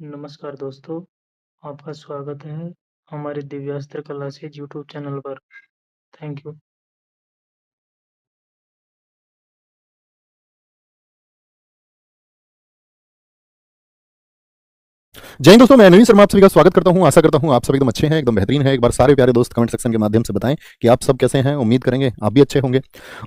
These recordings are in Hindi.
नमस्कार दोस्तों, आपका स्वागत है हमारे दिव्यास्त्र क्लासेज यूट्यूब चैनल पर। Thank you. जय हिंद दोस्तों, मैं नवीन शर्मा आप सभी का स्वागत करता हूं। आशा करता हूं आप सब एकदम अच्छे हैं, एकदम बेहतरीन है। एक बार सारे प्यारे दोस्त कमेंट सेक्शन के माध्यम से बताएं कि आप सब कैसे हैं। उम्मीद करेंगे आप भी अच्छे होंगे।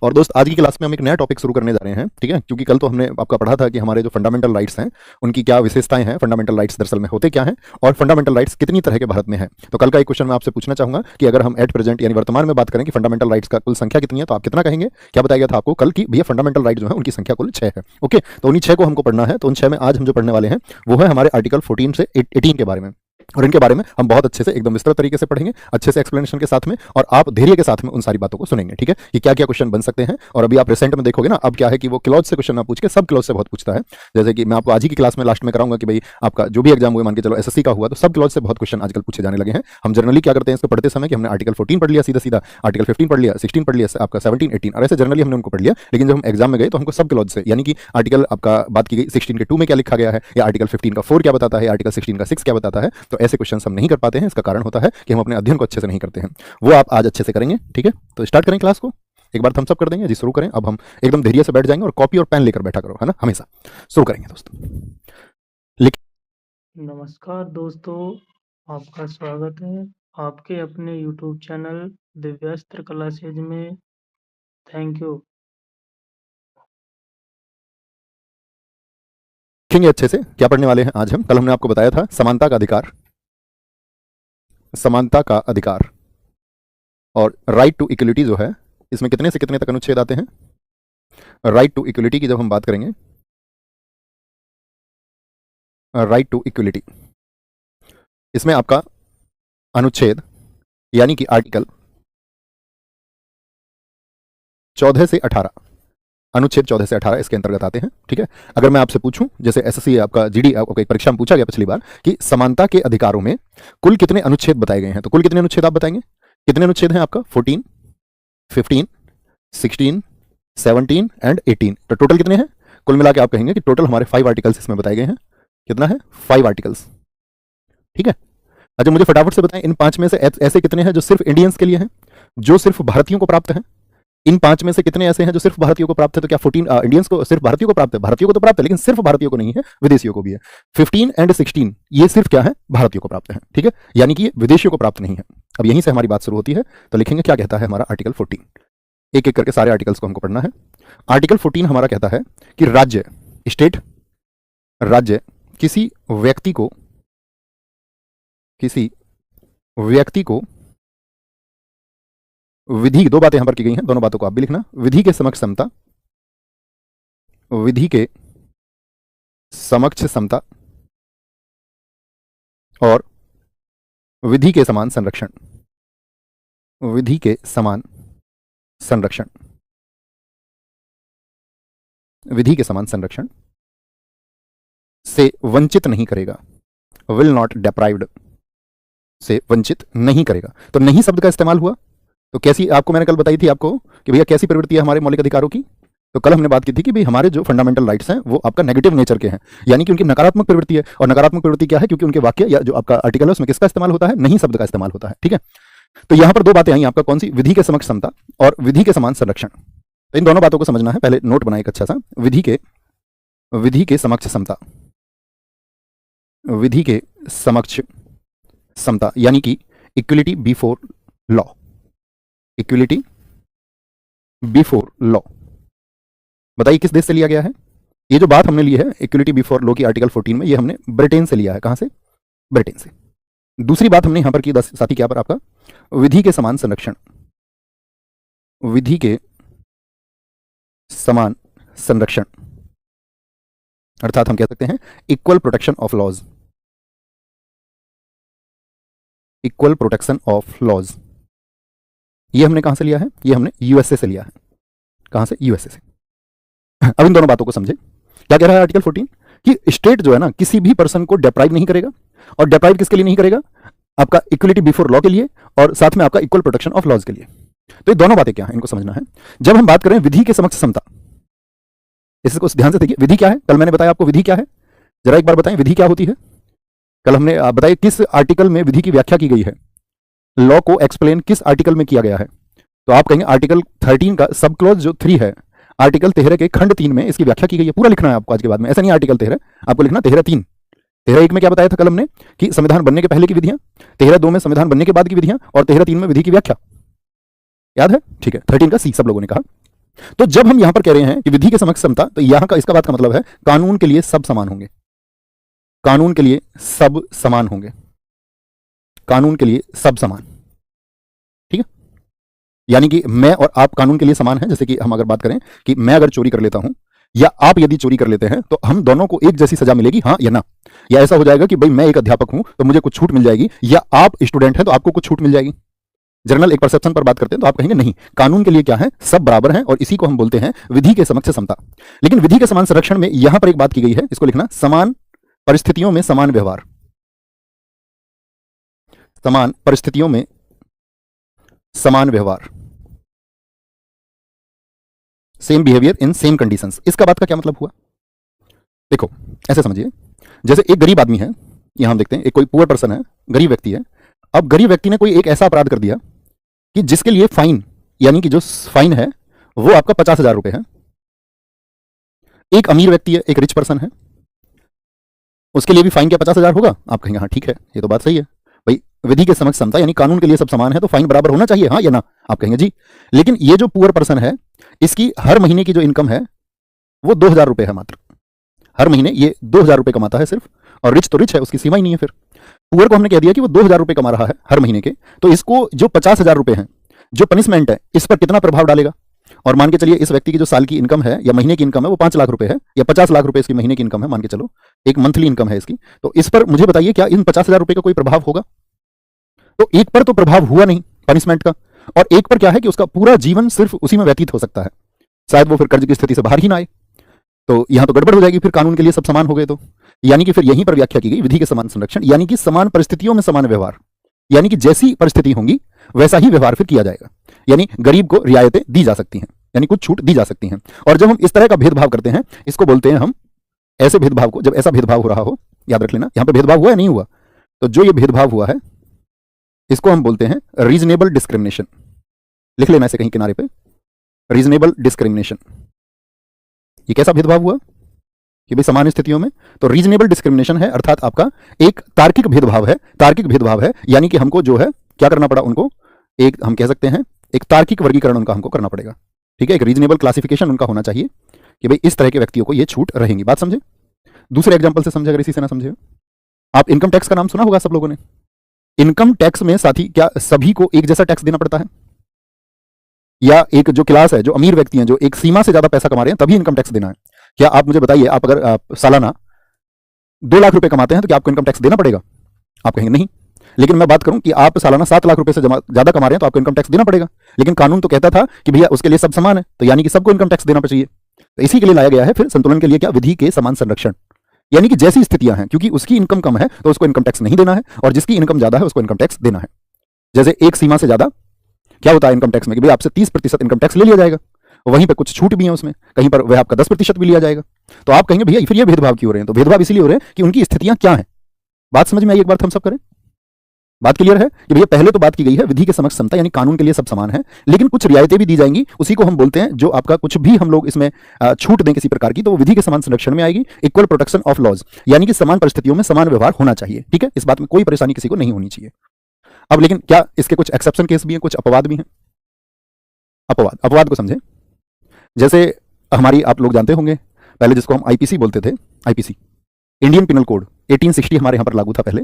और दोस्त, आज की क्लास में हम एक नया टॉपिक शुरू करने जा रहे हैं, ठीक है। क्योंकि कल तो हमने आपका पढ़ा था कि हमारे जो फंडामेंटल राइट्स हैं उनकी क्या विशेषताएं हैं, फंडामेंटल राइट्स दरअसल में होते क्या हैं और फंडामेंटल राइट्स कितनी तरह के भारत में है। तो कल का एक क्वेश्चन मैं आपसे पूछना चाहूंगा कि अगर हम एट प्रेजेंट यानी वर्तमान में बात करें कि फंडामेंटल राइट्स का कुल संख्या कितनी है, तो आप कितना कहेंगे। क्या बताया गया था आपको कल की भैया फंडामेंटल राइट जो है उनकी संख्या कुल 6 है। ओके, तो उन्हीं 6 को हमको पढ़ना है। तो उन 6 में आज हम जो पढ़ने वाले हैं वो है हमारे आर्टिकल 14 से 18 के बारे में। और इनके बारे में हम बहुत अच्छे से एकदम विस्तृत तरीके से पढ़ेंगे, अच्छे से एक्सप्लेनेशन के साथ में, और आप धैर्य के साथ में उन सारी बातों को सुनेंगे, ठीक है। कि क्या क्या क्वेश्चन बन सकते हैं। और अभी आप रिसेंट में देखोगे ना, अब क्या है कि वो क्लॉज से क्वेश्चन ना पूछ के सब क्लॉज से बहुत पूछता है। जैसे कि मैं आपको आज ही की क्लास में लास्ट में कराऊंगा कि भाई आपका जो भी एग्जाम हुए, मान के चलो एसएससी का हुआ, तो सब क्लॉज से बहुत क्वेश्चन आजकल पूछे जाने लगे हैं। हम जनरली क्या करते हैं इसको पढ़ते समय कि हमने आर्टिकल 14 पढ़ लिया सीधा सीधा, आर्टिकल 15 पढ़ लिया, 16 पढ़ लिया, आपका 17, 18 और ऐसे जनरली हमने उनको पढ़ लिया। लेकिन जब हम एग्जाम में गए तो हमको सब क्लॉज से, यानी कि आर्टिकल आपका बात की गई 16 के 2 में क्या लिखा गया है, या आर्टिकल 15 का 4 क्या बताता है, आर्टिकल 16 का 6 क्या बताता है, तो ऐसे क्वेश्चन हम नहीं कर पाते हैं। इसका कारण होता है कि हम अपने अध्ययन को अच्छे से नहीं करते हैं। वो आप आज अच्छे से करेंगे, ठीक है। तो स्टार्ट करें क्लास को, एक बार थम्स अप कर देंगे जी, शुरू करें। अब हम एकदम धैर्य से बैठ जाएंगे और कॉपी और पेन लेकर बैठा करो, है ना, हमेशा। शुरू करेंगे दोस्तों। नमस्कार दोस्तों, आपका स्वागत है आपके अपने यूट्यूब चैनल दिव्यास्त्र क्लासेज में। Thank you. लिखेंगे अच्छे से क्या पढ़ने वाले हैं आज हम। कल हमने आपको बताया था समानता का अधिकार, समानता का अधिकार और राइट टू इक्वलिटी जो है, इसमें कितने से कितने तक अनुच्छेद आते हैं। राइट टू इक्वलिटी की जब हम बात करेंगे, राइट टू इक्वलिटी, इसमें आपका अनुच्छेद यानी कि आर्टिकल 14 से 18, अनुच्छेद 14 से 18 इसके अंतर्गत आते हैं, ठीक है। अगर मैं आपसे पूछूं, जैसे एसएससी आपका जीडी आपको एक परीक्षा में पूछा गया पिछली बार कि समानता के अधिकारों में कुल कितने अनुच्छेद बताए गए हैं, तो कुल कितने अनुच्छेद आप बताएंगे। कितने अनुच्छेद हैं आपका, 14, 15, 16, 17 एंड 18। तो टोटल कितने हैं, कुल मिला के आप कहेंगे कि टोटल हमारे 5 आर्टिकल्स इसमें बताए गए हैं। कितना है, 5 आर्टिकल्स, ठीक है। अच्छा, मुझे फटाफट से बताएं इन 5 में से ऐसे कितने हैं जो सिर्फ इंडियंस के लिए हैं, जो सिर्फ भारतीयों को प्राप्त हैं। इन 5 में से कितने ऐसे हैं जो सिर्फ भारतीयों को प्राप्त है। तो क्या 14 इंडियंस को सिर्फ भारतीयों को प्राप्त है, भारतीयों को तो प्राप्त है, लेकिन सिर्फ भारतीयों को नहीं है, विदेशियों को भी है। 15 एंड 16 ये सिर्फ क्या है, भारतीयों को प्राप्त है, ठीक है। यानी कि ये विदेशियों को प्राप्त नहीं है। अब यहीं से हमारी बात शुरू होती है। तो लिखेंगे क्या कहता है हमारा आर्टिकल 14, एक एक करके सारे आर्टिकल्स को हमको पढ़ना है। आर्टिकल 14 हमारा कहता है कि राज्य, स्टेट, राज्य किसी व्यक्ति को, किसी व्यक्ति को विधि, दो बातें यहां पर की गई हैं, दोनों बातों को आप भी लिखना। विधि के समक्ष समता, विधि के समक्ष समता और विधि के समान संरक्षण, विधि के समान संरक्षण, विधि के समान संरक्षण से वंचित नहीं करेगा, विल नॉट डेप्राइव्ड, से वंचित नहीं करेगा। तो नहीं शब्द का इस्तेमाल हुआ, तो कैसी, आपको मैंने कल बताई थी आपको कि भैया कैसी प्रवृत्ति है हमारे मौलिक अधिकारों की। तो कल हमने बात की थी कि भाई हमारे जो फंडामेंटल राइट्स हैं वो आपका नेगेटिव नेचर के हैं, यानी कि उनकी नकारात्मक प्रवृत्ति है। और नकारात्मक प्रवृत्ति क्या है, क्योंकि उनके वाक्य या जो आपका आर्टिकल है उसमें किसका इस्तेमाल होता है, नहीं शब्द का इस्तेमाल होता है, ठीक है। तो यहां पर दो बातें आई आपका, कौन सी, विधि के समक्ष समता और विधि के समान संरक्षण। तो इन दोनों बातों को समझना है, पहले नोट बनाए एक अच्छा सा। विधि के समक्ष समता, विधि के समक्ष समता यानी कि equality before law, equality before law. बताइए किस देश से लिया गया है ये जो बात हमने ली है, इक्वलिटी बिफोर लॉ की आर्टिकल 14 में, ये हमने ब्रिटेन से लिया है। कहां से, ब्रिटेन से। दूसरी बात हमने यहां पर की साथी, क्या पर आपका, विधि के समान संरक्षण, विधि के समान संरक्षण, अर्थात हम कह सकते हैं equal protection of laws, equal protection of laws. ये हमने कहां से लिया है, ये हमने यूएसए से लिया है। कहां से, यूएसए से। अब इन दोनों बातों को समझे, क्या कह रहा है आर्टिकल 14 कि स्टेट जो है ना किसी भी पर्सन को डेप्राइव नहीं करेगा, और डेप्राइव किसके लिए नहीं करेगा, आपका इक्वलिटी बिफोर लॉ के लिए, और साथ में आपका इक्वल प्रोटेक्शन ऑफ लॉज के लिए। तो ये दोनों बातें क्या है, इनको समझना है। जब हम बात करें विधि के समक्ष समता, इसको ध्यान से देखिए, विधि क्या है, कल मैंने बताया आपको विधि क्या है, जरा एक बार बताएं विधि क्या होती है। कल हमने बताइए किस आर्टिकल में विधि की व्याख्या की गई है, लॉ को एक्सप्लेन किस आर्टिकल में किया गया है। तो आप कहेंगे आर्टिकल 13 का सब क्लॉज जो 3 है, आर्टिकल 13 के खंड 3 में इसकी व्याख्या की गई है। पूरा लिखना है आपको आज के बाद में, ऐसा नहीं आर्टिकल 13 आपको लिखना 13(3). 13(1) में क्या बताया था कल हमने कि संविधान बनने के पहले की विधियां, 13(2) में संविधान बनने के बाद की विधियां, और 13(3) में विधि की व्याख्या। याद है? ठीक है, 13 का सी सब लोगों ने कहा। तो जब हम यहां पर कह रहे हैं कि विधि के समक्ष समता, तो यहां का इसका बात का मतलब है कानून के लिए सब समान होंगे, कानून के लिए सब समान होंगे, कानून के लिए सब समान। ठीक है, यानी कि मैं और आप कानून के लिए समान हैं। जैसे कि हम अगर बात करें कि मैं अगर चोरी कर लेता हूं या आप यदि चोरी कर लेते हैं तो हम दोनों को एक जैसी सजा मिलेगी, हाँ या ना? या ऐसा हो जाएगा कि भाई मैं एक अध्यापक हूं तो मुझे कुछ छूट मिल जाएगी, या आप स्टूडेंट हैं तो आपको कुछ छूट मिल जाएगी? जनरल एक परसेप्शन पर बात करते हैं तो आप कहेंगे नहीं, कानून के लिए क्या है, सब बराबर हैं, और इसी को हम बोलते हैं विधि के समक्ष समता। लेकिन विधि के समान संरक्षण में यहां पर एक बात की गई है, इसको लिखना समान परिस्थितियों में समान व्यवहार, समान परिस्थितियों में समान व्यवहार, same behaviour in same conditions. इसका बात का क्या मतलब हुआ? देखो ऐसे समझिए, जैसे एक गरीब आदमी है, यहां हम देखते हैं एक कोई पुअर पर्सन है, गरीब व्यक्ति है। अब गरीब व्यक्ति ने कोई एक ऐसा अपराध कर दिया कि जिसके लिए फाइन, यानी कि जो फाइन है वो आपका 50,000 रुपए है। एक अमीर व्यक्ति है, एक रिच पर्सन है, उसके लिए भी फाइन क्या 50,000 होगा? आप कहेंगे हाँ ठीक है, ये तो बात सही है भाई, विधि के समक्ष समता यानी कानून के लिए सब समान है तो फाइन बराबर होना चाहिए, हाँ या ना? आप कहेंगे जी। लेकिन ये जो पुअर पर्सन है, इसकी हर महीने की जो इनकम है वो 2,000 रुपए है मात्र। हर महीने ये 2,000 रुपए कमाता है सिर्फ, और रिच तो रिच है, उसकी सीमा ही नहीं है। फिर पुअर को हमने कह दिया कि वो 2,000 रुपए कमा रहा है हर महीने के, तो इसको जो 50,000 रुपए हैं, जो पनिशमेंट है, इस पर कितना प्रभाव डालेगा? और मान के चलिए इस व्यक्ति की जो साल की इनकम है या महीने की इनकम है वो 5 लाख रुपए है, या 50 लाख रुपए इसकी महीने की इनकम है, मान के चलो एक मंथली इनकम है इसकी। तो इस पर मुझे बताइए क्या इन 50,000 रुपए का कोई प्रभाव होगा? तो एक पर तो प्रभाव हुआ नहीं पनिशमेंट का, और एक पर क्या है कि उसका पूरा जीवन सिर्फ उसी में व्यतीत हो सकता है, शायद वो फिर कर्ज की स्थिति से बाहर ही ना आए। तो यहां तो गड़बड़ हो जाएगी, फिर कानून के लिए सब समान हो गए। तो यानी कि फिर यहीं पर व्याख्या की गई विधि के समान संरक्षण, यानी कि समान परिस्थितियों में समान व्यवहार, यानी कि जैसी परिस्थिति होंगी वैसा ही व्यवहार फिर किया जाएगा। यानी गरीब को रियायतें दी जा सकती हैं, यानी कुछ छूट दी जा सकती हैं। और जब हम इस तरह का भेदभाव करते हैं, इसको बोलते हैं हम ऐसे भेदभाव को, जब ऐसा भेदभाव हो रहा हो, याद रख लेना यहां पर भेदभाव हुआ या नहीं हुआ, तो जो ये भेदभाव हुआ है इसको हम बोलते हैं रीजनेबल डिस्क्रिमिनेशन। लिख लेना इसे कहीं किनारे पे, रीजनेबल डिस्क्रिमिनेशन। ये कैसा भेदभाव हुआ कि भाई समान स्थितियों में? तो रीजनेबल डिस्क्रिमिनेशन है, अर्थात आपका एक तार्किक भेदभाव है, तार्किक भेदभाव है, यानी कि हमको जो है क्या करना पड़ा उनको, एक हम कह सकते हैं एक तार्किक वर्गीकरण उनका हमको करना पड़ेगा। ठीक है, एक रीजनेबल क्लासिफिकेशन उनका होना चाहिए कि भाई इस तरह के व्यक्तियों को ये छूट रहेंगी। बात समझे? दूसरे एग्जाम्पल से समझे, अगर इसी से ना समझे। आप इनकम टैक्स का नाम सुना होगा सब लोगों ने। इनकम टैक्स में साथी क्या सभी को एक जैसा टैक्स देना पड़ता है, या एक जो क्लास है, जो अमीर व्यक्ति हैं, जो एक सीमा से ज्यादा पैसा कमा रहे हैं, तभी इनकम टैक्स देना है? क्या आप मुझे बताइए, आप अगर आप सालाना 2 लाख रुपए कमाते हैं तो क्या आपको इनकम टैक्स देना पड़ेगा? आप कहेंगे नहीं। लेकिन मैं बात करूं कि आप सालाना 7 लाख रुपए से ज्यादा कमा रहे हैं तो आपको इनकम टैक्स देना पड़ेगा। लेकिन कानून तो कहता था कि भैया उसके लिए सब समान है, तो यानी कि सबको इनकम टैक्स देना चाहिए। तो इसी के लिए लाया गया है फिर संतुलन के लिए क्या, विधि के समान संरक्षण। यानी कि जैसी स्थितियां हैं, क्योंकि उसकी इनकम कम है तो उसको इनकम टैक्स नहीं देना है, और जिसकी इनकम ज्यादा है उसको इनकम टैक्स देना है। जैसे एक सीमा से ज्यादा क्या होता है इनकम टैक्स में कि भाई आपसे 30% इनकम टैक्स ले लिया जाएगा, वहीं पर कुछ छूट भी है उसमें, कहीं पर वह आपका 10% भी लिया जाएगा। तो आप कहेंगे भैया फिर ये भेदभाव क्यों हो रहे हैं? तो भेदभाव इसलिए हो रहे हैं कि उनकी स्थितियां क्या हैं। बात समझ में आई? एक बार हम सब करें, बात क्लियर है कि भैया पहले तो बात की गई है विधि के समक्ष समता, यानी कानून के लिए सब समान है, लेकिन कुछ रियायतें भी दी जाएंगी। उसी को हम बोलते हैं, जो आपका कुछ भी हम लोग इसमें छूट दें किसी प्रकार की, तो वो विधि के समान संरक्षण में आएगी। इक्वल प्रोटेक्शन ऑफ लॉज, यानी कि समान परिस्थितियों में समान व्यवहार होना चाहिए। ठीक है, इस बात में कोई परेशानी किसी को नहीं होनी चाहिए। अब लेकिन क्या इसके कुछ एक्सेप्शन केस भी हैं, कुछ अपवाद भी हैं। अपवाद को समझें। जैसे हमारी, आप लोग जानते होंगे पहले जिसको हम आईपीसी बोलते थे, आईपीसी इंडियन पिनल कोड 1860 हमारे यहां पर लागू था पहले,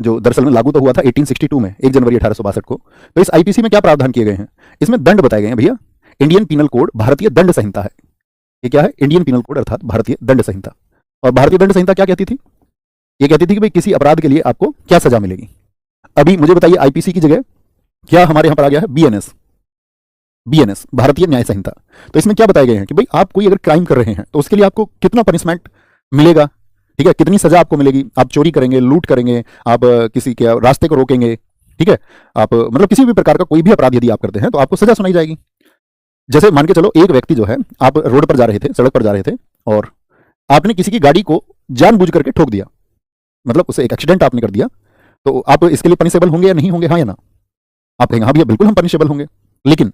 जो दरअसल में लागू तो हुआ था 1862 में, 1 जनवरी 1862 को। तो इस आईपीसी में क्या प्रावधान किए गए हैं? इसमें दंड बताए गए हैं भैया। इंडियन पिनल कोड भारतीय दंड संहिता है। ये क्या है? इंडियन पिनल कोड अर्थात भारतीय दंड संहिता। और भारतीय दंड संहिता क्या कहती थी? ये कहती थी कि भाई किसी अपराध के लिए आपको क्या सजा मिलेगी। अभी मुझे बताइए आईपीसी की जगह क्या हमारे यहां पर आ गया है? बीएनएस, भारतीय न्याय संहिता। तो इसमें क्या बताए गए हैं कि भाई आप कोई अगर क्राइम कर रहे हैं तो उसके लिए आपको कितना पनिशमेंट मिलेगा, ठीक है, कितनी सजा आपको मिलेगी। आप चोरी करेंगे, लूट करेंगे, आप किसी के रास्ते को रोकेंगे, ठीक है, आप मतलब किसी भी प्रकार का कोई भी अपराध यदि आप करते हैं तो आपको सजा सुनाई जाएगी। जैसे मान के चलो एक व्यक्ति जो है, आप रोड पर जा रहे थे, सड़क पर जा रहे थे, और आपने किसी की गाड़ी को जानबूझ करके ठोक दिया, मतलब उससे एक एक्सीडेंट आपने कर दिया, तो आप इसके लिए पनिशेबल होंगे या नहीं होंगे, हाँ या ना? आप कहेंगे हाँ भैया बिल्कुल हम पनिशेबल होंगे। लेकिन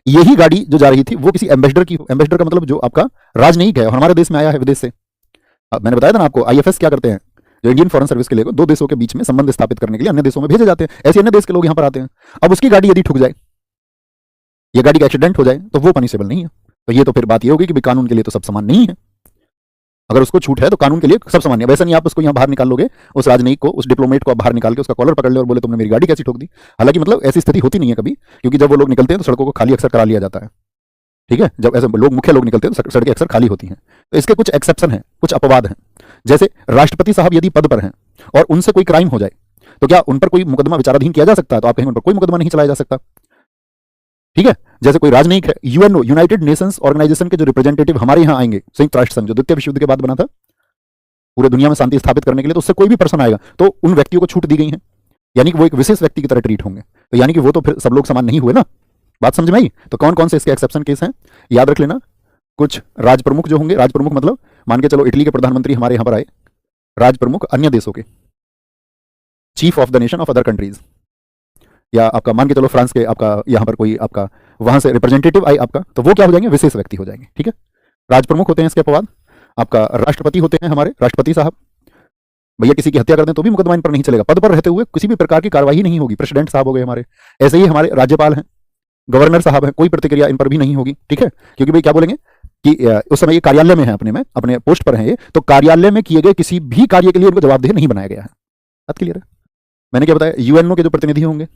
यही गाड़ी जो जा रही थी वो किसी एम्बेसडर की, एम्बेसडर का मतलब जो आपका राजनयिक है और हमारे देश में आया है विदेश से। अब मैंने बताया था ना आपको, आईएफएस क्या करते हैं, जो इंडियन फॉरेन सर्विस के लिए दो देशों के बीच में संबंध स्थापित करने के लिए अन्य देशों में भेजे जाते हैं, ऐसे अन्य देश के लोग यहाँ पर आते हैं। अब उसकी गाड़ी यदि ठुक जाए, ये गाड़ी का एक्सीडेंट हो जाए, तो वो पनिशेबल नहीं है। तो ये तो फिर बात ये होगी कि भाई कानून के लिए तो सब समान नहीं है। अगर उसको छूट है तो कानून के लिए सब समान है। वैसा नहीं आप उसको यहाँ बाहर निकाल लोगे, उस राजनयिक को, उस डिप्लोमेट को आप बाहर निकाल के उसका कॉलर पकड़ ले और बोले तुमने मेरी गाड़ी कैसी ठोक दी। हालांकि मतलब ऐसी स्थिति होती नहीं है कभी, क्योंकि जब वो लोग निकलते हैं तो सड़कों को खाली अक्सर करा लिया जाता है। ठीक है, जब ऐसे लोग, मुख्य लोग निकलते हैं तो सड़कें अक्सर खाली होती हैं। तो इसके कुछ एक्सेप्शन हैं, कुछ अपवाद हैं। जैसे राष्ट्रपति साहब यदि पद पर हैं और उनसे कोई क्राइम हो जाए, तो क्या उन पर कोई मुकदमा विचाराधीन किया जा सकता है? तो आप कहेंगे उन पर कोई मुकदमा नहीं चलाया जा सकता। ठीक है, जैसे कोई राजनयिक है, यूएनओ, यूनाइटेड नेशंस ऑर्गेनाइजेशन के जो रिप्रेजेंटेटिव हमारे यहाँ आएंगे, संयुक्त राष्ट्र संघ जो द्वितीय विश्व युद्ध के बाद बना था पूरे दुनिया में शांति स्थापित करने के लिए, तो उससे कोई भी पर्सन आएगा तो उन व्यक्तियों को छूट दी गई है, यानी कि वो एक विशेष व्यक्ति की तरह ट्रीट होंगे। तो यानी कि वो तो फिर सब लोग समान नहीं हुए ना। बात समझ में आई? तो कौन कौन से इसके एक्सेप्शन केस हैं याद रख लेना। कुछ राज प्रमुख जो होंगे, राज प्रमुख मतलब मान के चलो इटली के प्रधानमंत्री हमारे यहाँ पर आए, राज प्रमुख अन्य देशों के, chief of the nation of other countries, या आपका मान के चलो फ्रांस के आपका यहाँ पर कोई आपका वहां से रिप्रेजेंटेटिव आए आपका, तो वो क्या हो जाएंगे? विशेष व्यक्ति हो जाएंगे। ठीक है, राज प्रमुख होते हैं इसके अपवाद। आपका राष्ट्रपति होते हैं हमारे, राष्ट्रपति साहब, भैया किसी की हत्या कर दें तो भी मुकदमा इन पर नहीं चलेगा, पद पर रहते हुए किसी भी प्रकार की कार्रवाई नहीं होगी। प्रेसिडेंट साहब हो गए हमारे। ऐसे ही हमारे राज्यपाल हैं, गवर्नर साहब हैं, कोई प्रतिक्रिया इन पर भी नहीं होगी। ठीक है, क्योंकि भाई क्या बोलेंगे कि उस समय ये कार्यालय में है, अपने पोस्ट पर है ये, तो कार्यालय में किए गए किसी भी कार्य के लिए इनको जवाबदेह नहीं बनाया गया है। बात क्लियर है? मैंने क्या बताया, यूएनओ के जो प्रतिनिधि होंगे,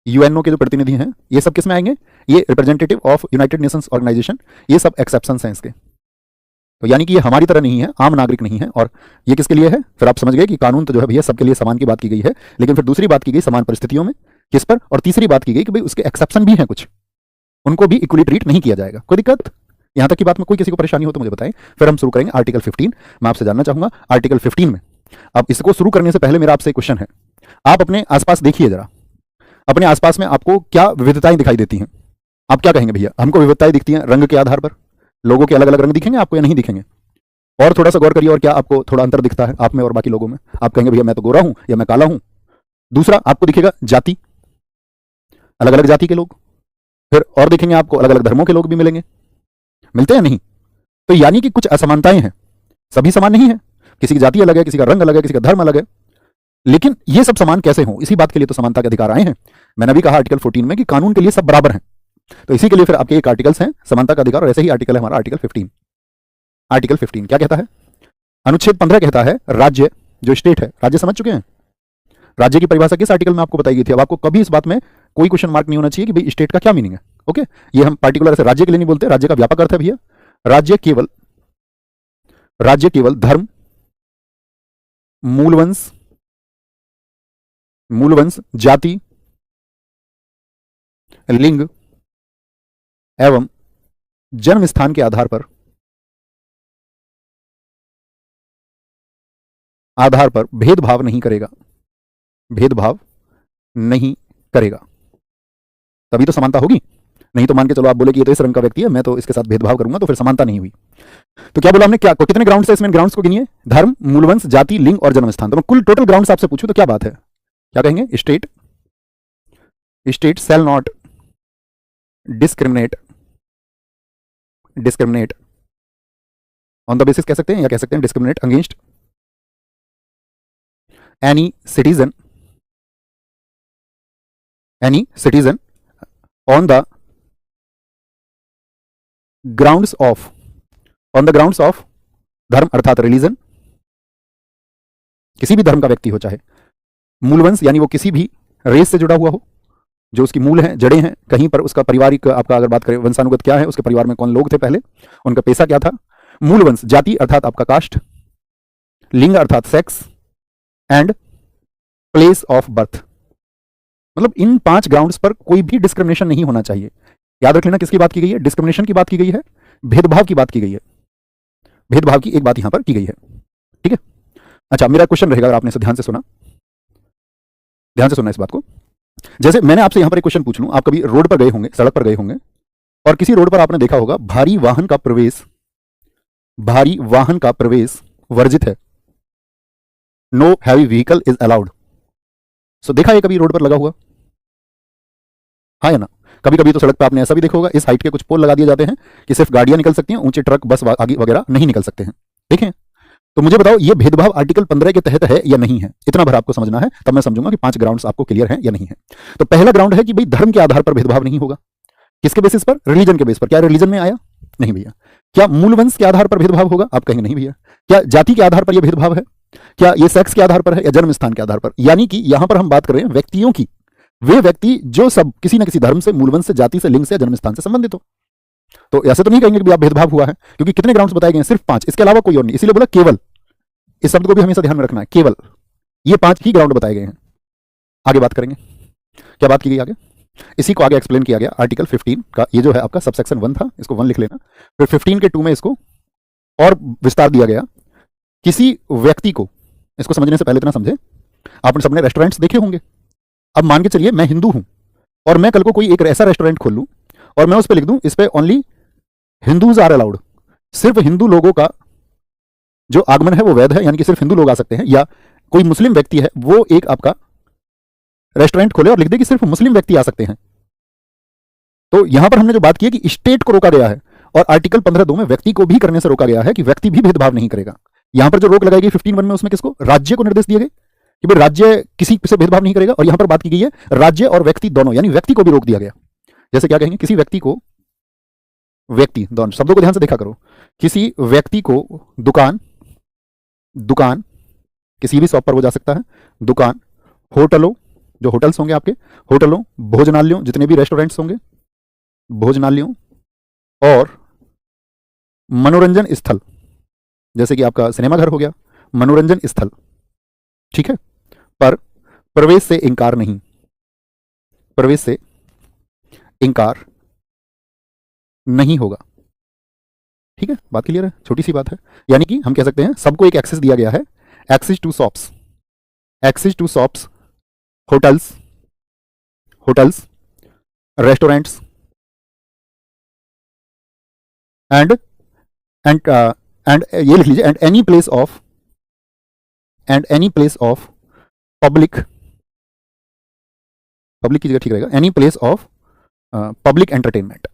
यूएनओ के जो प्रतिनिधि हैं, ये सब किस में आएंगे? ये representative of United Nations organisation, ये सब एक्सेप्शंस हैं इसके। तो यानी कि ये हमारी तरह नहीं है, आम नागरिक नहीं है। और ये किसके लिए है? फिर आप समझ गए कि कानून तो जो है भैया सबके लिए समान की बात की गई है, लेकिन फिर दूसरी बात की गई समान परिस्थितियों में, किस पर? और तीसरी बात की गई कि भाई उसके एक्सेप्शन भी हैं कुछ, उनको भी इक्वली ट्रीट नहीं किया जाएगा। कोई दिक्कत यहां तक की बात में? कोई किसी को परेशानी हो तो मुझे बताएं, फिर हम शुरू करेंगे आर्टिकल 15। मैं आपसे जानना चाहूंगा आर्टिकल 15 में, अब इसको शुरू करने से पहले मेरा आपसे एक क्वेश्चन है, आप अपने आसपास देखिए जरा, अपने आसपास में आपको क्या विविधताएं दिखाई देती हैं? आप क्या कहेंगे भैया? हमको विविधताएं दिखती हैं रंग के आधार पर, लोगों के अलग अलग रंग दिखेंगे आपको या नहीं दिखेंगे? और थोड़ा सा गौर करिए, और क्या आपको थोड़ा अंतर दिखता है आप में और बाकी लोगों में? आप कहेंगे भैया मैं तो गोरा हूं या मैं काला हूं। दूसरा आपको दिखेगा जाति, अलग अलग जाति के लोग। फिर और देखेंगे आपको अलग अलग धर्मों के लोग भी मिलेंगे, मिलते हैं नहीं? तो यानी कि कुछ असमानताएं हैं, सभी समान नहीं है, किसी की जाति अलग है, किसी का रंग अलग है, किसी का धर्म अलग है। लेकिन ये सब समान कैसे हों? इसी बात के लिए तो समानता के अधिकार आए हैं। मैंने अभी कहा आर्टिकल 14 में कि कानून के लिए सब बराबर हैं, तो इसी के लिए फिर आपके एक आर्टिकल्स हैं समानता का अधिकार, और ऐसे ही आर्टिकल है हमारा आर्टिकल 15। आर्टिकल 15 क्या कहता है? अनुच्छेद 15 कहता है राज्य, जो स्टेट है, राज्य समझ चुके हैं? राज्य की परिभाषा किस आर्टिकल में आपको बताई गई थी? अब आपको कभी इस बात में कोई क्वेश्चन मार्क नहीं होना चाहिए कि भाई स्टेट का क्या मीनिंग है। ओके, ये हम पार्टिकुलर ऐसे राज्य के लिए नहीं बोलते, राज्य का व्यापक अर्थ है भैया। राज्य केवल धर्म, मूलवंश, जाति, लिंग एवं जन्म स्थान के आधार पर भेदभाव नहीं करेगा, तभी तो समानता होगी। नहीं तो मान के चलो आप बोले कि ये तो इस रंग का व्यक्ति है, मैं तो इसके साथ भेदभाव करूंगा, तो फिर समानता नहीं हुई। तो क्या बोला हमने? क्या कितने ग्राउंड्स है इसमें? ग्राउंड्स को गिनिए, धर्म, मूलवंश, जाति, लिंग और जन्म स्थान। तो मैं कुल टोटल ग्राउंड्स आपसे पूछूं तो क्या बात है? क्या कहेंगे? State shall not discriminate on the basis, कह सकते हैं, या कह सकते हैं discriminate against any citizen on the grounds of धर्म अर्थात रिलीजन, किसी भी धर्म का व्यक्ति हो, चाहे मूलवंश यानी वो किसी भी रेस से जुड़ा हुआ हो, जो उसकी मूल है, जड़ें हैं, कहीं पर उसका पारिवारिक, आपका अगर बात करें वंशानुगत क्या है, उसके परिवार में कौन लोग थे पहले, उनका पेशा क्या था। मूलवंश, जाति अर्थात आपका कास्ट, लिंग अर्थात sex and place of birth. मतलब इन 5 ग्राउंड्स पर कोई भी डिस्क्रिमिनेशन नहीं होना चाहिए। याद रख लेना किसकी बात की गई है? डिस्क्रिमिनेशन की बात की गई है, भेदभाव की बात की गई है, भेदभाव की एक बात यहां पर की गई है। ठीक है, अच्छा मेरा क्वेश्चन रहेगा, अगर आपने इसे ध्यान से सुना इस बात को। जैसे मैंने आपसे यहां पर एक क्वेश्चन पूछ लूं, आप कभी रोड पर गए होंगे, सड़क पर गए होंगे, और किसी रोड पर आपने देखा होगा भारी वाहन का प्रवेश वर्जित है। No heavy vehicle is allowed. So देखा है कभी रोड पर लगा हुआ, हाँ या ना? कभी कभी तो सड़क पे आपने ऐसा भी देखा होगा, इस हाइट के कुछ पोल लगा दिए जाते हैं कि सिर्फ गाड़ियां निकल सकती हैं, ऊंचे ट्रक बस आगे वगैरह नहीं निकल सकते हैं। देखें, तो मुझे बताओ ये भेदभाव आर्टिकल 15 के तहत है या नहीं है? इतना भर आपको समझना है, तब मैं समझूंगा कि 5 ग्राउंड्स आपको क्लियर है या नहीं है। तो पहला ग्राउंड है कि भाई धर्म के आधार पर भेदभाव नहीं होगा। किसके बेसिस पर? रिलीजन के बेस पर। क्या रिलीजन में आया? नहीं भैया। क्या मूल वंश के आधार पर भेदभाव होगा? आप कहेंगे नहीं भैया। क्या जाति के आधार पर यह भेदभाव है? क्या ये सेक्स के आधार पर है या जन्म स्थान के आधार पर? यानी कि यहां पर हम बात कर रहे हैं व्यक्तियों की, वे व्यक्ति जो सब किसी न किसी धर्म से, मूलवंश से, जाति से, लिंग से, जन्म स्थान से संबंधित हो। तो ऐसे तो नहीं कहेंगे कि आप भेदभाव हुआ है, क्योंकि कितने ग्राउंड्स बताए गए हैं? सिर्फ 5, इसके अलावा कोई और नहीं। इसीलिए बोला केवल, इस शब्द को भी हमेशा ध्यान में रखना है, केवल ये 5 ही ग्राउंड बताए गए हैं। आगे बात करेंगे, क्या बात की गई आगे, इसी को आगे एक्सप्लेन किया गया आर्टिकल 15 का। ये जो है आपका सबसेक्शन 1 था, इसको 1 लिख लेना। फिर 15 के 2 में इसको और विस्तार दिया गया। किसी व्यक्ति को, इसको समझने से पहले इतना समझे, आपने सबने रेस्टोरेंट्स देखे होंगे। अब मान के चलिए मैं हिंदू हूं और मैं कल को कोई एक ऐसा रेस्टोरेंट खोल लूं और मैं उस पर लिख दूं इस पे ओनली हिंदूज आर अलाउड, सिर्फ हिंदू लोगों का जो आगमन है वो वैध है, यानी कि सिर्फ हिंदू लोग आ सकते हैं। या कोई मुस्लिम व्यक्ति है वो एक आपका रेस्टोरेंट खोले और लिख दे कि सिर्फ मुस्लिम व्यक्ति आ सकते हैं। तो यहां पर हमने जो बात की है कि स्टेट को रोका गया है, और आर्टिकल 15(2) में व्यक्ति को भी करने से रोका गया है कि व्यक्ति भी भेदभाव नहीं करेगा। यहां पर जो रोक लगाई गई 15(1) में, उसमें किसको? राज्य को निर्देश दिए गए कि भाई राज्य किसी से भेदभाव नहीं करेगा। और यहां पर बात की गई है राज्य और व्यक्ति दोनों, यानी व्यक्ति को भी रोक दिया गया। जैसे क्या कहेंगे, किसी व्यक्ति को, व्यक्ति, दोनों शब्दों को ध्यान से देखा करो, किसी व्यक्ति को दुकान, दुकान किसी भी शॉप पर वो जा सकता है, दुकान, होटलों, जो होटल्स होंगे आपके, होटलों, भोजनालयों, जितने भी रेस्टोरेंट्स होंगे, भोजनालयों, और मनोरंजन स्थल, जैसे कि आपका सिनेमा घर हो गया, मनोरंजन स्थल, ठीक है, पर प्रवेश से इंकार नहीं, प्रवेश से इंकार नहीं होगा। ठीक है, बात क्लियर है? छोटी सी बात है। यानी कि हम कह सकते हैं सबको एक एक्सेस दिया गया है, access to shops, access to shops, hotels, hotels, restaurants, and and and ये लिख लीजिए, and any place of, and any place of public, public की जगह ठीक रहेगा, any place of public entertainment,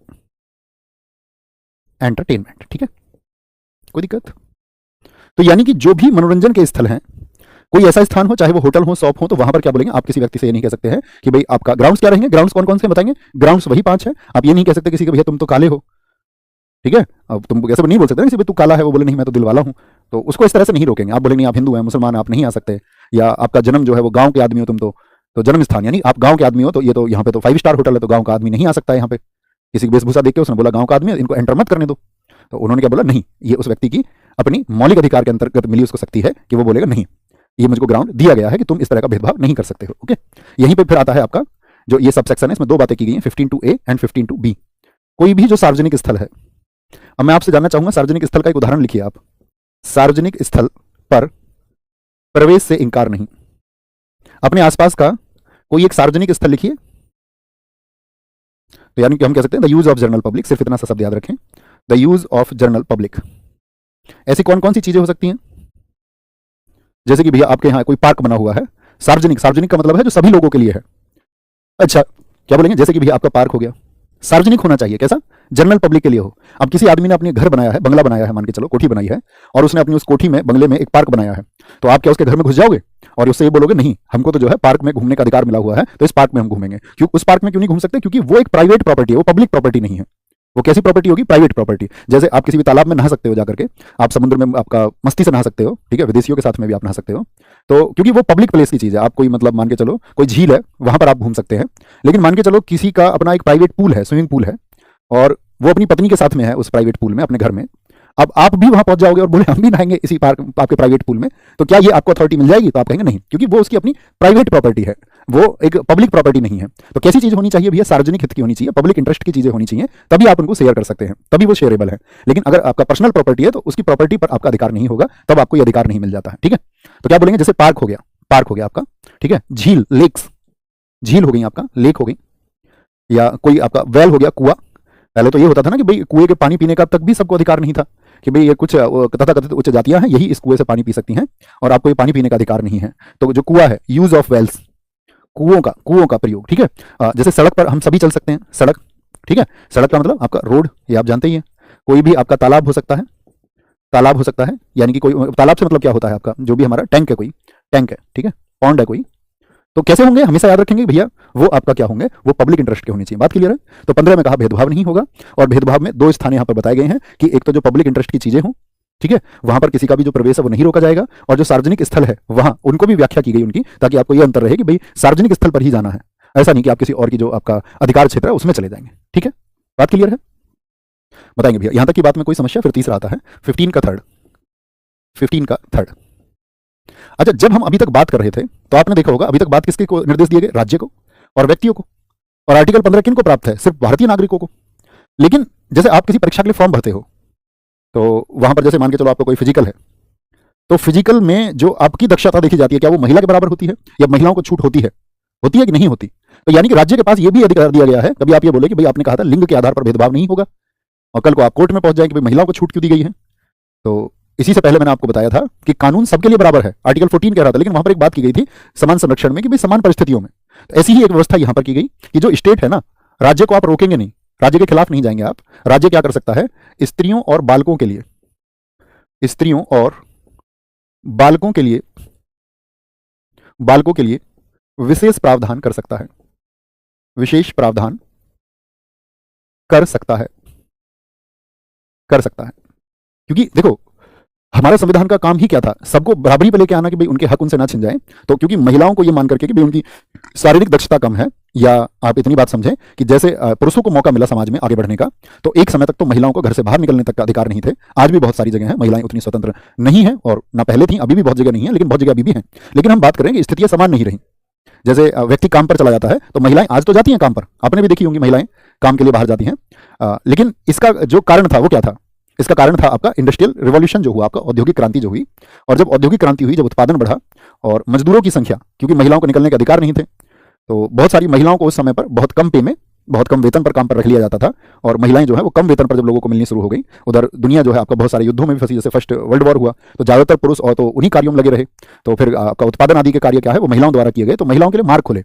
entertainment, ठीक है, कोई दिक्कत? तो यानी कि जो भी मनोरंजन के स्थल हैं, कोई ऐसा स्थान हो, चाहे वो होटल हो, शॉप हो, तो वहां पर क्या बोलेंगे, आप किसी व्यक्ति से ये नहीं कह सकते हैं कि भाई आपका ग्राउंड्स क्या रहेंगे। ग्राउंड्स कौन कौन से बताएंगे? ग्राउंड्स वही 5 है। आप ये नहीं कह सकते किसी को भैया तुम तो काले हो, ठीक है, अब तुम ऐसे नहीं बोल सकते किसी, तू काला है, वो बोले नहीं मैं तो दिल वाला हूं, तो उसको इस तरह से नहीं रोकेंगे। आप बोलेंगे आप हिंदू हैं, मुसलमान, आप नहीं आ सकते, या आपका जन्म जो है वो गांव के आदमी हो तुम, तो जन्म स्थान, यानी आप गांव के आदमी हो, तो ये तो यहाँ पे तो 5 स्टार होटल है, तो गांव का आदमी नहीं आ सकता है यहाँ पे। किसी की वेशभूषा देख के उसने बोला गांव का आदमी है, इनको एंटर मत करने दो। तो उन्होंने क्या बोला, नहीं, ये उस व्यक्ति की अपनी मौलिक अधिकार के अंतर्गत मिली उसको शक्ति है कि वो बोलेगा नहीं, ये मुझको ग्राउंड दिया गया है कि तुम इस तरह का भेदभाव नहीं कर सकते हो। ओके, यहीं पे फिर आता है आपका जो ये सब सेक्शन है, इसमें 2 बातें की गई हैं, 15(2)A एंड 15(2)B। कोई भी जो सार्वजनिक स्थल है, अब मैं आपसे जानना चाहूंगा सार्वजनिक स्थल का एक उदाहरण लिखिए आप। सार्वजनिक स्थल पर प्रवेश से इंकार नहीं। अपने आसपास का कोई एक सार्वजनिक स्थल लिखिए, तो यानी कि हम कह सकते हैं the use of general public, सिर्फ इतना सा शब्द याद रखें, the use of general public. ऐसी कौन कौन सी चीजें हो सकती हैं? जैसे कि भैया आपके यहाँ कोई पार्क बना हुआ है, सार्वजनिक, सार्वजनिक का मतलब है जो सभी लोगों के लिए है। अच्छा, क्या बोलेंगे, जैसे कि भैया आपका पार्क हो गया, सार्वजनिक होना चाहिए, कैसा? जनरल पब्लिक के लिए हो। अब किसी आदमी ने अपने घर बनाया है, बंगला बनाया है, मान के चलो कोठी बनाई है, और उसने अपनी उस कोठी में, बंगले में एक पार्क बनाया है, तो आप क्या उसके घर में घुस जाओगे और उससे ये बोलोगे नहीं, हमको तो जो है पार्क में घूमने का अधिकार मिला हुआ है, तो इस पार्क में हम घूमेंगे। क्यों उस पार्क में क्यों नहीं घूम सकते? क्योंकि वो एक प्राइवेट प्रॉपर्टी है, वो पब्लिक प्रॉपर्टी नहीं है। वो कैसी प्रॉपर्टी होगी? Private property. जैसे आप किसी भी तालाब में नहा सकते हो जाकर के, आप समुद्र में आपका मस्ती से नहा सकते हो, ठीक है, विदेशियों के साथ में भी आप नहा सकते हो, तो क्योंकि वो पब्लिक प्लेस की चीज़ है। आप कोई मतलब मान के चलो कोई झील है, वहां पर आप घूम सकते हैं। लेकिन मान के चलो किसी का अपना एक प्राइवेट पूल है, स्विमिंग पूल है, और वो अपनी पत्नी के साथ में है उस प्राइवेट पूल में अपने घर में, अब आप भी वहां पहुंच जाओगे और बोले हम भी नहाएंगे इसी पार्क, आपके प्राइवेट पूल में, तो क्या ये आपको अथॉरिटी मिल जाएगी? तो आप कहेंगे नहीं, क्योंकि वो उसकी अपनी प्राइवेट प्रॉपर्टी है, वो एक पब्लिक प्रॉपर्टी नहीं है। तो कैसी चीज होनी चाहिए भैया? सार्वजनिक हित की होनी चाहिए, पब्लिक इंटरेस्ट की चीजें होनी चाहिए, तभी आप उनको शेयर कर सकते हैं, तभी वो शेयरेबल है। लेकिन अगर आपका पर्सनल प्रॉपर्टी है तो उसकी प्रॉपर्टी पर आपका अधिकार नहीं होगा, तब आपको ये अधिकार नहीं मिल जाता है। ठीक है, तो क्या बोलेंगे, जैसे पार्क हो गया, पार्क हो गया आपका, ठीक है, झील, लेक्स, झील हो गई आपका, लेक हो गई, या कोई आपका वेल हो गया, कुआ। पहले तो ये होता था ना कि भाई कुएं के पानी पीने का तक भी सबको अधिकार नहीं था, कि भाई ये कुछ तथाकथित उच्च जातियां हैं, यही इस कुएं से पानी पी सकती हैं और आपको ये पानी पीने का अधिकार नहीं है। तो जो कुआं है, यूज ऑफ वेल्स, कुओं का प्रयोग, ठीक है। जैसे सड़क पर हम सभी चल सकते हैं, सड़क, ठीक है। सड़क का मतलब आपका रोड, ये आप जानते ही हैं। कोई भी आपका तालाब हो सकता है, तालाब हो सकता है, यानी कि कोई तालाब से मतलब क्या होता है आपका, जो भी हमारा टैंक है, कोई टैंक है, ठीक है, पॉन्ड है कोई, तो कैसे होंगे हमेशा याद रखेंगे भैया, वो आपका क्या होंगे, वो पब्लिक इंटरेस्ट के होने चाहिए। बात क्लियर है। तो 15 में कहा भेदभाव नहीं होगा, और भेदभाव में 2 स्थान यहाँ पर बताए गए हैं कि एक तो जो पब्लिक इंटरेस्ट की चीजें हों, ठीक है, वहां पर किसी का भी जो प्रवेश है वो नहीं रोका जाएगा, और जो सार्वजनिक स्थल है वहां उनको भी व्याख्या की गई उनकी, ताकि आपको ये अंतर रहे कि भाई सार्वजनिक स्थल पर ही जाना है, ऐसा नहीं कि आप किसी और की जो आपका अधिकार क्षेत्र है उसमें चले जाएंगे। ठीक है, बात क्लियर है, बताएंगे भैया यहां तक की बात में कोई समस्या। फिर तीसरा आता है 15 का थर्ड। अच्छा, जब हम अभी तक बात कर रहे थे तो आपने देखा होगा अभी तक बात किसके को निर्देश दिए गए, राज्य को और व्यक्तियों को, और आर्टिकल 15 किन को प्राप्त है, सिर्फ भारतीय नागरिकों को। लेकिन जैसे आप किसी परीक्षा के लिए फॉर्म भरते हो, तो वहां पर जैसे मान के चलो आपका कोई फिजिकल है, तो फिजिकल में जो आपकी दक्षता देखी जाती है, क्या वो महिला के बराबर होती है, या महिलाओं को छूट होती है कि नहीं होती। तो यानी कि राज्य के पास ये भी अधिकार दिया गया है, कभी आप ये बोले कि भाई आपने कहा था लिंग के आधार पर भेदभाव नहीं होगा, और कल को आप कोर्ट में पहुंच जाए कि भाई महिलाओं को छूट क्यों दी गई है। तो इसी से पहले मैंने आपको बताया था कि कानून सबके लिए बराबर है, आर्टिकल 14 कह रहा था, लेकिन वहां पर एक बात की गई थी समान संरक्षण में, कि भाई समान परिस्थितियों में। तो ऐसी ही एक व्यवस्था यहां पर की गई कि जो स्टेट है ना, राज्य को आप रोकेंगे नहीं, राज्य के खिलाफ नहीं जाएंगे आप। राज्य क्या कर सकता है, स्त्रियों और बालकों के लिए, बालकों के लिए विशेष प्रावधान कर सकता है, विशेष प्रावधान कर सकता है, क्योंकि देखो हमारा संविधान का काम ही क्या था, सबको बराबरी पे लेके आना, कि भाई उनके हक उनसे ना छिन जाए। तो क्योंकि महिलाओं को ये मान करके कि भाई उनकी शारीरिक दक्षता कम है, या आप इतनी बात समझें कि जैसे पुरुषों को मौका मिला समाज में आगे बढ़ने का, तो एक समय तक तो महिलाओं को घर से बाहर निकलने तक का अधिकार नहीं थे। आज भी बहुत सारी जगह है महिलाएं उतनी स्वतंत्र नहीं है, और ना पहले थी, अभी भी बहुत जगह नहीं है, लेकिन बहुत जगह अभी भी है। लेकिन हम बात करें कि स्थितियां समान नहीं रही। जैसे व्यक्ति काम पर चला जाता है, तो महिलाएं आज तो जाती हैं काम पर, आपने भी देखी होंगी महिलाएं काम के लिए बाहर जाती हैं, लेकिन इसका जो कारण था वो क्या था, इसका कारण था आपका इंडस्ट्रियल रिवॉल्यूशन जो हुआ, आपका औद्योगिक क्रांति जो हुई। और जब औद्योगिक क्रांति हुई, जब उत्पादन बढ़ा और मजदूरों की संख्या, क्योंकि महिलाओं को निकलने के अधिकार नहीं थे, तो बहुत सारी महिलाओं को उस समय पर बहुत कम पे में, बहुत कम वेतन पर काम पर रख लिया जाता था, और महिलाएं जो है वो कम वेतन पर जब लोगों को मिलनी शुरू हो गई, उधर दुनिया जो है आपका बहुत सारे युद्धों में भी फंसी, जैसे फर्स्ट वर्ल्ड वॉर हुआ, तो ज्यादातर पुरुष और तो उन्हीं कार्यों में लगे रहे। तो फिर आपका उत्पादन आदि के कार्य क्या है वो महिलाओं द्वारा किए गए, तो महिलाओं के लिए मार्ग खुले,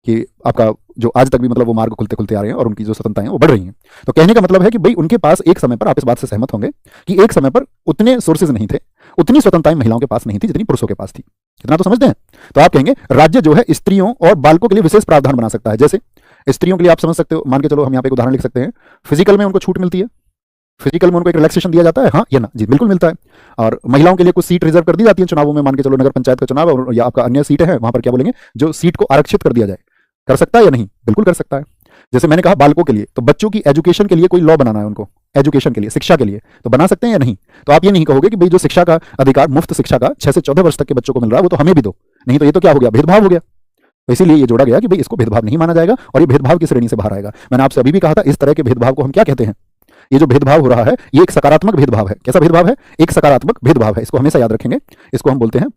कि आपका जो आज तक भी मतलब वो मार्ग खुलते खुलते आ रहे हैं, और उनकी जो स्वतंत्रताएं हैं वो बढ़ रही हैं। तो कहने का मतलब है कि भाई उनके पास एक समय पर, आप इस बात से सहमत होंगे कि एक समय पर उतने सोर्सेज नहीं थे, उतनी स्वतंत्रताएं महिलाओं के पास नहीं थी जितनी पुरुषों के पास थी। इतना तो समझते हैं। तो आप कहेंगे राज्य जो है स्त्रियों और बालकों के लिए विशेष प्रावधान बना सकता है। जैसे स्त्रियों के लिए आप समझ सकते हो, मान के चलो हम यहाँ पे एक उदाहरण लिख सकते हैं, फिजिकल में उनको छूट मिलती है, फिजिकल में उनको एक रिलैक्सेशन दिया जाता है, हाँ या ना, जी बिल्कुल मिलता है। और महिलाओं के लिए कुछ सीट रिजर्व कर दी जाती है चुनावों में, मान के चलो नगर पंचायत का चुनाव और या आपका अन्य सीटें हैं, वहां पर क्या बोलेंगे, जो सीट को आरक्षित कर दिया जाए। कर सकता है या नहीं, बिल्कुल कर सकता है। जैसे मैंने कहा बालकों के लिए, तो बच्चों की एजुकेशन के लिए कोई लॉ बनाना है उनको, एजुकेशन के लिए, शिक्षा के लिए, तो बना सकते हैं या नहीं। तो आप ये नहीं कहोगे कि भाई जो शिक्षा का अधिकार, मुफ्त शिक्षा का 6 से 14 वर्ष तक के बच्चों को मिल रहा है वो तो हमें भी दो, नहीं तो ये तो क्या हो गया, भेदभाव हो गया। तो इसीलिए ये जोड़ा गया कि भाई इसको भेदभाव नहीं माना जाएगा, और ये भेदभाव की श्रेणी से बाहर आएगा। मैंने आपसे अभी भी कहा था, इस तरह के भेदभाव को हम क्या कहते हैं, ये जो भेदभाव हो रहा है ये एक सकारात्मक भेदभाव है। कैसा भेदभाव है, एक सकारात्मक भेदभाव है, इसको हमेशा याद रखेंगे। इसको हम बोलते हैं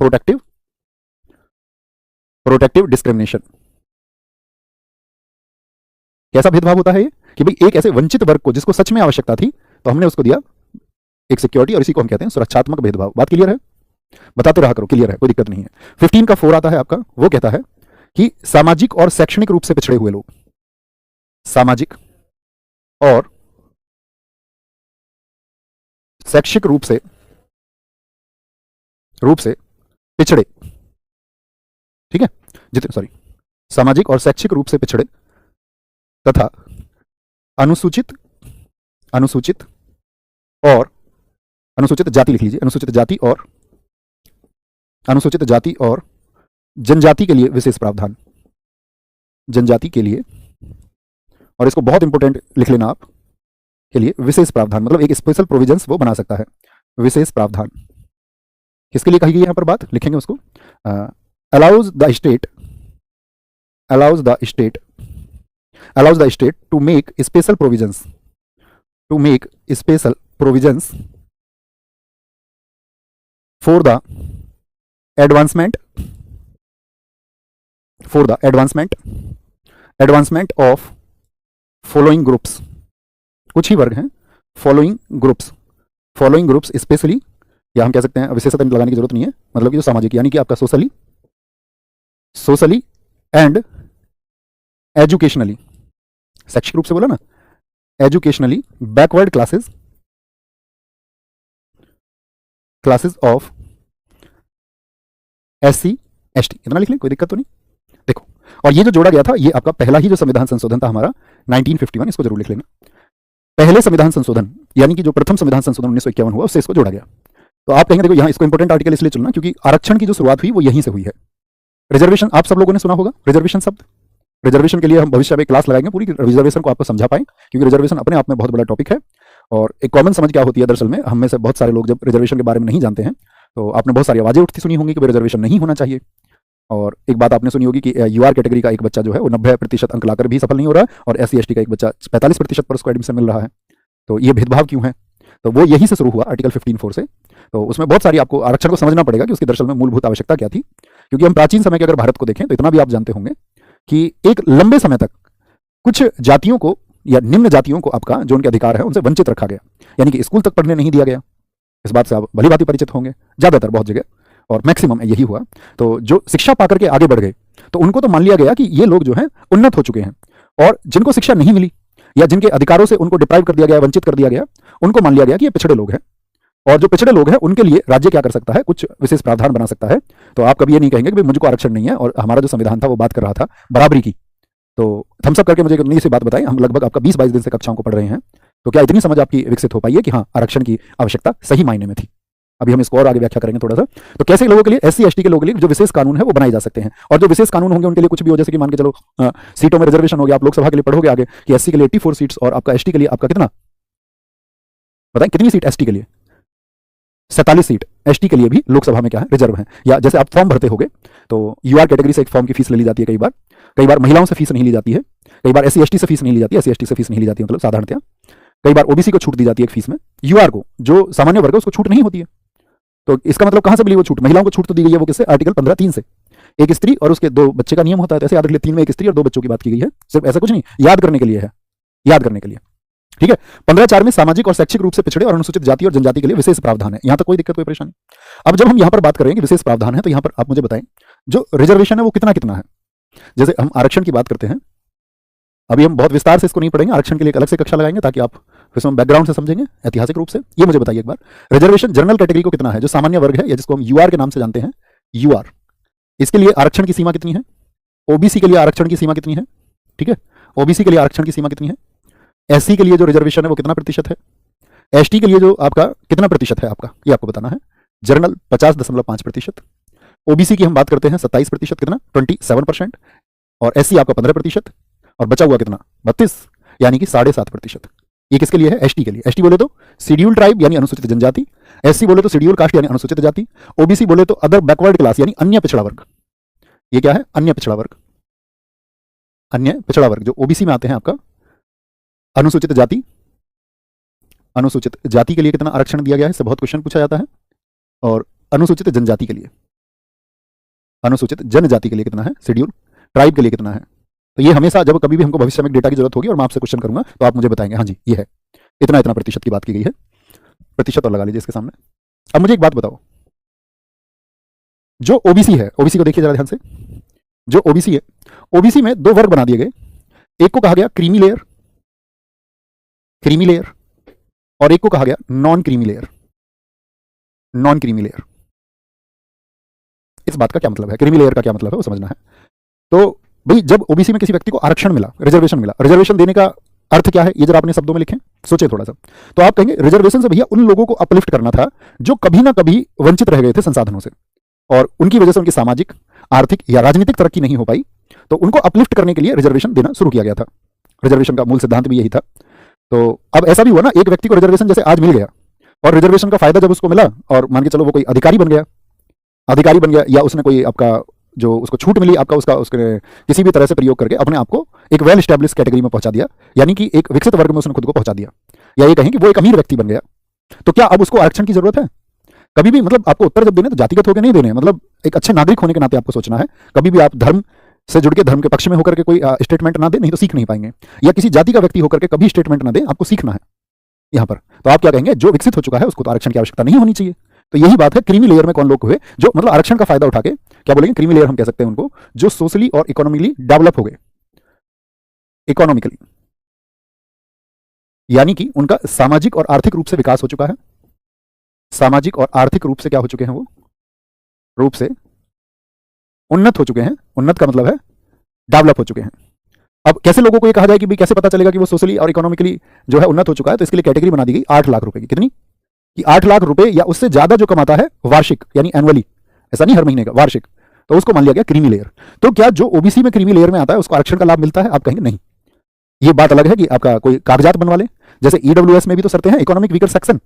प्रोटेक्टिव डिस्क्रिमिनेशन। कैसा भेदभाव होता है ये, कि भाई एक ऐसे वंचित वर्ग को जिसको सच में आवश्यकता थी, तो हमने उसको दिया एक सिक्योरिटी, और इसी को हम कहते हैं सुरक्षात्मक भेदभाव। बात क्लियर है, बताते रहा करो, क्लियर है, कोई दिक्कत नहीं है। 15 का 4 आता है आपका, वो कहता है कि सामाजिक और शैक्षणिक रूप से पिछड़े हुए लोग, सामाजिक और शैक्षिक रूप से पिछड़े, ठीक है, जितने सॉरी सामाजिक और शैक्षिक रूप से पिछड़े तथा अनुसूचित जाति, लिख लीजिए, अनुसूचित जाति और जनजाति के लिए विशेष प्रावधान, जनजाति के लिए, और इसको बहुत इंपॉर्टेंट लिख लेना आप, के लिए विशेष प्रावधान, मतलब एक स्पेशल प्रोविजंस वो बना सकता है। विशेष प्रावधान किसके लिए कही गई यहां पर बात, लिखेंगे उसको, allows the state to make special provisions for the advancement of following groups, कुछ ही वर्ग हैं, following groups, following groups specially, या हम कह सकते हैं विशेषता लगाने की जरूरत नहीं है, मतलब कि जो सामाजिक यानी कि आपका सोशली एंड एजुकेशनली, शैक्षिक रूप से बोला ना, educationally backward classes of SC ST, इतना लिख लें, कोई दिक्कत तो नहीं। देखो, और ये जो जोड़ा गया था ये आपका पहला ही जो संविधान संशोधन था हमारा 1951, इसको जरूर लिख लेना। पहले संविधान संशोधन यानी कि जो प्रथम संविधान संशोधन 1951 हुआ उससे इसको जोड़ा गया। तो आप कहेंगे देखो यहाँ इसको इंपॉर्टेंट आर्टिकल इसलिए चुनना क्योंकि आरक्षण की जो शुरुआत हुई वो यहीं से हुई है। रिजर्वेशन आप सब लोगों ने सुना होगा, रिजर्वेशन शब्द, रिजर्वेशन के लिए हम भविष्य में क्लास लगाएंगे पूरी रिजर्वेशन को आपको समझा पाएं, क्योंकि रिजर्वेशन अपने आप में बहुत बड़ा टॉपिक है। और एक कॉमन समझ क्या होती है दरअसल में, हम में से बहुत सारे लोग जब रिजर्वेशन के बारे में नहीं जानते हैं तो आपने बहुत सारी आवाजें उठती सुनी होंगी कि भाई रिजर्वेशन नहीं होना चाहिए। और एक बात आपने सुनी होगी कि UR कैटेगरी का एक बच्चा जो है वो 90% अंक लाकर भी सफल नहीं हो रहा है और SC ST का एक बच्चा 45% पर उसको एडमिशन मिल रहा है। तो ये भेदभाव क्यों है? तो वो यहीं से शुरू हुआ आर्टिकल 15(4) से। तो उसमें बहुत सारी आपको आरक्षण को समझना पड़ेगा कि उसकी दरअसल में मूलभूत आवश्यकता क्या थी, क्योंकि हम प्राचीन समय के अगर भारत को देखें तो इतना भी आप जानते होंगे कि एक लंबे समय तक कुछ जातियों को या निम्न जातियों को आपका जो उनके अधिकार है उनसे वंचित रखा गया, यानी कि स्कूल तक पढ़ने नहीं दिया गया। इस बात से आप भली भांति परिचित होंगे, ज्यादातर बहुत जगह और मैक्सिमम यही हुआ। तो जो शिक्षा पाकर के आगे बढ़ गए तो उनको तो मान लिया गया कि ये लोग जो है उन्नत हो चुके हैं, और जिनको शिक्षा नहीं मिली या जिनके अधिकारों से उनको डिप्राइव कर दिया गया, वंचित कर दिया गया, उनको मान लिया गया कि ये पिछड़े लोग हैं। और जो पिछड़े लोग हैं उनके लिए राज्य क्या कर सकता है, कुछ विशेष प्रावधान बना सकता है। तो आप कभी ये नहीं कहेंगे कि मुझको आरक्षण नहीं है, और हमारा जो संविधान था वो बात कर रहा था बराबरी की। तो थम्स अप करके मुझे नई सी बात बताएं, हम लगभग आपका 20-22 दिन से कक्षाओं को पढ़ रहे हैं, तो क्या इतनी समझ आपकी विकसित हो पाई है कि हाँ आरक्षण की आवश्यकता सही मायने में थी? अभी हम इसको और आगे व्याख्या करेंगे थोड़ा सा। तो कैसे लोगों के लिए, SC ST के लोगों के लिए जो विशेष कानून है वो बनाए जा सकते हैं, और जो विशेष कानून होंगे उनके लिए कुछ भी हो, जैसे कि मान के चलो सीटों में रिजर्वेशन हो गया, आप लोकसभा के लिए पढ़ोगे आगे कि SC के लिए 84 सीट्स और आपका ST के लिए आपका कितना बताएं, कितनी सीट ST के लिए? 47 सीट ST के लिए भी लोकसभा में क्या है, रिजर्व है। या जैसे आप फॉर्म भरते होगे तो UR कैटेगरी से एक फॉर्म की फीस ले ली जाती है, कई बार महिलाओं से फीस नहीं ली जाती है, कई बार SC ST से फीस नहीं ली जाती है, SC ST से फीस नहीं ली जाती है मतलब साधारणतया, कई बार OBC को छूट दी जाती है एक फीस में। UR को जो सामान्य वर्ग है उसको छूट नहीं होती है। तो इसका मतलब कहां से मिली वो छूट? महिलाओं को छूट तो दी गई है, वो किससे? आर्टिकल 15(3) से। एक स्त्री और उसके 2 बच्चे का नियम होता है, तो ऐसे याद रख ले, 3 में एक स्त्री और 2 बच्चों की बात की गई है, सिर्फ ऐसा कुछ नहीं, याद करने के लिए है, याद करने के लिए, ठीक है। 15(4) में सामाजिक और शैक्षिक रूप से पिछड़े और अनुसूचित जाति और जनजाति के लिए विशेष प्रावधान है। यहां तक कोई दिक्कत, कोई परेशानी? अब जब हम यहां पर बात करेंगे विशेष प्रावधान है, तो यहां पर आप मुझे बताएं जो रिजर्वेशन है वो कितना कितना है। जैसे हम आरक्षण की बात करते हैं, अभी हम बहुत विस्तार से इसको नहीं पढ़ेंगे, आरक्षण के लिए एक अलग से कक्षा लगाएंगे ताकि आप इसमें बैकग्राउंड से समझेंगे ऐतिहासिक रूप से। ये मुझे बताइए एक बार, रिजर्वेशन जनरल कैटेगरी को कितना है, जो सामान्य वर्ग है या जिसको हम UR के नाम से जानते हैं, UR, इसके लिए आरक्षण की सीमा कितनी है? OBC के लिए आरक्षण की सीमा कितनी है? ठीक है, OBC के लिए आरक्षण की सीमा कितनी है? SC के लिए जो रिजर्वेशन है वो कितना प्रतिशत है? ST के लिए जो आपका कितना प्रतिशत है आपका, ये आपको बताना है। जनरल 50.5%, OBC की हम बात करते हैं 27%, कितना 27%, और SC आपका 15%, और बचा हुआ कितना 32, यानी कि 7.5%। ये किसके लिए है? ST के लिए। ST बोले तो शेड्यूल ट्राइब यानी अनुसूचित जनजाति, SC बोले तो शेड्यूल कास्ट यानी अनुसूचित जाति, OBC बोले तो अदर बैकवर्ड क्लास यानी अन्य पिछड़ा वर्ग। ये क्या है? अन्य पिछड़ा वर्ग। अन्य पिछड़ा वर्ग जो OBC में आते हैं आपका, अनुसूचित जाति, अनुसूचित जाति के लिए कितना आरक्षण दिया गया है, इससे बहुत क्वेश्चन पूछा जाता है। और अनुसूचित जनजाति के लिए, अनुसूचित जनजाति के लिए कितना है, शेड्यूल ट्राइब के लिए कितना है। तो ये हमेशा जब कभी भी हमको भविष्य में डेटा की जरूरत होगी और मैं आपसे क्वेश्चन करूंगा तो आप मुझे बताएंगे हाँ जी ये है, इतना इतना प्रतिशत की बात की गई है, प्रतिशत और लगा लीजिए इसके सामने। अब मुझे एक बात बताओ, जो OBC है, OBC को देखिए जरा ध्यान से, जो OBC है, OBC में 2 वर्ग बना दिए गए, एक को कहा गया क्रीमी लेयर, क्रीमी लेयर, और एक को कहा गया non creamy layer, non creamy layer. इस बात का क्या मतलब है, क्रीमी लेयर का क्या मतलब है वो समझना है। तो भाई जब OBC में किसी व्यक्ति को आरक्षण मिला, रिजर्वेशन मिला, रिजर्वेशन देने का अर्थ क्या है ये जरा अपने शब्दों में लिखें, सोचें थोड़ा सा। तो आप कहेंगे रिजर्वेशन से भैया उन लोगों को अपलिफ्ट करना था जो कभी ना कभी वंचित रह गए थे संसाधनों से, और उनकी वजह से उनकी सामाजिक, आर्थिक या राजनीतिक तरक्की नहीं हो पाई, तो उनको अपलिफ्ट करने के लिए रिजर्वेशन देना शुरू किया गया था। रिजर्वेशन का मूल सिद्धांत भी यही था। तो अब ऐसा भी हुआ ना, एक व्यक्ति को रिजर्वेशन जैसे आज मिल गया, और रिजर्वेशन का फायदा जब उसको मिला, और मान के चलो वो कोई अधिकारी बन गया, अधिकारी बन गया, या उसने कोई आपका जो उसको छूट मिली आपका, उसका उसके किसी भी तरह से प्रयोग करके अपने आप को एक वेल स्टैब्लिश कैटेगरी में पहुंचा दिया, यानी कि एक विकसित वर्ग में उसने खुद को पहुंचा दिया, या ये कहें कि वो एक अमीर व्यक्ति बन गया, तो क्या अब उसको आरक्षण की जरूरत है? कभी भी मतलब आपको उत्तर जब देने तो जातिगत होकर नहीं देने, मतलब एक अच्छे नागरिक होने के नाते आपको सोचना है। कभी भी आप धर्म से जुड़ के धर्म के पक्ष में होकर के कोई स्टेटमेंट ना दे, नहीं तो सीख नहीं पाएंगे, या किसी जाति का व्यक्ति होकर के कभी स्टेटमेंट ना दे, आपको सीखना है। यहाँ पर। तो आप क्या कहेंगे, जो विकसित हो चुका है उसको तो आरक्षण की आवश्यकता नहीं होनी चाहिए। तो यही बात है, क्रीमी लेयर में कौन लोग हुए जो मतलब आरक्षण का फायदा उठा के, क्या बोलेंगे, क्रीमी लेयर हम कह सकते हैं उनको, जो सोशली और इकोनॉमिकली डेवलप हो गए, इकोनॉमिकली, यानी कि उनका सामाजिक और आर्थिक रूप से विकास हो चुका है। सामाजिक और आर्थिक रूप से क्या हो चुके हैं, वो रूप से उन्नत हो चुके हैं। उन्नत का मतलब है डेवलप हो चुके हैं। अब कैसे लोगों को ये कहा जाए कि भाई कैसे पता चलेगा कि वो सोशली और इकोनॉमिकली जो है उन्नत हो चुका है, तो इसके लिए कैटेगरी बना दी गई 8 लाख रुपए की। कितनी? कि 8 लाख रुपए या उससे ज्यादा जो कमाता है वार्षिक, यानी एनुअली, ऐसा नहीं हर महीने का, वार्षिक, तो उसको मान लिया गया क्रीमी लेयर। तो क्या जो ओबीसी में क्रीमी लेयर में आता है उसको आरक्षण का लाभ मिलता है? आप कहेंगे नहीं। ये बात अलग है कि आपका कोई कागजात बनवा ले, जैसे ईडब्ल्यूएस में भी तो शर्तें हैं, इकोनॉमिक वीकर सेक्शन,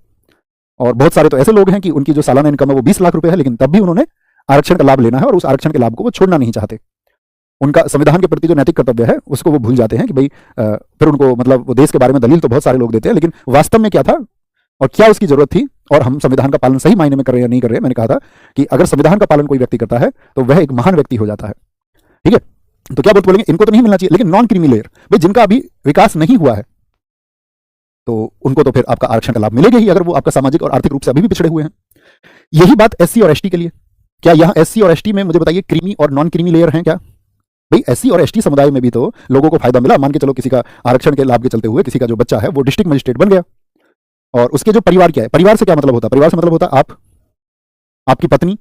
और बहुत सारे तो ऐसे लोग हैं कि उनकी जो सालाना इनकम है वो 20 लाख रुपए है, लेकिन तब भी उन्होंने आरक्षण का लाभ लेना है और उस आरक्षण के लाभ को वो छोड़ना नहीं चाहते। उनका संविधान के प्रति जो नैतिक कर्तव्य है उसको वो भूल जाते हैं कि भाई फिर उनको मतलब वो देश के बारे में दलील तो बहुत सारे लोग देते हैं, लेकिन वास्तव में क्या था और क्या उसकी जरूरत थी, और हम संविधान का पालन सही मायने में कर रहे हैं या नहीं कर रहे हैं। मैंने कहा था कि अगर संविधान का पालन कोई व्यक्ति करता है तो वह एक महान व्यक्ति हो जाता है। ठीक है, तो क्या बोलेंगे, इनको तो नहीं मिलना चाहिए, लेकिन नॉन क्रीमी लेयर भाई जिनका अभी विकास नहीं हुआ है तो उनको तो फिर आपका आरक्षण का लाभ मिलेगा ही, अगर वो आपका सामाजिक और आर्थिक रूप से अभी भी पिछड़े हुए हैं। यही बात एससी और एसटी के लिए। क्या यहाँ एससी और एसटी में मुझे बताइए क्रीमी और नॉन क्रीमी लेयर हैं क्या? भाई एससी और एसटी समुदाय में भी तो लोगों को फायदा मिला। मान के चलो किसी का आरक्षण के लाभ के चलते हुए किसी का जो बच्चा है वो डिस्ट्रिक्ट मजिस्ट्रेट बन गया, और उसके जो परिवार क्या है, परिवार से क्या मतलब होता है? परिवार से मतलब होता है आप, आपकी पत्नी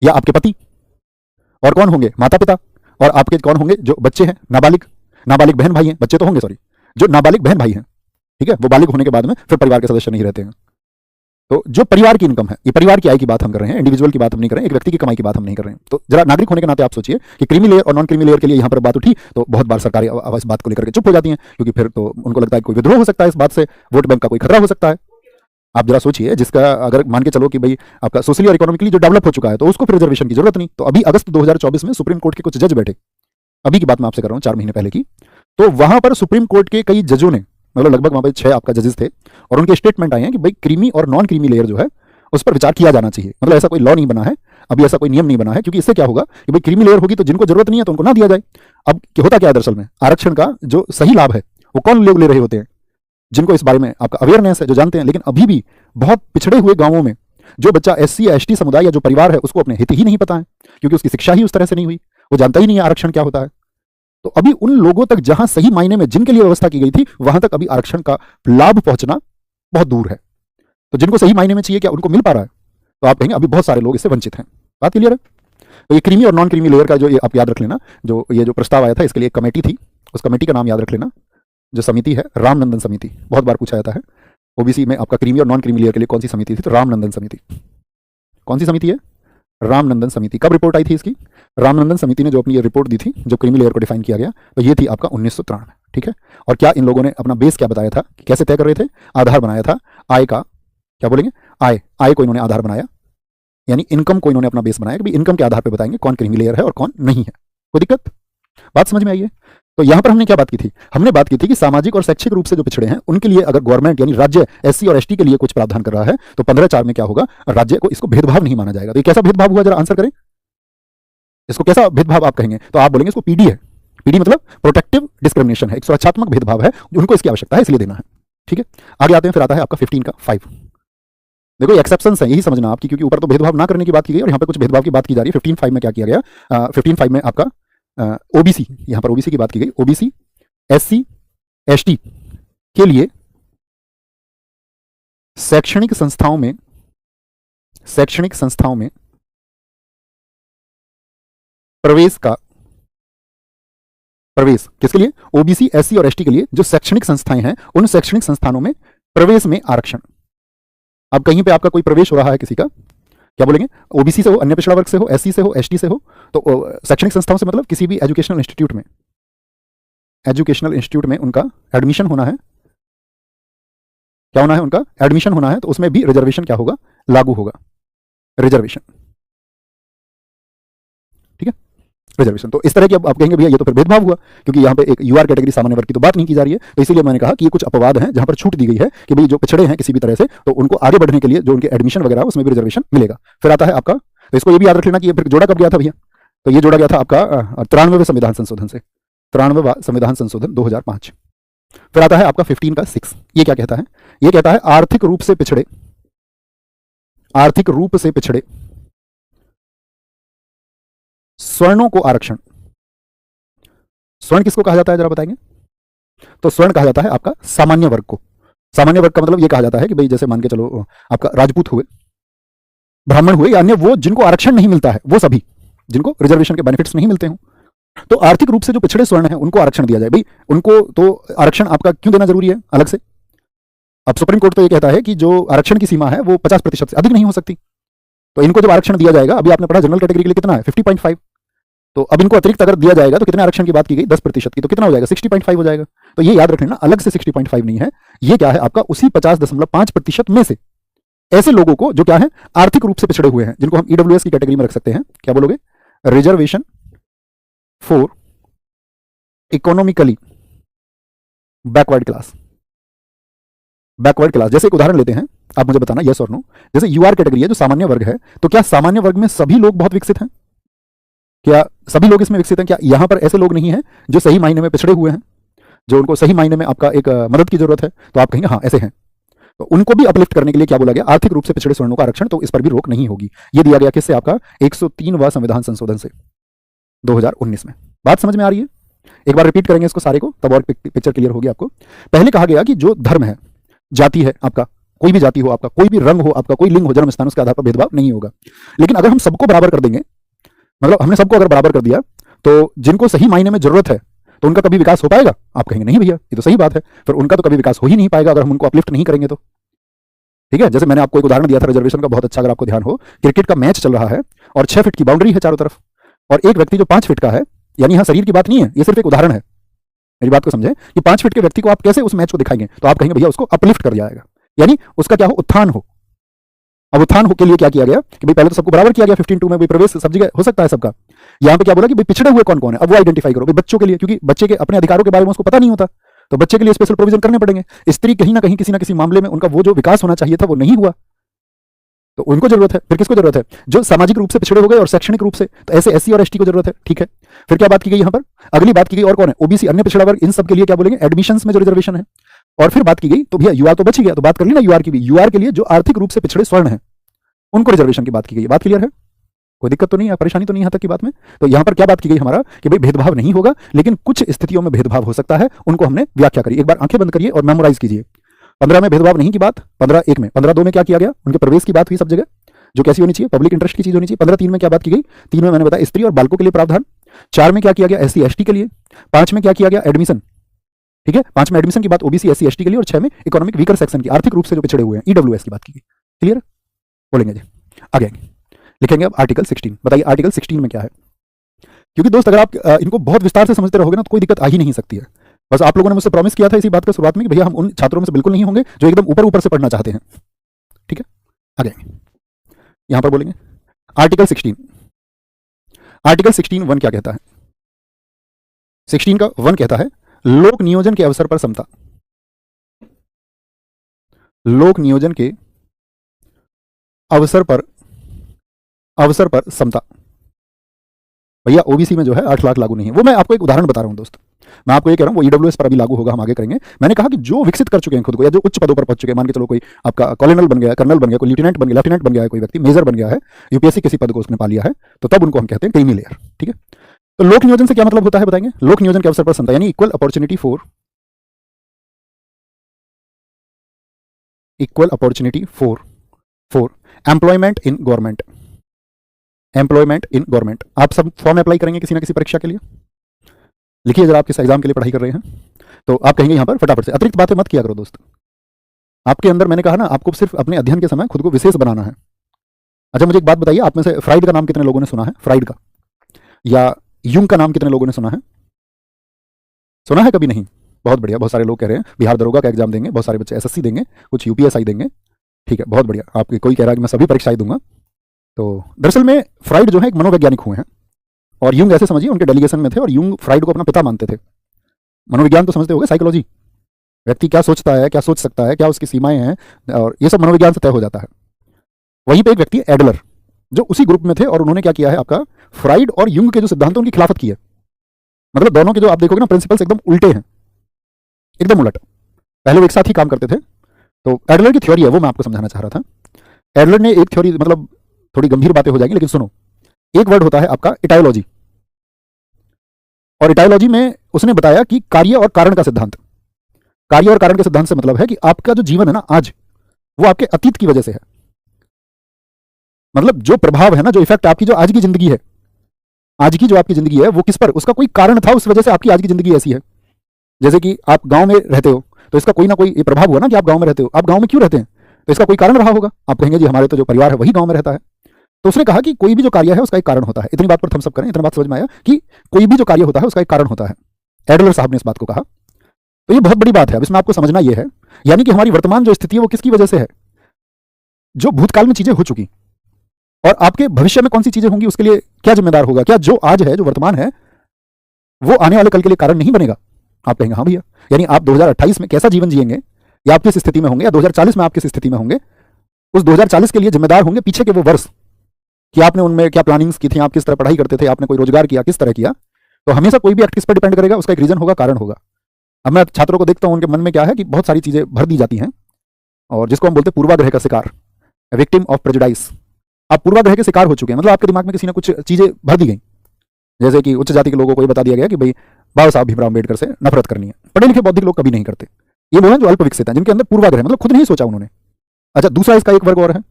या आपके पति, और कौन होंगे? माता पिता, और आपके कौन होंगे? जो बच्चे हैं, नाबालिग, नाबालिग बहन भाई हैं, बच्चे तो होंगे सॉरी, जो नाबालिग बहन भाई हैं। ठीक है, वो बालिग होने के बाद में फिर परिवार के सदस्य नहीं रहते हैं। तो जो परिवार की इनकम है, ये परिवार की आय की बात हम कर रहे हैं, इंडिविजुअल की बात हम नहीं कर रहे हैं, एक व्यक्ति की कमाई की बात हम नहीं कर रहे हैं। तो जरा नागरिक होने के नाते आप सोचिए कि क्रीमी लेयर और नॉन क्रीमी लेयर के लिए यहाँ पर बात उठी तो बहुत बार सरकारी इस बात को लेकर के चुप हो जाती हैं, क्योंकि फिर तो उनको लगता है कोई विद्रोह हो सकता है, इस बात से वोट बैंक का कोई खतरा हो सकता है। आप जरा सोचिए, जिसका अगर मान के चलो कि भाई आपका सोशली और इकोनॉमिकली जो डेवलप हो चुका है तो उसको फिर रिजर्वेशन की जरूरत नहीं। तो अभी अगस्त 2024 में सुप्रीम कोर्ट के कुछ जज बैठे, अभी की बात मैं आपसे कर रहा हूँ 4 महीने पहले की, तो वहां पर सुप्रीम कोर्ट के कई जजों ने, मतलब लगभग वहां पर 6 आपका जजेस थे, और उनके स्टेटमेंट आए हैं कि भाई क्रीमी और नॉन क्रीमी लेयर जो है उस पर विचार किया जाना चाहिए। मतलब ऐसा कोई लॉ नहीं बना है अभी, ऐसा कोई नियम नहीं बना है, क्योंकि इससे क्या होगा कि भाई क्रीमी लेयर होगी तो जिनको जरूरत नहीं है तो उनको ना दिया जाए। अब होता क्या है दरअसल में, आरक्षण का जो सही लाभ है वो कौन लोग ले रहे होते हैं? जिनको इस बारे में आपका अवेयरनेस है, जो जानते हैं। लेकिन अभी भी बहुत पिछड़े हुए गांवों में जो बच्चा एससी या एसटी समुदाय या जो परिवार है उसको अपने हित ही नहीं पता है, क्योंकि उसकी शिक्षा ही उस तरह से नहीं हुई, वो जानता ही नहीं है आरक्षण क्या होता है। तो अभी उन लोगों तक जहां सही मायने में जिनके लिए व्यवस्था की गई थी वहां तक अभी आरक्षण का लाभ पहुंचना बहुत दूर है। तो जिनको सही मायने में चाहिए क्या उनको मिल पा रहा है? तो आप कहेंगे अभी बहुत सारे लोग इससे वंचित हैं। बात क्लियर है? तो ये क्रीमी और नॉन क्रीमी लेयर का जो ये आप याद रख लेना, जो ये जो प्रस्ताव आया था इसके लिए एक कमेटी थी, उस कमेटी का नाम याद रख लेना, जो समिति है रामनंदन समिति। बहुत बार पूछा जाता है ओबीसी में आपका क्रीमी और नॉन क्रीमी लेयर के लिए कौन सी समिति थी, तो रामनंदन समिति। कौन सी समिति है? रामनंदन समिति। कब रिपोर्ट आई थी इसकी? रामनंदन समिति ने जो अपनी ये रिपोर्ट दी थी, जो क्रीमी लेयर को डिफाइन किया गया, तो ये थी आपका 1993। ठीक है, और क्या इन लोगों ने अपना बेस क्या बताया था, कैसे तय कर रहे थे? आधार बनाया था आय का, क्या बोलेंगे, आय को इन्होंने आधार बनाया, यानी इनकम को इन्होंने अपना बेस बनाया कि इनकम के आधार पर बताएंगे कौन क्रीमी लेयर है और कौन नहीं है। कोई दिक्कत? बात समझ में आई है? तो यहां पर हमने क्या बात की थी? हमने बात की थी कि सामाजिक और शैक्षिक रूप से जो पिछड़े हैं उनके लिए अगर गवर्नमेंट यानी राज्य एससी और एसटी के लिए कुछ प्रावधान कर रहा है तो 15(4) में क्या होगा, राज्य को इसको भेदभाव नहीं माना जाएगा। तो ये कैसा भेदभाव हुआ, जरा आंसर करें, इसको कैसा भेदभाव आप कहेंगे? तो आप बोलेंगे इसको पीडी है। पीडी मतलब प्रोटेक्टिव डिस्क्रिमिनेशन है, एक सुरक्षात्मक भेदभाव है, उनको इसकी आवश्यकता है इसलिए देना है। ठीक है, आगे आते हैं, फिर आता है आपका 15 का 5। देखो एक्सेप्शंस है, यही समझना आपकी, क्योंकि ऊपर तो भेदभाव ना करने की बात की गई और यहाँ पर कुछ भेदभाव की बात की जा रही है। 15(5) में क्या किया गया? 15(5) में आपका ओबीसी, यहां पर ओबीसी की बात की गई, ओबीसी एससी एसटी के लिए शैक्षणिक संस्थाओं में प्रवेश किसके लिए? ओबीसी एससी और एसटी के लिए जो शैक्षणिक संस्थाएं हैं उन शैक्षणिक संस्थानों में प्रवेश में आरक्षण। अब कहीं पे आपका कोई प्रवेश हो रहा है किसी का, क्या बोलेंगे, ओबीसी से हो, अन्य पिछड़ा वर्ग से हो, एससी से हो, एसटी से हो, तो शैक्षणिक संस्थाओं से मतलब किसी भी एजुकेशनल इंस्टीट्यूट में उनका एडमिशन होना है। क्या होना है? उनका एडमिशन होना है, तो उसमें भी रिजर्वेशन क्या होगा, लागू होगा, रिजर्वेशन। ठीक है, रिजर्वेशन। तो इस तरह की अब आप कहेंगे भैया ये तो फिर भेदभाव हुआ, क्योंकि यहाँ पे एक यूआर कैटेगरी सामान्य वर्ग की तो बात नहीं की जा रही है। तो इसीलिए मैंने कहा कि ये कुछ अपवाद हैं जहां पर छूट दी गई है कि भाई जो पिछड़े हैं किसी भी तरह से, तो उनको आगे बढ़ने के लिए जो उनके एडमिशन वगैरह उसमें भी रिजर्वेशन मिलेगा। फिर आता है आपका, तो इसको ये भी याद रख लेना कि ये फिर जोड़ा कब गया था भैया, तो ये जोड़ा गया था आपका 93वें संविधान संशोधन से, 93वां संविधान संशोधन 2005। फिर आता है आपका 15 का 6। ये क्या कहता है? ये कहता है आर्थिक रूप से पिछड़े, आर्थिक रूप से पिछड़े स्वर्णों को आरक्षण। स्वर्ण किसको कहा जाता है जरा बताएंगे? तो स्वर्ण कहा जाता है आपका सामान्य वर्ग को। सामान्य वर्ग का मतलब ये कहा जाता है कि भाई जैसे मान के चलो आपका राजपूत हुए, ब्राह्मण हुए या अन्य वो जिनको आरक्षण नहीं मिलता है, वो सभी जिनको रिजर्वेशन के बेनिफिट्स नहीं मिलते हो, तो आर्थिक रूप से जो पिछड़े स्वर्ण है उनको आरक्षण दिया जाए। भाई उनको तो आरक्षण आपका क्यों देना जरूरी है अलग से? अब सुप्रीम कोर्ट तो ये कहता है कि जो आरक्षण की सीमा है वो 50% से अधिक नहीं हो सकती। तो इनको जब आरक्षण दिया जाएगा, अभी आपने पढ़ा जनरल कैटेगरी के लिए कितना है 50.5, तो अब इनको अतिरिक्त अगर दिया जाएगा तो कितने आरक्षण की बात की गई 10% की, तो कितना हो जाएगा 60.5 हो जाएगा। तो ये याद रख लेना, अलग से 60.5 नहीं है, ये क्या है आपका उसी 50.5% में से ऐसे लोगों को जो क्या है आर्थिक रूप से पिछड़े हुए हैं, जिनको हम ईडब्ल्यूएस की कैटेगरी में रख सकते हैं। क्या बोलोगे? Reservation for economically backward class. Backward class जैसे एक उदाहरण लेते हैं, आप मुझे बताना यस और नो। जैसे यूआर कैटेगरी है जो सामान्य वर्ग है, तो क्या सामान्य वर्ग में सभी लोग बहुत विकसित हैं? क्या सभी लोग इसमें विकसित हैं? क्या यहां पर ऐसे लोग नहीं हैं जो सही मायने में पिछड़े हुए हैं, जो उनको सही मायने में आपका एक मदद की जरूरत है? तो आप कहेंगे हाँ ऐसे हैं। तो उनको भी अपलिफ्ट करने के लिए क्या बोला गया? आर्थिक रूप से पिछड़े स्वर्णों का आरक्षण, तो इस पर भी रोक नहीं होगी। ये दिया गया किससे? आपका 103वां संविधान संशोधन से 2019 में। बात समझ में आ रही है? एक बार रिपीट करेंगे इसको सारे को, तब और पिक्चर क्लियर होगी आपको। पहले कहा गया कि जो धर्म है, जाति है आपका, कोई भी जाति हो आपका, कोई भी रंग हो आपका, कोई लिंग हो, जन्म स्थान, उसके आधार पर भेदभाव नहीं होगा। लेकिन अगर हम सबको बराबर कर देंगे, मतलब हमने सबको अगर बराबर कर दिया, तो जिनको सही मायने में जरूरत है तो उनका कभी विकास हो पाएगा? आप कहेंगे नहीं भैया ये तो सही बात है, फिर उनका तो कभी विकास हो ही नहीं पाएगा अगर हम उनको अपलिफ्ट नहीं करेंगे तो। ठीक है, जैसे मैंने आपको एक उदाहरण दिया था रिजर्वेशन का बहुत अच्छा, अगर आपको ध्यान हो, क्रिकेट का मैच चल रहा है और 6 फीट की बाउंड्री है चारों तरफ, और एक व्यक्ति जो 5 फीट का है, यानी यहां शरीर की बात नहीं है, ये सिर्फ एक उदाहरण है, मेरी बात को समझे, कि 5 फीट के व्यक्ति को आप कैसे उस मैच को दिखाएंगे? तो आप कहेंगे भैया उसको अपलिफ्ट कर दिया जाएगा, यानी उसका क्या हो, उत्थान हो। अब उत्थान हो के लिए क्या किया गया कि भाई पहले तो सबको बराबर किया गया 15:2 में, भाई प्रवेश सब जगह हो सकता है सबका। यहां पे क्या बोला कि भाई पिछड़े हुए कौन कौन है, अब वो आइडेंटिफाई करो। भाई बच्चों के लिए, क्योंकि बच्चे के अपने अधिकारों के बारे में उसको पता नहीं होता, तो बच्चे के लिए स्पेशल प्रोविजन करने पड़ेंगे। स्त्री कहीं ना कहीं किसी ना किसी मामले में उनका वो जो विकास होना चाहिए था वो नहीं हुआ, तो उनको जरूरत है। फिर किसको जरूरत है? जो सामाजिक रूप से पिछड़े हो गए और शैक्षणिक रूप से, तो ऐसे एससी और एसटी को जरूरत है। ठीक है, फिर क्या बात की गई यहां पर? अगली बात की गई और कौन है? ओबीसी, अन्य पिछड़ा वर्ग, इन सब के लिए क्या बोलेंगे? एडमिशंस में जो रिजर्वेशन है। और फिर बात की गई, तो भैया यूआर तो बच ही गया, तो बात कर ली ना यूआर की भी। यूआर के लिए जो आर्थिक रूप से पिछड़े स्वर्ण है उनको रिजर्वेशन की बात की गई। बात क्लियर है? कोई दिक्कत तो नहीं है, परेशानी तो नहीं यहां तक की बात में? तो यहां पर क्या बात की गई हमारा कि भाई भेदभाव नहीं होगा, लेकिन कुछ स्थितियों में भेदभाव हो सकता है, उनको हमने व्याख्या करी। एक बार आंखें बंद करिए और मेमोराइज कीजिए। 15 में भेदभाव नहीं की बात, 15(1) में, 15(2) में क्या किया गया? उनके प्रवेश की बात हुई सब जगह, जो कैसी होनी चाहिए, पब्लिक इंटरेस्ट की चीज होनी चाहिए। 15(3) में क्या बात की गई? 3 में मैंने बताया स्त्री और बालकों के लिए प्रावधान। 4 में क्या किया गया? एससी एसटी के लिए। 5 में क्या किया गया? एडमिशन। ठीक है, 5 में एडमिशन की बात ओबीसी एससी एसटी के लिए, और 6 में इकोनॉमिक वीकर सेक्शन की, आर्थिक रूप से जो पिछड़े हुए हैं, ईडब्ल्यूएस की बात की गई। क्लियर? बोलेंगे जी, आगे लिखेंगे अब आर्टिकल 16। बताइए आर्टिकल 16 में क्या है? क्योंकि दोस्त अगर आप इनको बहुत विस्तार से समझते रहोगे ना तो कोई दिक्कत आ ही नहीं सकती है। बस आप लोगों ने मुझसे प्रॉमिस किया था इसी बात का शुरुआत में कि भैया हम उन छात्रों में से बिल्कुल नहीं होंगे जो एकदम ऊपर ऊपर से पढ़ना चाहते हैं। ठीक है, आगे यहां पर बोलेंगे आर्टिकल 16। आर्टिकल 16(1) क्या कहता है? 16 का 1 कहता है लोक नियोजन के अवसर पर समता। लोक नियोजन के अवसर पर समता। भैया ओबीसी में जो है 8 लाख लागू नहीं है, वो मैं आपको एक उदाहरण बता रहा हूं दोस्त। मैं आपको ये कह रहा हूं वो ईडब्ल्यूएस पर अभी लागू होगा, हम आगे करेंगे। मैंने कहा कि जो विकसित कर चुके हैं खुद को, या जो उच्च पदों पर पहुंच चुके हैं, मान के चलो कोई आपका कॉलोनल बन गया, कर्नल बन गया, कोई लेफ्टिनेंट बन गया, लेफ्टिनेंट बन गया है, कोई व्यक्ति मेजर बन गया है, यूपीएससी किसी पद को उसने पा लिया है, तो तब उनको हम कहते हैं क्रीमी लेयर। ठीक है, तो लोक नियोजन से क्या मतलब होता है बताएंगे? लोक नियोजन के अवसर पर समता यानी equal opportunity for employment in government. Employment in government, आप सब फॉर्म अप्लाई करेंगे किसी ना किसी परीक्षा के लिए। लिखिए जरा, आप किस एग्जाम के लिए पढ़ाई कर रहे हैं, तो आप कहेंगे यहां पर फटाफट से, अतिरिक्त बातें मत किया करो दोस्त। आपके अंदर, मैंने कहा ना, आपको सिर्फ अपने अध्ययन के समय खुद को विशेष बनाना है। अच्छा मुझे एक बात बताइए, आप में से फ्राइड का नाम कितने लोगों ने सुना है? फ्राइड का या यूंग का नाम कितने लोगों ने सुना है? सुना है कभी नहीं? बहुत बढ़िया, बहुत सारे लोग कह रहे हैं बिहार दरोगा का एग्जाम देंगे, बहुत सारे बच्चे एसएससी देंगे, कुछ यूपीएसआई देंगे। ठीक है, बहुत बढ़िया। आपके कोई कह रहा है कि मैं सभी परीक्षाएं दूंगा। तो दरअसल में फ्राइड जो है एक मनोवैज्ञानिक हुए हैं, और यूंग ऐसे समझिए उनके डेलीगेशन में थे, और यूंग फ्राइड को अपना पिता मानते थे। मनोविज्ञान तो समझते होंगे, साइकोलॉजी, व्यक्ति क्या सोचता है, क्या सोच सकता है, क्या उसकी सीमाएं हैं, और ये सब मनोविज्ञान से तय हो जाता है। वहीं पे एक व्यक्ति एडलर जो उसी ग्रुप में थे, और उन्होंने क्या किया है आपका, फ्राइड और यूंग के जो सिद्धांत उनकी खिलाफत की है। मतलब दोनों के जो आप देखोगे ना प्रिंसिपल्स एकदम उल्टे हैं, एकदम उलट। पहले वो एक साथ ही काम करते थे। तो एडलर की थ्योरी है वो मैं आपको समझाना चाह रहा था। एडलर ने एक थ्योरी, मतलब थोड़ी गंभीर बातें हो जाएगी लेकिन सुनो। एक वर्ड होता है आपका इटायोलॉजी, और इटायोलॉजी में उसने बताया कि कार्य और कारण का सिद्धांत। कार्य और कारण के सिद्धांत से मतलब है कि आपका जो जीवन है ना आज, वो आपके अतीत की वजह से है। मतलब जो प्रभाव है ना, जो इफेक्ट आपकी जो आज की जिंदगी है, आज की जो आपकी जिंदगी है वो किस पर, उसका कोई कारण था, उस वजह से आपकी आज की जिंदगी ऐसी है। जैसे कि आप गांव में रहते हो तो इसका कोई ना कोई ये प्रभाव हुआ ना कि आप गांव में रहते हो। आप गांव में क्यों रहते हैं, तो इसका कोई कारण रहा होगा। आप कहेंगे जी हमारे तो जो परिवार है वही गांव में रहता है। तो उसने कहा कि कोई भी जो कार्य है उसका एक कारण होता है। इतनी बात पर थम्स अप करें, इतना बात समझ में आया कि कोई भी जो कार्य होता है उसका एक कारण होता है। एडलर साहब ने इस बात को कहा। तो ये बहुत बड़ी बात है। अब इसमें आपको समझना यह है, यानी कि हमारी वर्तमान जो स्थिति है वो किसकी वजह से है, जो भूतकाल में चीजें हो चुकी, और आपके भविष्य में कौन सी चीजें होंगी उसके लिए क्या जिम्मेदार होगा। क्या जो आज है, जो वर्तमान है, वो आने वाले कल के लिए कारण नहीं बनेगा। आप कहेंगे हाँ भैया, यानी आप 2028 में कैसा जीवन जिएंगे, या आप किस स्थिति में होंगे, या 2040 में आप किस स्थिति में होंगे, उस 2040 के लिए जिम्मेदार होंगे पीछे के वो वर्ष कि आपने उनमें क्या प्लानिंग्स की थी, आप किस तरह पढ़ाई करते थे, आपने कोई रोजगार किया, किस तरह किया। तो हमेशा कोई भी एक्ट किस पर डिपेंड करेगा, उसका एक रीजन होगा, कारण होगा। अब मैं छात्रों को देखता हूं, उनके मन में क्या है कि बहुत सारी चीजें भर दी जाती हैं, और जिसको हम बोलते हैं पूर्वाग्रह का शिकार, विक्टिम ऑफ प्रेजुडाइस। आप पूर्वाग्रह के शिकार हो चुके हैं, मतलब आपके दिमाग में किसी ने कुछ चीजें भर दी गई। जैसे कि उच्च जाति के लोगों को ये बता दिया गया कि भाई बाबा साहब भीमराव अम्बेडकर से नफरत करनी है। पढ़े लिखे बौद्धिक लोग कभी नहीं करते। ये वो हैं जो अल्प विकसित हैं, जिनके अंदर पूर्वाग्रह, मतलब खुद नहीं सोचा उन्होंने। अच्छा, दूसरा इसका एक वर्ग और है,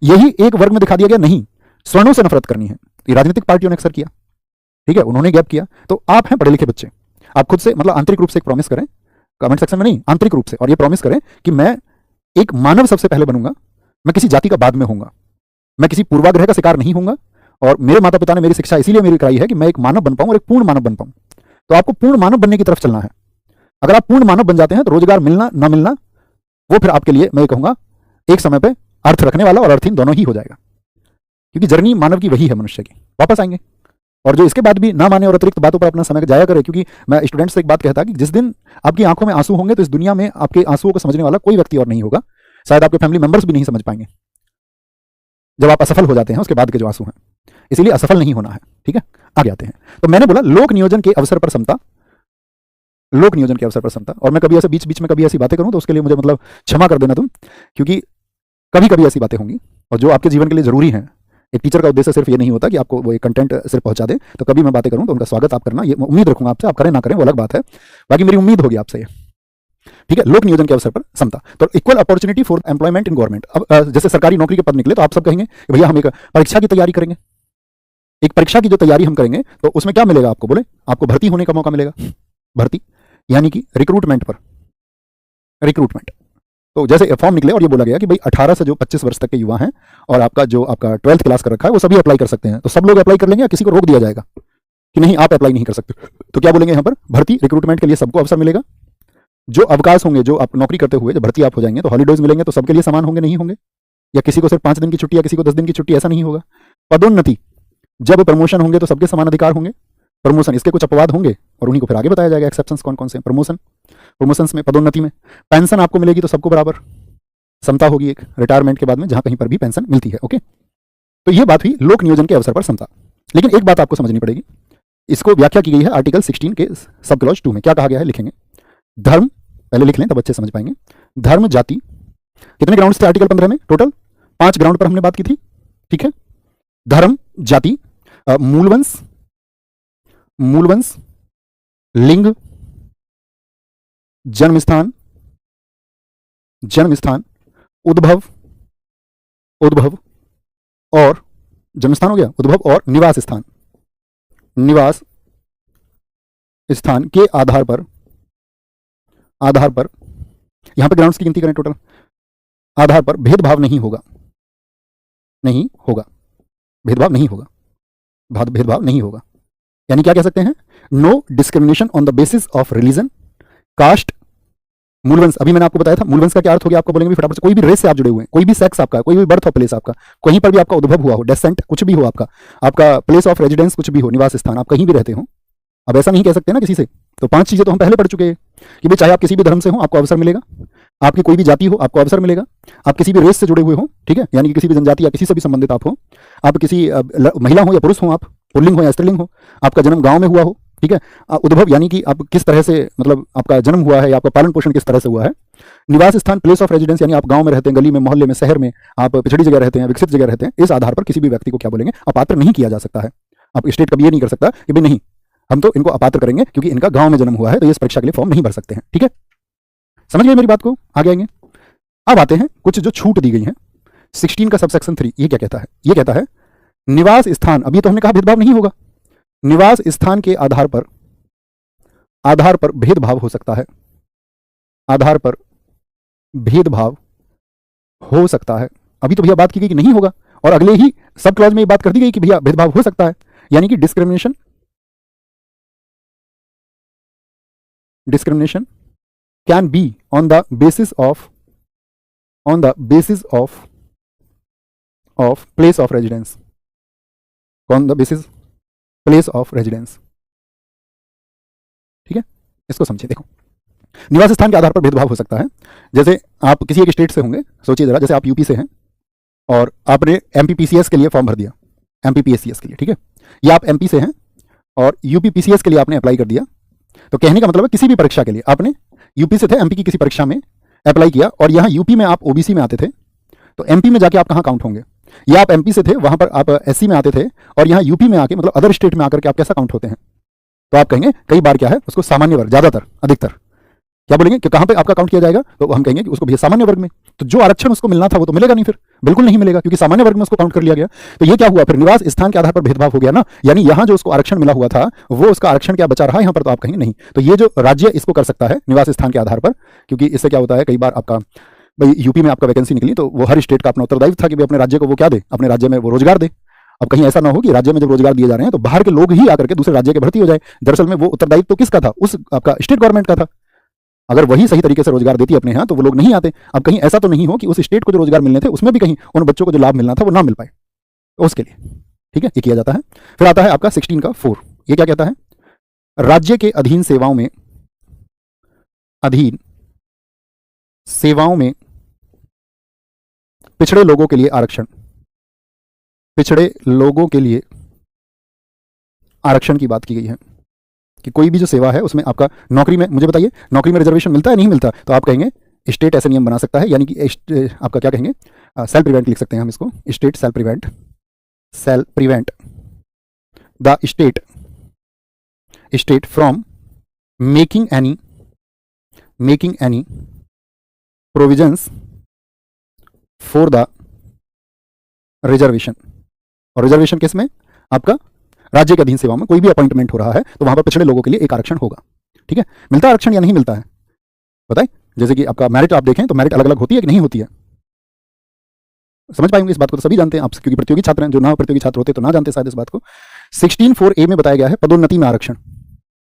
यही एक वर्ग में दिखा दिया गया नहीं, स्वर्णों से नफरत करनी है। ये राजनीतिक पार्टियों ने अक्सर किया, ठीक है, उन्होंने गैप किया। तो आप हैं पढ़े लिखे बच्चे, आप खुद से मतलब आंतरिक रूप से एक प्रॉमिस करें, कमेंट सेक्शन में नहीं, आंतरिक रूप से, और ये प्रॉमिस करें कि मैं एक मानव सबसे पहले बनूंगा, मैं किसी जाति का बाद में होऊंगा, मैं किसी पूर्वाग्रह का शिकार नहीं होऊंगा, और मेरे माता पिता ने मेरी शिक्षा इसीलिए मेरी कराई है कि मैं एक मानव बन पाऊं और एक पूर्ण मानव बन पाऊं। तो आपको पूर्ण मानव बनने की तरफ चलना है। अगर आप पूर्ण मानव बन जाते हैं तो रोजगार मिलना ना मिलना वो फिर आपके लिए, मैं कहूंगा, एक समय पे अर्थ रखने वाला और अर्थहीन दोनों ही हो जाएगा। क्योंकि जर्नी मानव की वही है, मनुष्य की, वापस आएंगे। और जो इसके बाद भी ना माने और अतिरिक्त बातों पर अपना समय जाया करे, क्योंकि मैं स्टूडेंट्स से एक बात कहता कि जिस दिन आपकी आंखों में आंसू होंगे तो इस दुनिया में आपके आंसुओं को समझने वाला कोई व्यक्ति और नहीं होगा। शायद आपके फैमिली मेंबर्स भी नहीं समझ पाएंगे जब आप असफल हो जाते हैं उसके बाद के जो आंसू हैं। इसीलिए असफल नहीं होना है, ठीक है। आगे आते हैं। तो मैंने बोला लोक नियोजन के अवसर पर समता, लोक नियोजन के अवसर पर समता। और मैं कभी ऐसे बीच बीच में कभी ऐसी बातें करूं तो उसके लिए मुझे मतलब क्षमा कर देना तुम, क्योंकि कभी कभी ऐसी बातें होंगी और जो आपके जीवन के लिए जरूरी हैं। एक टीचर का उद्देश्य सिर्फ ये नहीं होता कि आपको वो एक कंटेंट सिर्फ पहुंचा दे। तो कभी मैं बातें करूं तो उनका स्वागत आप करना, ये उम्मीद रखूंगा आपसे। आप करें ना करें वो अलग बात है, बाकी मेरी उम्मीद होगी आपसे ये, ठीक है। लोक नियोजन के अवसर पर समता, तो equal opportunity for employment in government. अब जैसे सरकारी नौकरी के पद निकले तो आप सब कहेंगे कि भैया हम एक परीक्षा की तैयारी करेंगे, एक परीक्षा की जो तैयारी हम करेंगे तो उसमें क्या मिलेगा आपको, बोले आपको भर्ती होने का मौका मिलेगा। भर्ती यानी कि रिक्रूटमेंट पर, रिक्रूटमेंट। तो जैसे फॉर्म निकले और ये बोला गया कि भाई 18 से जो 25 वर्ष तक के युवा हैं और आपका जो आपका 12th क्लास कर रखा है वो सभी अप्लाई कर सकते हैं। तो सब लोग अप्लाई कर लेंगे या किसी को रोक दिया जाएगा कि नहीं आप अप्लाई नहीं कर सकते। तो क्या बोलेंगे यहाँ पर, भर्ती रिक्रूटमेंट के लिए सबको अवसर मिलेगा। जो अवकाश होंगे, जो आप नौकरी करते हुए जब भर्ती आप हो जाएंगे तो हॉलीडेज मिलेंगे, तो सबके लिए समान होंगे नहीं होंगे, या किसी को सिर्फ 5 दिन की छुट्टी या किसी को 10 दिन की छुट्टी, ऐसा नहीं होगा। पदोन्नति, जब प्रमोशन होंगे तो सबके समान अधिकार होंगे। प्रमोशन, इसके कुछ अपवाद होंगे और उन्हीं को फिर आगे बताया जाएगा एक्सेप्शंस कौन कौन से। प्रमोशंस में, पदोन्नति में पेंशन आपको मिलेगी तो सबको बराबर समता होगी एक रिटायरमेंट के बाद में, जहां कहीं पर भी पेंशन मिलती है। ओके, तो ये बात हुई लोक नियोजन के अवसर पर समता। लेकिन एक बात आपको समझनी पड़ेगी, इसको व्याख्या की गई है आर्टिकल 16 के सब क्लॉज 2 में। क्या कहा गया है, लिखेंगे। धर्म, पहले लिख लें तब बच्चे समझ पाएंगे। धर्म, जाति, कितने ग्राउंड्स थे आर्टिकल 15 में टोटल? 5 ग्राउंड पर हमने बात की थी, ठीक है। धर्म, जाति, मूलवंश, मूलवंश, लिंग, जन्मस्थान, जन्मस्थान, उद्भव, उद्भव और जन्मस्थान हो गया, उद्भव और निवास स्थान, निवास स्थान के आधार पर, आधार पर, यहां पर ग्राउंड्स की गिनती करें टोटल, आधार पर भेदभाव नहीं होगा, नहीं होगा, भेदभाव नहीं होगा, भेदभाव नहीं होगा। यानी क्या कह सकते हैं, no discrimination on the basis of religion, caste, मूलवंश। अभी मैंने आपको बताया था मूलवंश का क्या अर्थ हो गया, आपको बोलेंगे फटाफट से। कोई भी रेस से आप जुड़े हुए हैं, कोई भी सेक्स आपका, कोई भी बर्थ ऑफ प्लेस आपका, कहीं पर भी आपका उद्भव हुआ हो, डेसेंट कुछ भी हो आपका, आपका प्लेस ऑफ रेजिडेंस कुछ भी हो, निवास स्थान, आप कहीं भी रहते हो। अब ऐसा नहीं कह सकते ना किसी से। तो 5 चीजें तो हम पहले पढ़ चुके हैं कि भाई चाहे आप किसी भी धर्म से हो आपको अवसर मिलेगा, आपकी कोई भी जाति हो आपको अवसर मिलेगा, आप किसी भी रेस से जुड़े हुए हो, ठीक है, यानी कि किसी भी जनजाति या किसी से भी संबंधित आप हो, आप किसी महिला हो या पुरुष हो, आप पुल्लिंग हो या स्त्रीलिंग हो, आपका जन्म गांव में हुआ हो ठीक है। उद्भव यानी कि आप किस तरह से, मतलब आपका जन्म हुआ है या आपका पालन पोषण किस तरह से हुआ है। निवास स्थान, प्लेस ऑफ रेजिडेंस, यानी आप गांव में रहते हैं, गली में, मोहल्ले में, शहर में, आप पिछड़ी जगह रहते हैं, विकसित जगह रहते हैं, इस आधार पर किसी भी व्यक्ति को क्या बोलेंगे, अपात्र नहीं किया जा सकता है। आप स्टेट कभी ये नहीं कर सकता कि भाई नहीं, हम तो इनको अपात्र करेंगे क्योंकि इनका गांव में जन्म हुआ है, तो ये इस परीक्षा के लिए फॉर्म नहीं भर सकते हैं। ठीक है, समझ गए मेरी बात को, आगे आएंगे। अब आते हैं कुछ जो छूट दी गई है 16 का सबसेक्शन 3। ये क्या कहता है, ये कहता है निवास स्थान, अभी तो हमने कहा भेदभाव नहीं होगा, निवास स्थान के आधार पर भेदभाव हो सकता है, आधार पर भेदभाव हो सकता है। अभी तो भैया बात की गई कि नहीं होगा, और अगले ही सब क्लॉज में ये बात कर दी गई कि भैया भेदभाव हो सकता है, यानी कि discrimination can be on the basis of place of residence, on the basis place of residence. ठीक है, इसको समझिए। देखो, निवास स्थान के आधार पर भेदभाव हो सकता है। जैसे आप किसी एक स्टेट से होंगे, सोचिए जरा, जैसे आप यूपी से हैं और आपने एमपीपीसीएस के लिए फॉर्म भर दिया, एमपीपीएससीएस के लिए, ठीक है, या आप एमपी से हैं और यूपीपीसीएस के लिए आपने अप्लाई कर दिया। तो कहने का मतलब है किसी भी परीक्षा के लिए आपने यूपी से थे, एमपी की किसी परीक्षा में अप्लाई किया, और यहाँ यूपी में आप ओबीसी में आते थे, तो एमपी में जाके आप कहाँ काउंट होंगे, या आप एमपी से थे, वहां पर आप एससी में आते थे, और यहाँ यूपी में आके, मतलब अदर स्टेट में आकर के आप कैसा काउंट होते हैं। तो आप कहेंगे कई बार क्या है उसको सामान्य वर्ग, ज्यादातर, अधिकतर क्या बोलेंगे कि कहां पे आपका काउंट किया जाएगा, तो हम कहेंगे कि उसको भी सामान्य वर्ग में। तो जो आरक्षण उसको मिलना था वो तो मिलेगा नहीं, फिर बिल्कुल नहीं मिलेगा, क्योंकि सामान्य वर्ग में उसको काउंट कर लिया गया। तो ये क्या हुआ, फिर निवास स्थान के आधार पर भेदभाव हो गया ना, यानी यहां जो उसको आरक्षण मिला हुआ था वो उसका आरक्षण क्या बचा रहा, यहां पर तो आप कहेंगे नहीं। तो ये जो राज्य इसको कर सकता है निवास स्थान के आधार पर, क्योंकि इससे क्या होता है, कई बार आपका भाई यूपी में आपका वैकेंसी निकली, तो वो हर स्टेट का अपना उत्तरदायित्व था कि भाई अपने राज्य को वो क्या दे, अपने राज्य में वो रोजगार दे। अब कहीं ऐसा ना हो कि राज्य में जब रोजगार दिए जा रहे हैं तो बाहर के लोग ही आकर के दूसरे राज्य के भर्ती हो जाए। दरअसल में वो उत्तरदायित्व तो किसका था, उस आपका स्टेट गवर्नमेंट का था। अगर वही सही तरीके से रोजगार देती अपने यहाँ तो वो लोग नहीं आते। अब कहीं ऐसा तो नहीं हो कि उस स्टेट को जो रोजगार मिलने थे उसमें भी कहीं उन बच्चों को जो लाभ मिलना था वो ना मिल पाए, तो उसके लिए ठीक है ये किया जाता है। फिर आता है आपका 16 का 4। ये क्या कहता है, राज्य के अधीन सेवाओं में पिछड़े लोगों के लिए आरक्षण, पिछड़े लोगों के लिए आरक्षण की बात की गई है कि कोई भी जो सेवा है उसमें आपका नौकरी में, मुझे बताइए नौकरी में रिजर्वेशन मिलता है नहीं मिलता, तो आप कहेंगे स्टेट ऐसे नियम बना सकता है, यानी कि आपका क्या कहेंगे, सेल प्रिवेंट लिख सकते हैं हम इसको, state shall prevent the state from making any provisions for the reservation. और रिजर्वेशन किस में, आपका राज्य के अधीन सेवा में कोई भी अपॉइंटमेंट हो रहा है तो वहां पर पिछड़े लोगों के लिए एक आरक्षण होगा। ठीक है, मिलता है आरक्षण या नहीं मिलता है बताइए। जैसे कि आपका मेरिट आप देखें तो मेरिट अलग अलग होती है कि नहीं होती है, समझ पाएंगे इस बात को तो सभी जानते हैं आप, क्योंकि प्रतियोगी छात्र हैं, जो ना प्रतियोगी छात्र होते तो ना जानते शायद इस बात को। 16(4)A में बताया गया है पदोन्नति में आरक्षण।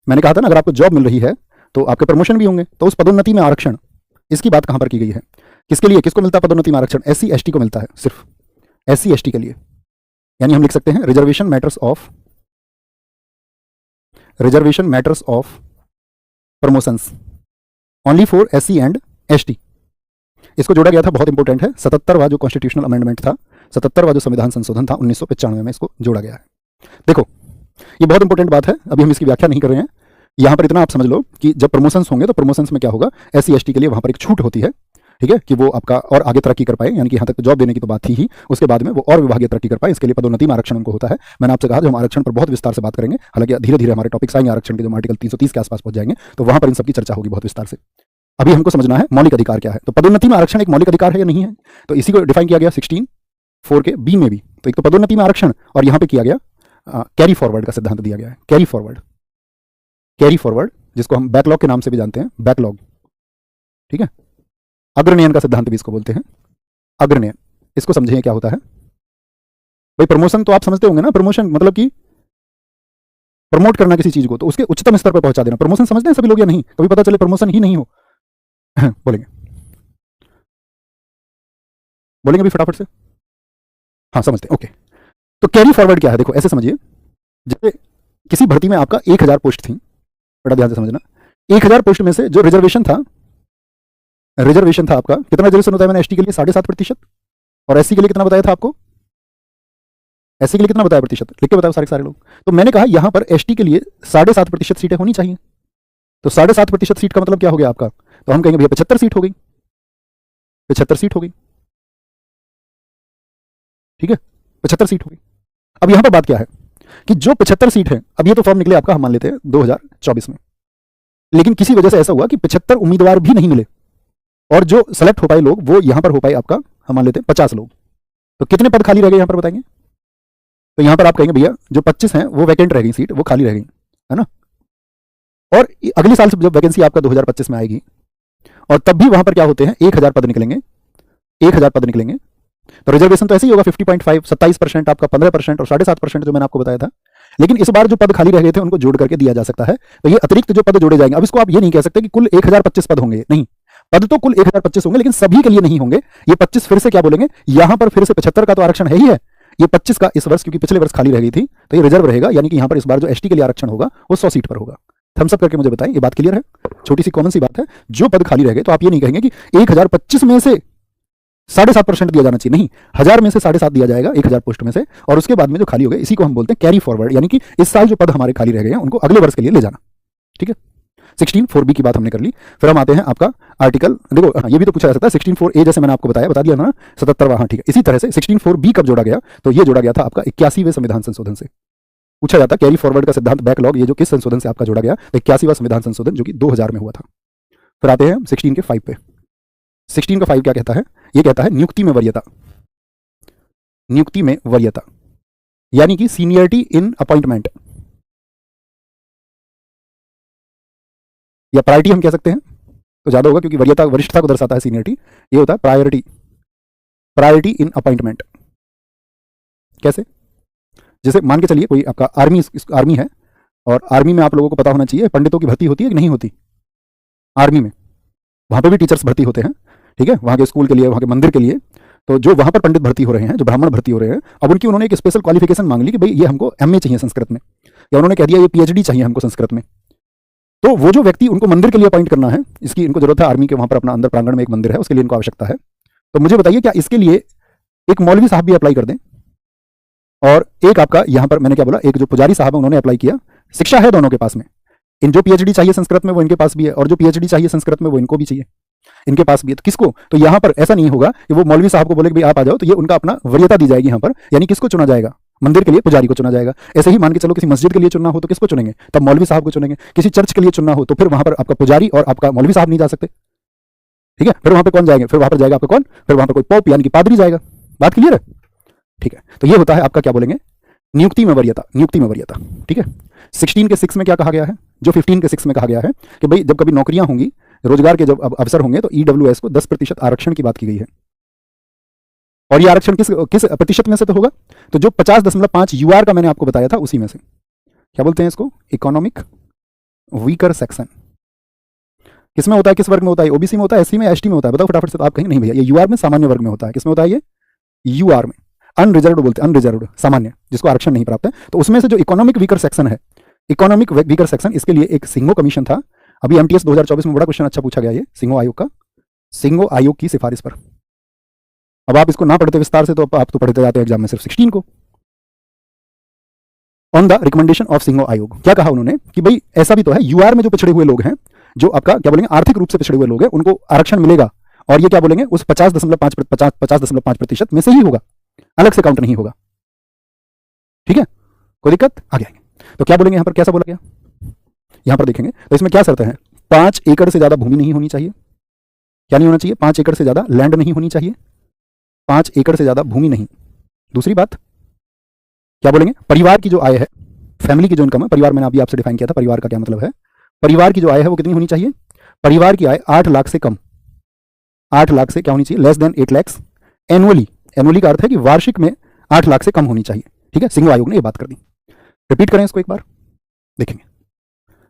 मैंने कहा था ना अगर आपको जॉब मिल रही है तो आपके प्रमोशन भी होंगे, तो उस पदोन्नति में आरक्षण, इसकी बात कहां पर की गई है, किसके लिए, किसको मिलता है पदोन्नति में आरक्षण, SC ST को मिलता है, सिर्फ SC ST के लिए। यानी हम लिख सकते हैं reservation matters of promotions only for SC and ST। इसको जोड़ा गया था, बहुत इंपॉर्टेंट है, 77वां जो कॉन्स्टिट्यूशनल अमेंडमेंट था, 77वां जो संविधान संशोधन था 1995 में, इसको जोड़ा गया है। देखो ये बहुत इंपॉर्टेंट बात है, अभी हम इसकी व्याख्या नहीं कर रहे हैं। यहां पर इतना आप समझ लो कि जब प्रमोशंस होंगे तो प्रमोशंस में क्या होगा, SC ST के लिए वहां पर एक छूट होती है, ठीक है, कि वो आपका और आगे तरक्की कर पाए, यानी कि यहां तक तो जॉब देने की तो बात थी ही, उसके बाद में वो और विभागीय तरक्की कर पाए, इसके लिए पदोन्नति में आरक्षण उनको होता है। मैंने आपसे कहा जो हम आरक्षण पर बहुत विस्तार से बात करेंगे, हालांकि धीरे धीरे हमारे टॉपिक्स आएंगे आरक्षण के, जो आर्टिकल 330 के आसपास पहुंच जाएंगे तो वहां पर इन सबकी चर्चा होगी बहुत विस्तार से। अभी हमको समझना है मौलिक अधिकार क्या है, तो पदोन्नति में आरक्षण एक मौलिक अधिकार है या नहीं है, तो इसी को डिफाइन किया गया 16(4) के B में भी। तो एक तो पदोन्नति में आरक्षण, और यहां पर किया गया कैरी फॉरवर्ड का सिद्धांत दिया गया है, कैरी फॉरवर्ड जिसको हम बैकलॉग के नाम से भी जानते हैं, बैकलॉग, ठीक है, अग्रनयन का सिद्धांत भी इसको बोलते हैं, अग्रनयन। इसको समझिए क्या होता है भाई, प्रमोशन तो आप समझते होंगे ना, प्रमोशन मतलब कि प्रमोट करना किसी चीज को, तो उसके उच्चतम स्तर पर पहुंचा देना, प्रमोशन समझते हैं सभी लोग या नहीं, कभी पता चले प्रमोशन ही नहीं हो बोलेंगे भी फटाफट से, हाँ समझते हैं, ओके। तो कैरी फॉरवर्ड क्या है, देखो ऐसे समझिए, जैसे किसी भर्ती में आपका 1000 पोस्ट थी, बड़ा ध्यान से समझना, 1000 पोस्ट में से जो रिजर्वेशन था आपका, कितना रिजर्वेशन होता है, मैंने ST के लिए 7.5%, और SC के लिए कितना बताया था आपको एससी के लिए कितना बताया प्रतिशत, लिख के बताओ सारे के सारे लोग। तो मैंने कहा यहां पर एसटी के लिए 7.5% सीटें होनी चाहिए। तो 7.5% सीट का मतलब क्या हो गया आपका, तो हम कहेंगे भैया 75 सीट हो गई, 75 सीट हो गई, ठीक है, 75 सीट हो गई। अब यहां पर बात क्या है कि जो 75 सीट है, अब ये तो फॉर्म निकले आपका, हम मान लेते हैं 2024 में, लेकिन किसी वजह से ऐसा हुआ कि 75 उम्मीदवार भी नहीं मिले और जो सेलेक्ट हो पाए लोग वो यहां पर हो पाए आपका, हम मान लेते हैं 50 लोग। तो कितने पद खाली रह गए यहां पर बताएंगे, तो यहां पर आप कहेंगे भैया जो 25 हैं वो वैकेंट रह गई सीट, वो खाली रह गई, है ना। और अगले साल से जब वैकेंसी आपका 2025 में आएगी और तब भी वहां पर क्या होते हैं 1000 पद निकलेंगे, 1000 पद निकलेंगे। तो रिजर्वेशन तो ऐसे ही होगा 50.5, 27% आपका, 15% और 7.5% जो मैंने आपको बताया था। लेकिन इस बार जो पद खाली रह गए थे उनको जोड़ करके दिया जा सकता है। तो ये अतिरिक्त जो पद जोड़े जाएंगे, अब इसको आप ये नहीं कह सकते कि कुल 1025 पद होंगे, नहीं, पद तो कुल 1025 होंगे लेकिन सभी के लिए नहीं होंगे। ये 25 फिर से क्या बोलेंगे, यहां पर फिर से 75 का तो आरक्षण है ही है, ये 25 का इस वर्ष क्योंकि पिछले वर्ष खाली रह गई थी तो ये रिजर्व रहेगा, यानी कि यहां पर इस बार जो एसटी के लिए आरक्षण होगा वो 100 सीट पर होगा। थम्स अप करके मुझे बताएं, ये बात क्लियर है, छोटी सी कॉमन सी बात है। जो पद खाली रह गए तो आप ये नहीं कहेंगे कि 1025 में से 7.5% दिया जाना चाहिए, नहीं, 1000 में से 7.5 दिया जाएगा 1000 पोस्ट में से, और उसके बाद में जो खाली हो गए इसी को हम बोलते हैं कैरी फॉरवर्ड, यानी कि इस साल जो पद हमारे खाली रह गए हैं उनको अगले वर्ष के लिए ले जाना, ठीक है। 16(4)B की बात हमने कर ली। फिर हम आते हैं आपका आर्टिकल, देखो हाँ, ये भी तो पूछा जा सकता है 16(4)A, जैसे मैंने आपको बता दिया ना 77वां, हाँ ठीक है। इसी तरह से 16(4)B कब जोड़ा गया, तो ये जोड़ा गया था आपका 81वें संविधान संशोधन से। पूछा जाता कैरी फॉरवर्ड का सिद्धांत बैकलॉग, ये जो किस संशोधन से आपका जोड़ा गया, तो 81वां संविधान संशोधन जो कि 2000 में हुआ था। फिर आते हैं 16 के 5 पे। 16 का 5 क्या कहता है, ये कहता है नियुक्ति में वरीयता, नियुक्ति में वरीयता यानी कि सीनियरिटी इन अपॉइंटमेंट, या प्रायोरिटी हम कह सकते हैं तो ज्यादा होगा क्योंकि वरीयता वरिष्ठता को दर्शाता है, सीनियरिटी ये होता है प्रायोरिटी, प्रायोरिटी इन अपॉइंटमेंट। कैसे, जैसे मान के चलिए कोई आपका आर्मी है और आर्मी में आप लोगों को पता होना चाहिए पंडितों की भर्ती होती है कि नहीं होती, आर्मी में वहां पे भी टीचर्स भर्ती होते हैं, ठीक है, वहां के स्कूल के लिए, वहां के मंदिर के लिए। तो जो वहां पर पंडित भर्ती हो रहे हैं, जो ब्राह्मण भर्ती हो रहे हैं, अब उनकी उन्होंने एक स्पेशल क्वालिफिकेशन मांग ली कि भाई ये हमको एमए चाहिए संस्कृत में, या उन्होंने कह दिया ये पीएचडी चाहिए हमको संस्कृत में। तो वो जो व्यक्ति उनको मंदिर के लिए अपॉइंट करना है, इसकी इनको जरूरत है, आर्मी के वहां पर अपना अंदर प्रांगण में एक मंदिर है, उसके लिए इनको आवश्यकता है। तो मुझे बताइए क्या इसके लिए एक मौलवी साहब भी अप्लाई कर दें और एक आपका यहां पर मैंने क्या बोला, एक जो पुजारी साहब है उन्होंने अप्लाई किया, शिक्षा है दोनों के पास में, इन जो पीएचडी चाहिए संस्कृत में वो इनके पास भी है और जो पीएचडी चाहिए संस्कृत में वो इनको भी चाहिए, इनके पास भी है। तो किसको, तो यहां पर ऐसा नहीं होगा कि वो मौलवी साहब को बोले कि भाई आप आ जाओ, तो ये उनका अपना वरीयता दी जाएगी यहां पर, यानी किसको चुना जाएगा, मंदिर के लिए पुजारी को चुना जाएगा। ऐसे ही मान के चलो किसी मस्जिद के लिए चुनना हो तो किसको चुनेंगे, तब मौलवी साहब को चुनेंगे। किसी चर्च के लिए चुनना हो तो फिर वहां पर आपका पुजारी और आपका मौलवी साहब नहीं जा सकते, ठीक है। फिर वहां पर कौन जाएंगे, फिर वहां पर जाएगा आपका कौन, फिर वहां पर कोई पोप यानी कि पादरी जाएगा। बात क्लियर है, ठीक है। तो ये होता है आपका क्या बोलेंगे, नियुक्ति में वरीयता, नियुक्ति में वरीयता, ठीक है। 16 के 6 में क्या कहा गया है, जो 15 के 6 में कहा गया है कि भाई जब कभी नौकरियां होंगी, रोजगार के जब अवसर होंगे तो ईडब्ल्यूएस को 10% आरक्षण की बात की गई है। और ये आरक्षण किस किस प्रतिशत में से तो होगा, तो जो 50.5 यूआर का मैंने आपको बताया था उसी में से, क्या बोलते हैं इसको, इकोनॉमिक वीकर सेक्शन। किसमें होता है, किस वर्ग में होता है, ओबीसी में होता है, एससी में, एसटी में होता है, बताओ फटाफट से। तो आप कहेंगे नहीं भैया ये यूआर में सामान्य वर्ग में होता है, किसमें होता है ये, यूआर में, अनरिजर्व्ड बोलते हैं, अनरिजर्व्ड सामान्य, जिसको आरक्षण नहीं प्राप्त है। तो उसमें से जो इकोनॉमिक वीकर सेक्शन है, इकोनॉमिक वीकर सेक्शन, इसके लिए एक सिंघो कमीशन था, अभी एमटीएस 2024 में बड़ा क्वेश्चन अच्छा पूछा गया, ये सिंघो आयोग का, सिंघो आयोग की सिफारिश पर। अब आप इसको ना पढ़ते विस्तार से तो आप तो पढ़ते जाते हैं एग्जाम में सिर्फ 16 को। ऑन द रिकमेंडेशन ऑफ सिंघो आयोग, क्या कहा उन्होंने कि भाई ऐसा भी तो है, यूआर में जो पिछड़े हुए लोग हैं, जो आपका क्या बोलेंगे आर्थिक रूप से पिछड़े हुए लोग हैं, उनको आरक्षण मिलेगा, और ये क्या बोलेंगे उस 50.5% में से ही होगा, अलग से काउंट नहीं होगा, ठीक है। कोई दिक्कत, आगे आएंगे। तो क्या बोलेंगे यहां पर, कैसा बोला गया, यहां पर देखेंगे तो इसमें क्या शर्त है, 5 एकड़ से ज्यादा भूमि नहीं होनी चाहिए, क्या नहीं होना चाहिए, 5 एकड़ से ज्यादा लैंड नहीं होनी चाहिए, 5 एकड़ से ज्यादा भूमि नहीं। दूसरी बात क्या बोलेंगे, परिवार की जो आय है, फैमिली की जो इनकम है, परिवार मैंने अभी आपसे डिफाइन किया था, परिवार का क्या मतलब है, परिवार की जो आय है वो कितनी होनी चाहिए, परिवार की आय 8 लाख से कम, 8 लाख से क्या होनी चाहिए, less than 8 lakh annually, annually का अर्थ है कि वार्षिक में 8 लाख से कम होनी चाहिए, ठीक है। सिंघो आयोग ने ये बात कर दी। रिपीट करें इसको एक बार, देखेंगे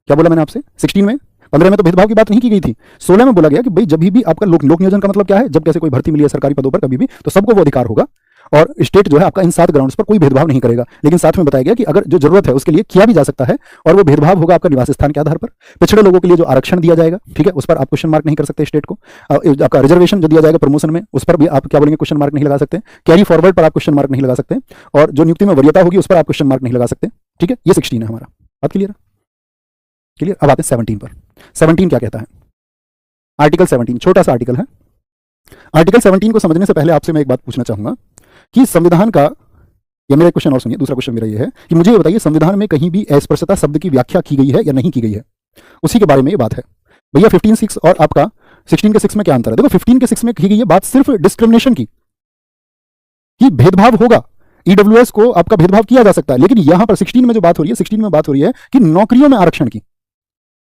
क्या बोला मैंने आपसे, 16 में, 15 में तो भेदभाव की बात नहीं की गई थी, 16 में बोला गया कि भाई जब भी आपका लोक नियोजन का मतलब क्या है, जब कैसे कोई भर्ती मिली है सरकारी पदों पर कभी भी, तो सबको वो अधिकार होगा, और स्टेट जो है आपका इन 7 ग्राउंड्स पर कोई भेदभाव नहीं करेगा, लेकिन साथ में बताया गया कि अगर जो जरूरत है उसके लिए किया भी जा सकता है, और वो भेदभाव होगा आपका निवास स्थान के आधार पर। पिछड़े लोगों के लिए जो आरक्षण दिया जाएगा, ठीक है, उस पर आप क्वेश्चन मार्क नहीं कर सकते स्टेट को। आपका रिजर्वेशन जो दिया जाएगा प्रमोशन में, उस पर भी आप क्या बोलेंगे, क्वेश्चन मार्क नहीं लगा सकते। कैरी फॉरवर्ड पर आप क्वेश्चन मार्क नहीं लगा सकते, और जो नियुक्ति में वरीयता होगी उस पर आप क्वेश्चन मार्क नहीं लगा सकते, ठीक है। ये 16 है हमारा। बात क्लियर है? क्लियर। अब आते हैं 17 पर। 17 क्या कहता है? आर्टिकल 17 छोटा सा आर्टिकल है। आर्टिकल 17 को समझने से पहले आपसे मैं एक बात पूछना चाहूंगा कि संविधान का, या मेरा क्वेश्चन और सुनिए, दूसरा क्वेश्चन मेरा ये है कि मुझे ये बताइए संविधान में कहीं भी अस्पृश्यता शब्द की व्याख्या की गई है या नहीं की गई है, उसी के बारे में ये बात है भैया। 15(6) और आपका 16 के 6 में क्या अंतर है? देखो 15 के 6 में की गई है बात सिर्फ डिस्क्रिमिनेशन की, कि भेदभाव होगा, ईडब्ल्यूएस को आपका भेदभाव किया जा सकता है, लेकिन यहां पर 16 में जो बात हो रही है, 16 में बात हो रही है कि नौकरियों में आरक्षण की,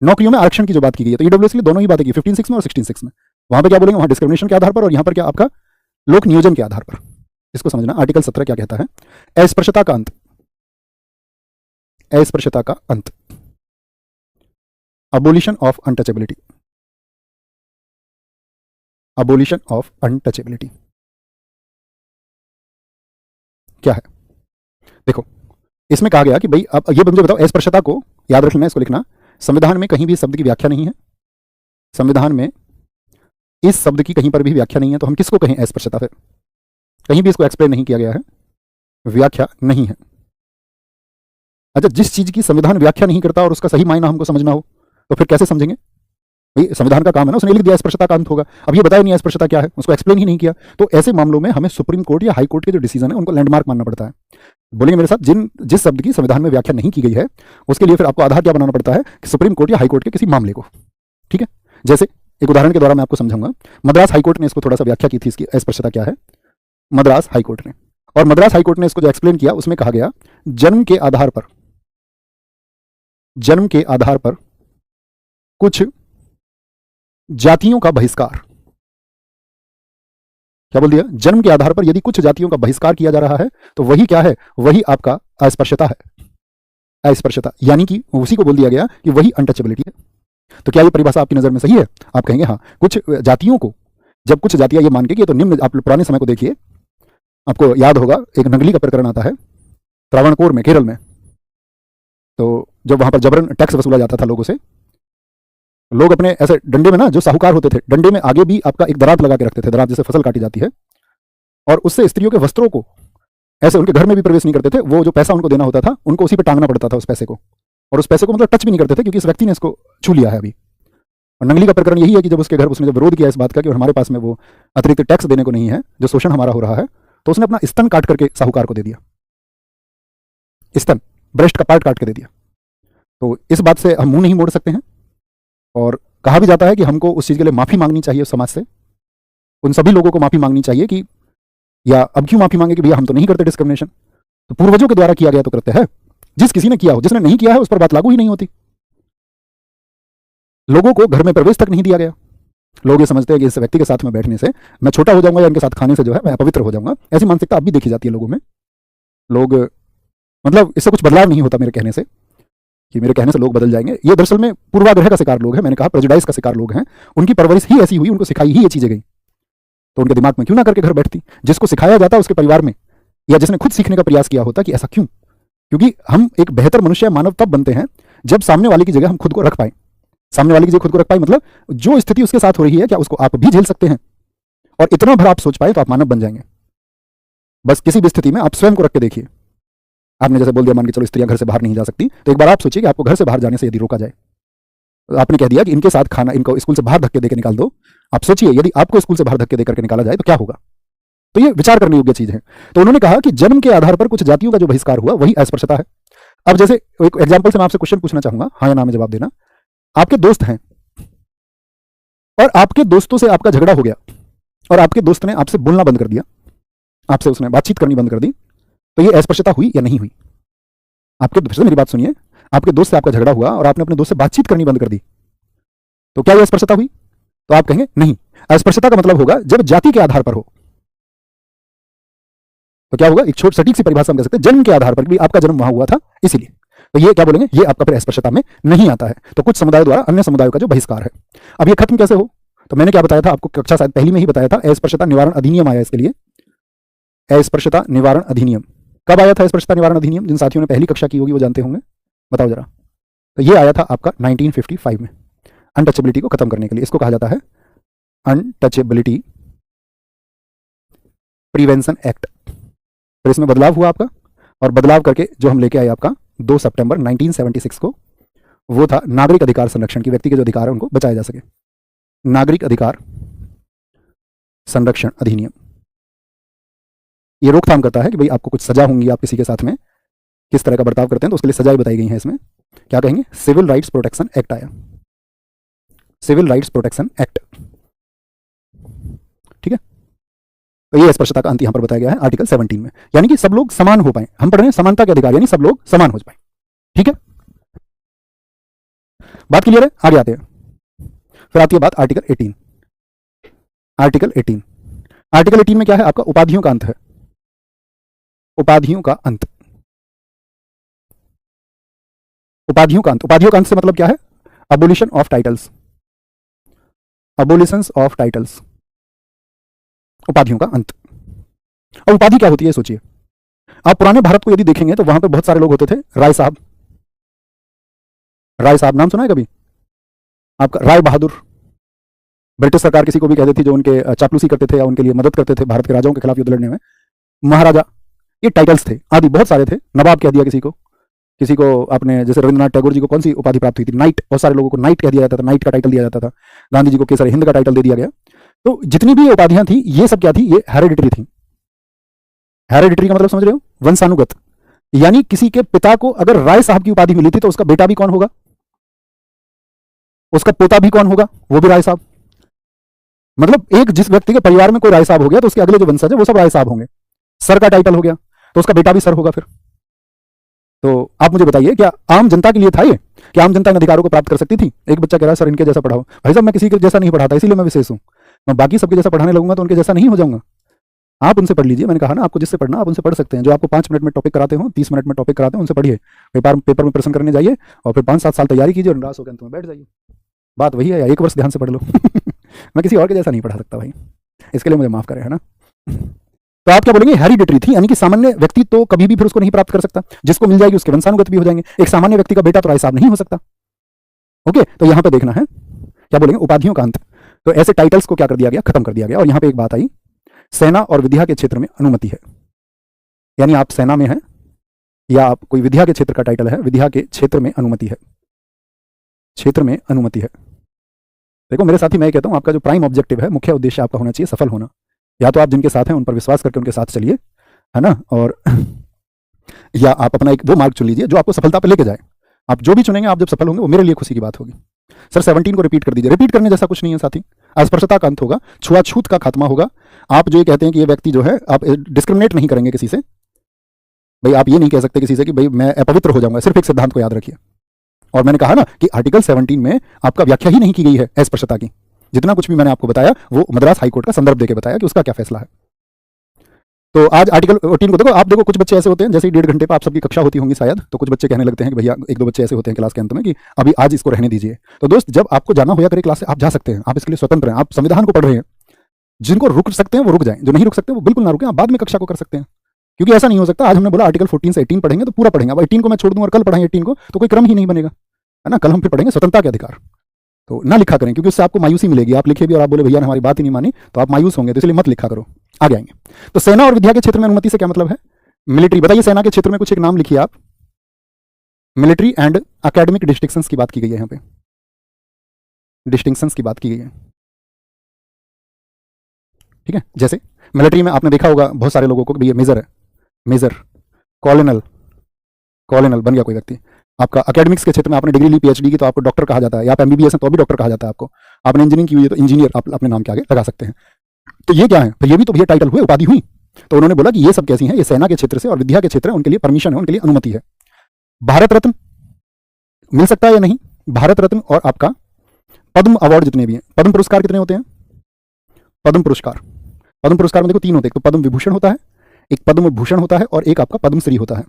नौकरियों में आरक्षण की जो बात की गई है। तो ईडब्ल्यूएस के लिए दोनों ही बातें की, 15(6) में और 16(6) में। वहां पर क्या बोलेंगे, वहां डिस्क्रिमिनेशन के आधार पर, और यहां पर क्या आपका लोक नियोजन के आधार पर। इसको समझना। आर्टिकल 17 क्या कहता है? अस्पृश्यता का अंत। अस्पृश्यता का अंत, abolition of untouchability, abolition of untouchability क्या है? देखो इसमें कहा गया कि भाई अब ये मुझे बताओ, अस्पृश्यता को याद रखना, इसको लिखना, संविधान में कहीं भी शब्द की व्याख्या नहीं है, संविधान में इस शब्द की कहीं पर भी व्याख्या नहीं है, तो हम किसको कहें अस्पृश्यता? फिर कहीं भी इसको एक्सप्लेन नहीं किया गया है, व्याख्या नहीं है। अच्छा, जिस चीज की संविधान व्याख्या नहीं करता और उसका सही मायना हमको समझना हो, तो फिर कैसे समझेंगे? भाई संविधान का काम है ना, उसने लिख दिया अस्पृश्यता का अंत होगा, अब ये बताया नहीं अस्पृश्यता क्या है, उसको एक्सप्लेन ही नहीं किया। तो ऐसे मामलों में हमें सुप्रीम कोर्ट या हाई कोर्ट के जो डिसीजन है उनको लैंडमार्क मानना पड़ता है। बोलेंगे मेरे साथ, जिस शब्द की संविधान में व्याख्या नहीं की गई है उसके लिए फिर आपको आधार क्या बनाना पड़ता है कि सुप्रीम कोर्ट या हाई कोर्ट के किसी मामले को, ठीक है। जैसे एक उदाहरण के द्वारा मैं आपको समझाऊंगा। मद्रास हाई कोर्ट ने इसको थोड़ा सा व्याख्या की थी, इसकी अस्पृश्यता क्या है, मद्रास हाई कोर्ट ने। और मद्रास हाई कोर्ट ने इसको जो एक्सप्लेन किया उसमें कहा गया, जन्म के आधार पर, जन्म के आधार पर कुछ जातियों का बहिष्कार। क्या बोल दिया? जन्म के आधार पर यदि कुछ जातियों का बहिष्कार किया जा रहा है तो वही क्या है, वही आपका अस्पृश्यता है। अस्पृश्यता यानी कि उसी को बोल दिया गया कि वही अनटचेबिलिटी है। तो क्या ये परिभाषा आपकी नजर में सही है? आप कहेंगे हाँ। कुछ जातियों को, जब कुछ जातियां ये मान के कि तो निम्न, आप पुराने समय को देखिए, आपको याद होगा एक नंगली का प्रकरण आता है त्रावणकोर में, केरल में। तो जब वहां पर जबरन टैक्स वसूला जाता था लोगों से, लोग अपने ऐसे डंडे में ना, जो साहूकार होते थे, डंडे में आगे भी आपका एक दरात लगा के रखते थे, दरात जैसे फसल काटी जाती है, और उससे स्त्रियों के वस्त्रों को ऐसे उनके घर में भी प्रवेश नहीं करते थे। वो जो पैसा उनको देना होता था उनको उसी पे टांगना पड़ता था उस पैसे को, और उस पैसे को मतलब टच भी नहीं करते थे क्योंकि इस व्यक्ति ने इसको छू लिया है अभी। और नंगली का प्रकरण यही है कि जब उसके घर उसने जब विरोध किया इस बात का कि हमारे पास में वो अतिरिक्त टैक्स देने को नहीं है, जो शोषण हमारा हो रहा है, तो उसने अपना स्तन काट करके साहूकार को दे दिया, स्तन, ब्रेस्ट का पार्ट काट के दे दिया। तो इस बात से हम मुंह नहीं मोड़ सकते हैं, और कहा भी जाता है कि हमको उस चीज के लिए माफी मांगनी चाहिए उस समाज से, उन सभी लोगों को माफी मांगनी चाहिए कि, या अब क्यों माफी मांगे कि भैया हम तो नहीं करते डिस्क्रिमिनेशन, तो पूर्वजों के द्वारा किया गया तो करते हैं, जिस किसी ने किया हो, जिसने नहीं किया है उस पर बात लागू ही नहीं होती। लोगों को घर में प्रवेश तक नहीं दिया गया। लोग ये समझते हैं कि इस व्यक्ति के साथ में बैठने से मैं छोटा हो जाऊंगा, या इनके साथ खाने से जो है मैं अपवित्र हो जाऊंगा। ऐसी मानसिकता अब भी देखी जाती है लोगों में। लोग मतलब इससे कुछ बदलाव नहीं होता मेरे कहने से, कि मेरे कहने से लोग बदल जाएंगे। ये दरअसल में पूर्वाग्रह का शिकार लोग हैं, मैंने कहा प्रेजुडाइज का शिकार लोग हैं। उनकी परवरिश ही ऐसी हुई, उनको सिखाई ही ये चीजें गई, तो उनके दिमाग में क्यों ना करके घर बैठती। जिसको सिखाया जाता उसके परिवार में, या जिसने खुद सीखने का प्रयास किया होता कि ऐसा क्यों, क्योंकि हम एक बेहतर मनुष्य मानव तब बनते हैं जब सामने वाले की जगह हम खुद को रख पाए। सामने वाले की जगह खुद को रख पाए मतलब जो स्थिति उसके साथ हो रही है क्या उसको आप भी झेल सकते हैं, और इतना भर आप सोच पाए तो आप मानव बन जाएंगे। बस किसी भी स्थिति में आप स्वयं को रख के देखिए। आपने जैसे बोल दिया, मान के चलो स्त्रियां घर से बाहर नहीं जा सकती, तो एक बार आप सोचिए कि आपको घर से बाहर जाने से यदि रोका जाए, आपने कह दिया कि इनके साथ खाना, इनको स्कूल से बाहर धक्के देकर निकाल दो। आप सोचिए यदि आपको स्कूल से बाहर धक्के देकर के निकाला जाए तो क्या होगा। तो ये विचार करने योग्य चीज है। तो उन्होंने कहा कि जन्म के आधार पर कुछ जातियों का जो बहिष्कार हुआ वही अस्पृश्यता है। अब जैसे एक एग्जाम्पल से मैं आपसे क्वेश्चन पूछना चाहूंगा, हाँ या ना में जवाब देना। आपके दोस्त हैं और आपके दोस्तों से आपका झगड़ा हो गया, और आपके दोस्त ने आपसे बोलना बंद कर दिया, आपसे उसने बातचीत करनी बंद कर दी, तो ये अस्पृश्यता हुई या नहीं हुई? आपके दोस्त, मेरी बात सुनिए, आपके दोस्त से आपका झगड़ा हुआ और आपने अपने दोस्त से बातचीत करनी बंद कर दी, तो क्या ये अस्पृश्यता हुई? तो आप कहेंगे नहीं। अस्पृश्यता का मतलब होगा जब जाति के आधार पर हो, तो क्या होगा, एक छोटी सटीक सी परिभाषा हम कह सकते हैं, जन्म के आधार पर भी आपका जन्म वहां हुआ था इसीलिए, तो ये क्या बोलेंगे, ये आपका फिर अस्पृश्यता में नहीं आता है। तो कुछ समुदायों द्वारा अन्य समुदायों का जो बहिष्कार है, अब ये खत्म कैसे हो? तो मैंने क्या बताया था आपको, कक्षा शायद पहली में ही बताया था, अस्पृश्यता निवारण अधिनियम आया इसके लिए। अस्पृश्यता निवारण अधिनियम। कब आया था अस्पृश्यता निवारण अधिनियम? जिन साथियों ने पहली कक्षा की होगी वो जानते होंगे, बताओ जरा। तो ये आया था आपका 1955 में, अनटचेबिलिटी को खत्म करने के लिए। इसको कहा जाता है अनटचेबिलिटी प्रिवेंशन एक्ट। फिर इसमें बदलाव हुआ आपका, और बदलाव करके जो हम लेके आए आपका 2 सितंबर 1976 को, वो था नागरिक अधिकार संरक्षण की, व्यक्ति के जो अधिकार है उनको बचाया जा सके। नागरिक अधिकार संरक्षण अधिनियम ये रोकथाम करता है कि भाई आपको कुछ सजा होंगी, आप किसी के साथ में किस तरह का बर्ताव करते हैं तो उसके लिए सजाएं बताई गई हैं। इसमें क्या कहेंगे? सिविल राइट्स प्रोटेक्शन एक्ट आया, सिविल राइट्स प्रोटेक्शन एक्ट। ठीक है, तो ये अस्पृश्यता का अंत यहां पर बताया गया है आर्टिकल 17 में, यानी कि सब लोग समान हो पाए। हम पढ़ रहे हैं समानता के अधिकार, यानी सब लोग समान हो पाए। ठीक है, बात क्लियर है? आगे आते हैं। फिर आती है बात आर्टिकल 18। आर्टिकल 18, आर्टिकल 18 में क्या है आपका? उपाधियों का अंत है, उपाधियों का अंत। उपाधियों का अंत, उपाधियों का अंत से मतलब क्या है? Abolition of titles, abolitions of titles, उपाधियों का अंत। अब उपाधि क्या होती है सोचिए। आप पुराने भारत को यदि देखेंगे तो वहां पे बहुत सारे लोग होते थे। राय साहब, राय साहब नाम सुना है कभी आपका? राय बहादुर, ब्रिटिश सरकार किसी को भी कहती थी जो उनके चापलूसी करते थे या उनके लिए मदद करते थे भारत के राजाओं के खिलाफ युद्ध लड़ने में। महाराजा, ये टाइटल्स थे आदि, बहुत सारे थे। नवाब कह दिया किसी को, किसी को आपने जैसे रविंद्रनाथ टैगोर जी को कौन सी उपाधि प्राप्त हुई थी? नाइट। बहुत सारे लोगों को नाइट कह दिया जाता था, नाइट का टाइटल दिया जाता था। गांधी जी को केसर हिंद का टाइटल दे दिया गया। तो जितनी भी उपाधियां थी ये सब क्या थी? ये हेरिडिटरी थी। हेरिडिटरी का मतलब समझ रहे हो? वंशानुगत। यानी किसी के पिता को अगर राय साहब की उपाधि मिली थी तो उसका बेटा भी कौन होगा? उसका पोता भी कौन होगा? वो भी राय साहब। मतलब एक जिस व्यक्ति के परिवार में कोई राय साहब हो गया तो उसके अगले जो वंशज है वो सब राय साहब होंगे। सर का टाइटल हो गया तो उसका बेटा भी सर होगा। फिर तो आप मुझे बताइए, क्या आम जनता के लिए था ये? क्या आम जनता इन अधिकारों को प्राप्त कर सकती थी? एक बच्चा कह रहा है सर इनके जैसा पढ़ाओ। भाई साहब मैं किसी के जैसा नहीं पढ़ाता, इसीलिए मैं विशेष हूं। मैं बाकी सबके जैसा पढ़ाने लगूंगा तो उनके जैसा नहीं हो जाऊंगा। आप उनसे पढ़ लीजिए, मैंने कहा ना आपको जिससे पढ़ना आप उनसे पढ़ सकते हैं। जो आपको 5 मिनट में टॉपिक कराते हो, 30 मिनट में टॉपिक कराते हैं, उनसे पढ़िए। पेपर में प्रश्न करने जाइए और फिर 5-7 साल तैयारी कीजिए और निराश होकर अंत में बैठ जाइए। बात वही है, या 1 वर्ष ध्यान से पढ़ लो। मैं किसी और के जैसा नहीं पढ़ा सकता भाई, इसके लिए मुझे माफ करें, है ना। तो आप क्या बोलेंगे? हेरिडिटरी थी, यानी कि सामान्य व्यक्ति तो कभी भी फिर उसको नहीं प्राप्त कर सकता। जिसको मिल जाएगी उसके वंशानुगत भी हो जाएंगे। एक सामान्य व्यक्ति का बेटा तो राय साहब नहीं हो सकता। ओके, तो यहां पे देखना है क्या बोलेंगे? उपाधियों का अंत। तो ऐसे टाइटल्स को क्या कर दिया गया? खत्म कर दिया गया। और यहां पे एक बात आई, सेना और विद्या के क्षेत्र में अनुमति है। यानी आप सेना में हैं या आप कोई विद्या के क्षेत्र का टाइटल है, विद्या के क्षेत्र में अनुमति है, क्षेत्र में अनुमति है। देखो मेरे साथी, मैं कहता हूं आपका जो प्राइम ऑब्जेक्टिव है, मुख्य उद्देश्य आपका होना चाहिए सफल होना। या तो आप जिनके साथ हैं उन पर विश्वास करके उनके साथ चलिए, है ना, और या आप अपना एक वो मार्ग चुन लीजिए जो आपको सफलता पर लेके जाए। आप जो भी चुनेंगे, आप जब सफल होंगे वो मेरे लिए खुशी की बात होगी। सर 17 को रिपीट कर दीजिए। रिपीट करने जैसा कुछ नहीं है साथी। अस्पृश्यता का अंत होगा, छुआछूत का खात्मा होगा। आप जो ये कहते हैं कि ये व्यक्ति जो है, आप डिस्क्रिमिनेट नहीं करेंगे किसी से। भाई आप ये नहीं कह सकते किसी से कि भाई मैं अपवित्र हो जाऊंगा। सिर्फ एक सिद्धांत को याद रखिए। और मैंने कहा ना कि आर्टिकल 17 में आपका व्याख्या ही नहीं की गई है अस्पृश्यता की। जितना कुछ भी मैंने आपको बताया वो मद्रास हाईकोर्ट का संदर्भ देकर बताया कि उसका क्या फैसला है। तो आज आर्टिकल 18 को देखो। आप देखो कुछ बच्चे ऐसे होते हैं, जैसे 1.5 घंटे पर आप सबकी कक्षा होती होंगी शायद, तो कुछ बच्चे कहने लगते हैं कि भैया, 1-2 बच्चे ऐसे होते हैं क्लास के अंत में कि अभी आज इसको रहने दीजिए। तो दोस्त, जब आपको जाना होया करे क्लास से, आप जा सकते हैं, आप इसके लिए स्वतंत्र हैं। आप संविधान को पढ़ रहे हैं। जिनको रुक सकते हैं वो रुक जाएं, जो नहीं रुक सकते वो बिल्कुल ना रुकें। आप बाद में कक्षा को कर सकते हैं, क्योंकि ऐसा नहीं हो सकता। आज हमने बोला आर्टिकल 14 से 18 पढ़ेंगे तो पूरा पढ़ेंगे। अब 18 को मैं छोड़ दूं और कल पढ़ाएं 18 को, तो कोई क्रम ही नहीं बनेगा, है ना। कल हम फिर पढ़ेंगे स्वतंत्रता के अधिकार। तो ना लिखा करें, क्योंकि उससे आपको मायूसी मिलेगी। आप लिखे भी और आप बोले भैया ने हमारी बात ही नहीं मानी, तो आप मायूस होंगे। तो इसलिए मत लिखा करो। आगे आएंगे। तो सेना और विद्या के क्षेत्र में अनुमति से क्या मतलब है? मिलिट्री। बताइए सेना के क्षेत्र में कुछ एक नाम लिखिए आप। मिलिट्री एंड एकेडमिक डिस्टिंक्शंस की बात की गई है। यहाँ पे डिस्टिंक्शंस की बात की गई है, ठीक है। जैसे मिलिट्री में आपने देखा होगा बहुत सारे लोगों को, ये मेजर है, मेजर, कॉलोनल, कॉलोनल बन गया कोई व्यक्ति। आपका एकेडमिक्स के क्षेत्र में आपने डिग्री ली, पीएचडी की, तो आपको डॉक्टर कहा जाता है। या आप एमबीबीएस हैं तो भी डॉक्टर कहा जाता है आपको। आपने इंजीनियरिंग की हुई है तो इंजीनियर आप अपने नाम के आगे लगा सकते हैं। तो ये क्या है? तो ये भी तो भैया टाइटल हुए, उपाधि हुई। तो उन्होंने बोला कि ये सब कैसी हैं? ये सेना के क्षेत्र से और विद्या के क्षेत्र है, उनके लिए परमिशन है, उनके लिए अनुमति है। भारत रत्न मिल सकता है या नहीं? भारत रत्न और आपका पद्म अवार्ड जितने भी हैं, पद्म पुरस्कार कितने होते हैं? पद्म पुरस्कार, पद्म पुरस्कार में देखो 3 होते हैं। एक तो पद्म विभूषण होता है, एक पद्म भूषण होता है और एक आपका पद्मश्री होता है।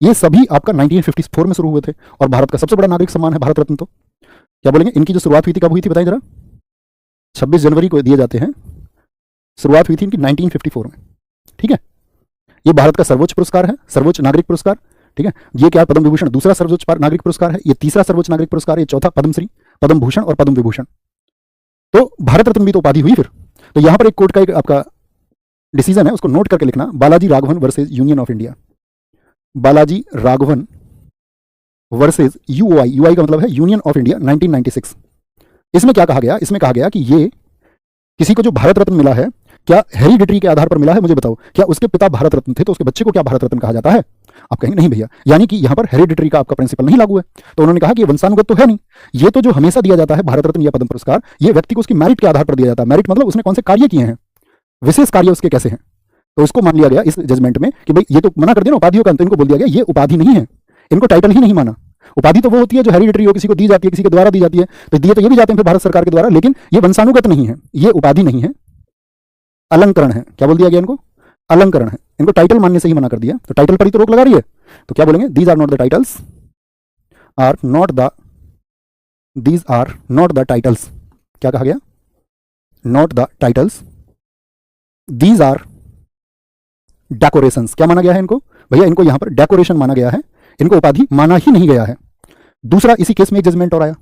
ये सभी आपका 1954 में शुरू हुए थे और भारत का सबसे बड़ा नागरिक सम्मान है भारत रत्न। तो क्या बोलेंगे? इनकी जो शुरुआत हुई थी कब हुई थी बताइए जरा? 26 जनवरी को दिए जाते हैं। शुरुआत हुई थी इनकी 1954 में, ठीक है। ये भारत का सर्वोच्च पुरस्कार है, सर्वोच्च नागरिक पुरस्कार, ठीक है। ये क्या है, पद्म विभूषण दूसरा सर्वोच्च नागरिक पुरस्कार है, ये तीसरा सर्वोच्च नागरिक पुरस्कार है, ये चौथा पद्मश्री, पद्म भूषण और पद्म विभूषण। तो भारत रत्न भी तो उपाधि हुई फिर। तो यहां पर एक कोर्ट का एक आपका डिसीजन है, उसको नोट करके लिखना, Balaji Raghavan versus Union of India, Balaji Raghavan versus UOI, UI का मतलब है यूनियन ऑफ इंडिया 1996। इसमें क्या कहा गया, इसमें कहा गया कि ये किसी को जो भारत रत्न मिला है, क्या हेरिडिटरी के आधार पर मिला है, मुझे बताओ, क्या उसके पिता भारत रत्न थे तो उसके बच्चे को क्या भारत रत्न कहा जाता है? आप कहेंगे नहीं भैया, यानी कि यहां पर हेरिडिटरी का आपका प्रिंसिपल नहीं लागू है। तो उन्होंने कहा कि ये वंशानुगत तो है नहीं, ये तो जो हमेशा दिया जाता है भारत रत्न या पद्म पुरस्कार, ये व्यक्ति को उसकी मेरिट के आधार पर दिया जाता है। मेरिट मतलब उसने कौन से कार्य किए हैं, विशेष कार्य उसके कैसे हैं। तो इसको मान लिया गया इस जजमेंट में कि भाई ये तो मना कर दिया ना उपाधियों का, तो इनको बोल दिया गया ये उपाधि नहीं है, इनको टाइटल ही नहीं माना। उपाधि तो वो होती है जो हेरिडिटरी हो, किसी को दी जाती है, किसी के द्वारा दी जाती है, तो दिए तो ये भी जाते हैं फिर भारत सरकार के द्वारा, लेकिन ये वंशानुगत नहीं है, ये उपाधि नहीं है, अलंकरण है। क्या बोल दिया गया इनको? अलंकरण है। इनको टाइटल मानने से ही मना कर दिया, तो टाइटल पर ही तो रोक लगा रही है। तो क्या बोलेंगे, these are not the titles, are not the, these are not the titles. क्या कहा गया? Not the titles, these are decorations. क्या माना गया है इनको? भैया इनको यहां पर डेकोरेशन माना गया है, इनको उपाधि माना ही नहीं गया है। दूसरा, इसी केस में एक जजमेंट और आया,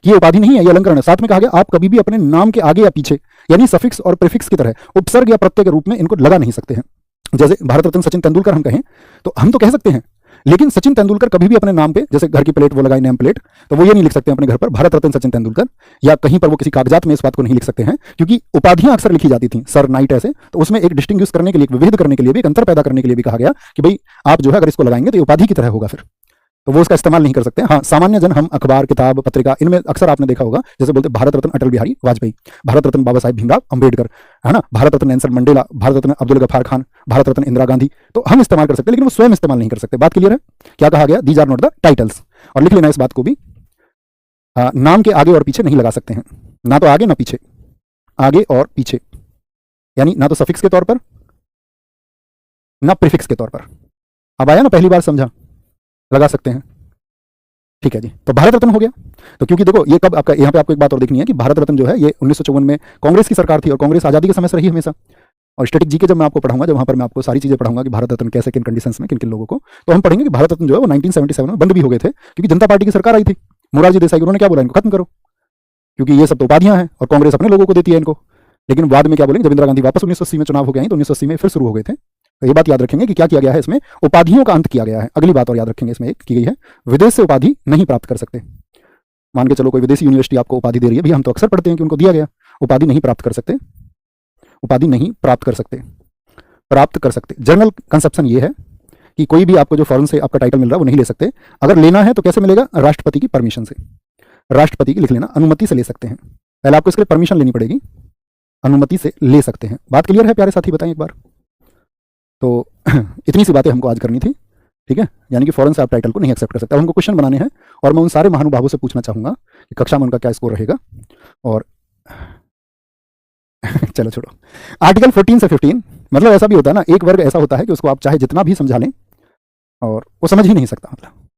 ये उपाधि नहीं है, ये अलंकरण है। साथ में कहा गया आप कभी भी अपने नाम के आगे या पीछे, यानी सफिक्स और प्रीफिक्स की तरह उपसर्ग या प्रत्यय के रूप में इनको लगा नहीं सकते हैं। जैसे भारत रत्न सचिन तेंदुलकर हम कहें तो हम तो कह सकते हैं, लेकिन सचिन तेंदुलकर कभी भी अपने नाम पे, जैसे घर की प्लेट वो लगाई नेम प्लेट, तो वो ये नहीं लिख सकते अपने घर पर भारत रत्न सचिन तेंदुलकर, या कहीं पर वो किसी कागजात में इस बात को नहीं लिख सकते हैं, क्योंकि उपाधियां अक्सर लिखी जाती थी सर नाइट ऐसे, तो उसमें एक डिस्टिंग्विश करने के लिए, विभेद करने के लिए भी, एक अंतर पैदा करने के लिए भी कहा गया कि भाई आप जो है अगर इसको लगाएंगे तो ये उपाधि की तरह होगा फिर, तो वो उसका इस्तेमाल नहीं कर सकते। हाँ, सामान्य जन हम अखबार, किताब, पत्रिका, इनमें अक्सर आपने देखा होगा, जैसे बोलते भारत रत्न अटल बिहारी वाजपेयी, भारत रत्न बाबा साहेब भीमराव अंबेडकर, है ना, भारत रत्न नेल्सन मंडेला, भारत रत्न अब्दुल गफ्फार खान, भारत रत्न इंदिरा गांधी, तो हम इस्तेमाल कर सकते हैं, लेकिन वो स्वयं इस्तेमाल नहीं कर सकते। बात क्लियर है? क्या कहा गया? These are not the titles. और लिख लेना इस बात को भी, नाम के आगे और पीछे नहीं लगा सकते हैं, ना तो आगे ना पीछे, आगे और पीछे, यानी ना तो सफिक्स के तौर पर ना प्रीफिक्स के तौर पर। अब आया ना, पहली बार समझा, लगा सकते हैं। ठीक है जी, तो भारत रत्न हो गया। तो क्योंकि देखो ये कब आपका, यहाँ पे आपको एक बात और देखनी है कि भारत रत्न जो है ये 1954 में कांग्रेस की सरकार थी, और कांग्रेस आजादी के समय से रही हमेशा। और स्टैटिक जीके जब मैं आपको पढ़ाऊंगा, जब वहाँ पर मैं आपको सारी चीजें पढ़ाऊंगा कि भारत रत्न कैसे, किन कंडीशंस में, किन किन लोगों को, तो हम पढ़ेंगे कि भारत रत्न जो है वो 1977 में बंद भी हो गए थे, क्योंकि जनता पार्टी की सरकार आई थी, मोरारजी देसाई, उन्होंने क्या बोला, इनको खत्म करो, क्योंकि ये सब तो उपाधियां हैं और कांग्रेस अपने लोगों को देती है इनको। लेकिन बाद में क्या बोलेंगे, जब इंदिरा गांधी वापस 1980 में चुनाव हो गए तो 1980 में फिर शुरू हो गए थे। तो ये बात याद रखेंगे कि क्या किया गया है इसमें, उपाधियों का अंत किया गया है। अगली बात और याद रखेंगे इसमें एक की गई है, विदेश से उपाधि नहीं प्राप्त कर सकते। मान के चलो कोई विदेशी यूनिवर्सिटी आपको उपाधि दे रही है, भैया हम तो अक्सर पढ़ते हैं कि उनको दिया गया, उपाधि नहीं प्राप्त कर सकते, उपाधि नहीं प्राप्त कर सकते, प्राप्त कर सकते। जनरल कंसेप्शन ये है कि कोई भी आपको जो फॉरेन से आपका टाइटल मिल रहा है वो नहीं ले सकते। अगर लेना है तो कैसे मिलेगा? राष्ट्रपति की परमिशन से, राष्ट्रपति की लिख लेना, अनुमति से ले सकते हैं। पहले आपको इसके लिए परमिशन लेनी पड़ेगी, अनुमति से ले सकते हैं। बात क्लियर है प्यारे साथी? बताएं एक बार। तो इतनी सी बातें हमको आज करनी थी, ठीक है, यानी कि फॉरेन से आप टाइटल को नहीं एक्सेप्ट कर सकते। अब हमको क्वेश्चन बनाने हैं, और मैं उन सारे महानुभावों से पूछना चाहूंगा कि कक्षा में उनका क्या स्कोर रहेगा। और चलो छोड़ो, आर्टिकल 14 से 15, मतलब ऐसा भी होता है ना, एक वर्ग ऐसा होता है कि उसको आप चाहे जितना भी समझा लें और वो समझ ही नहीं सकता, मतलब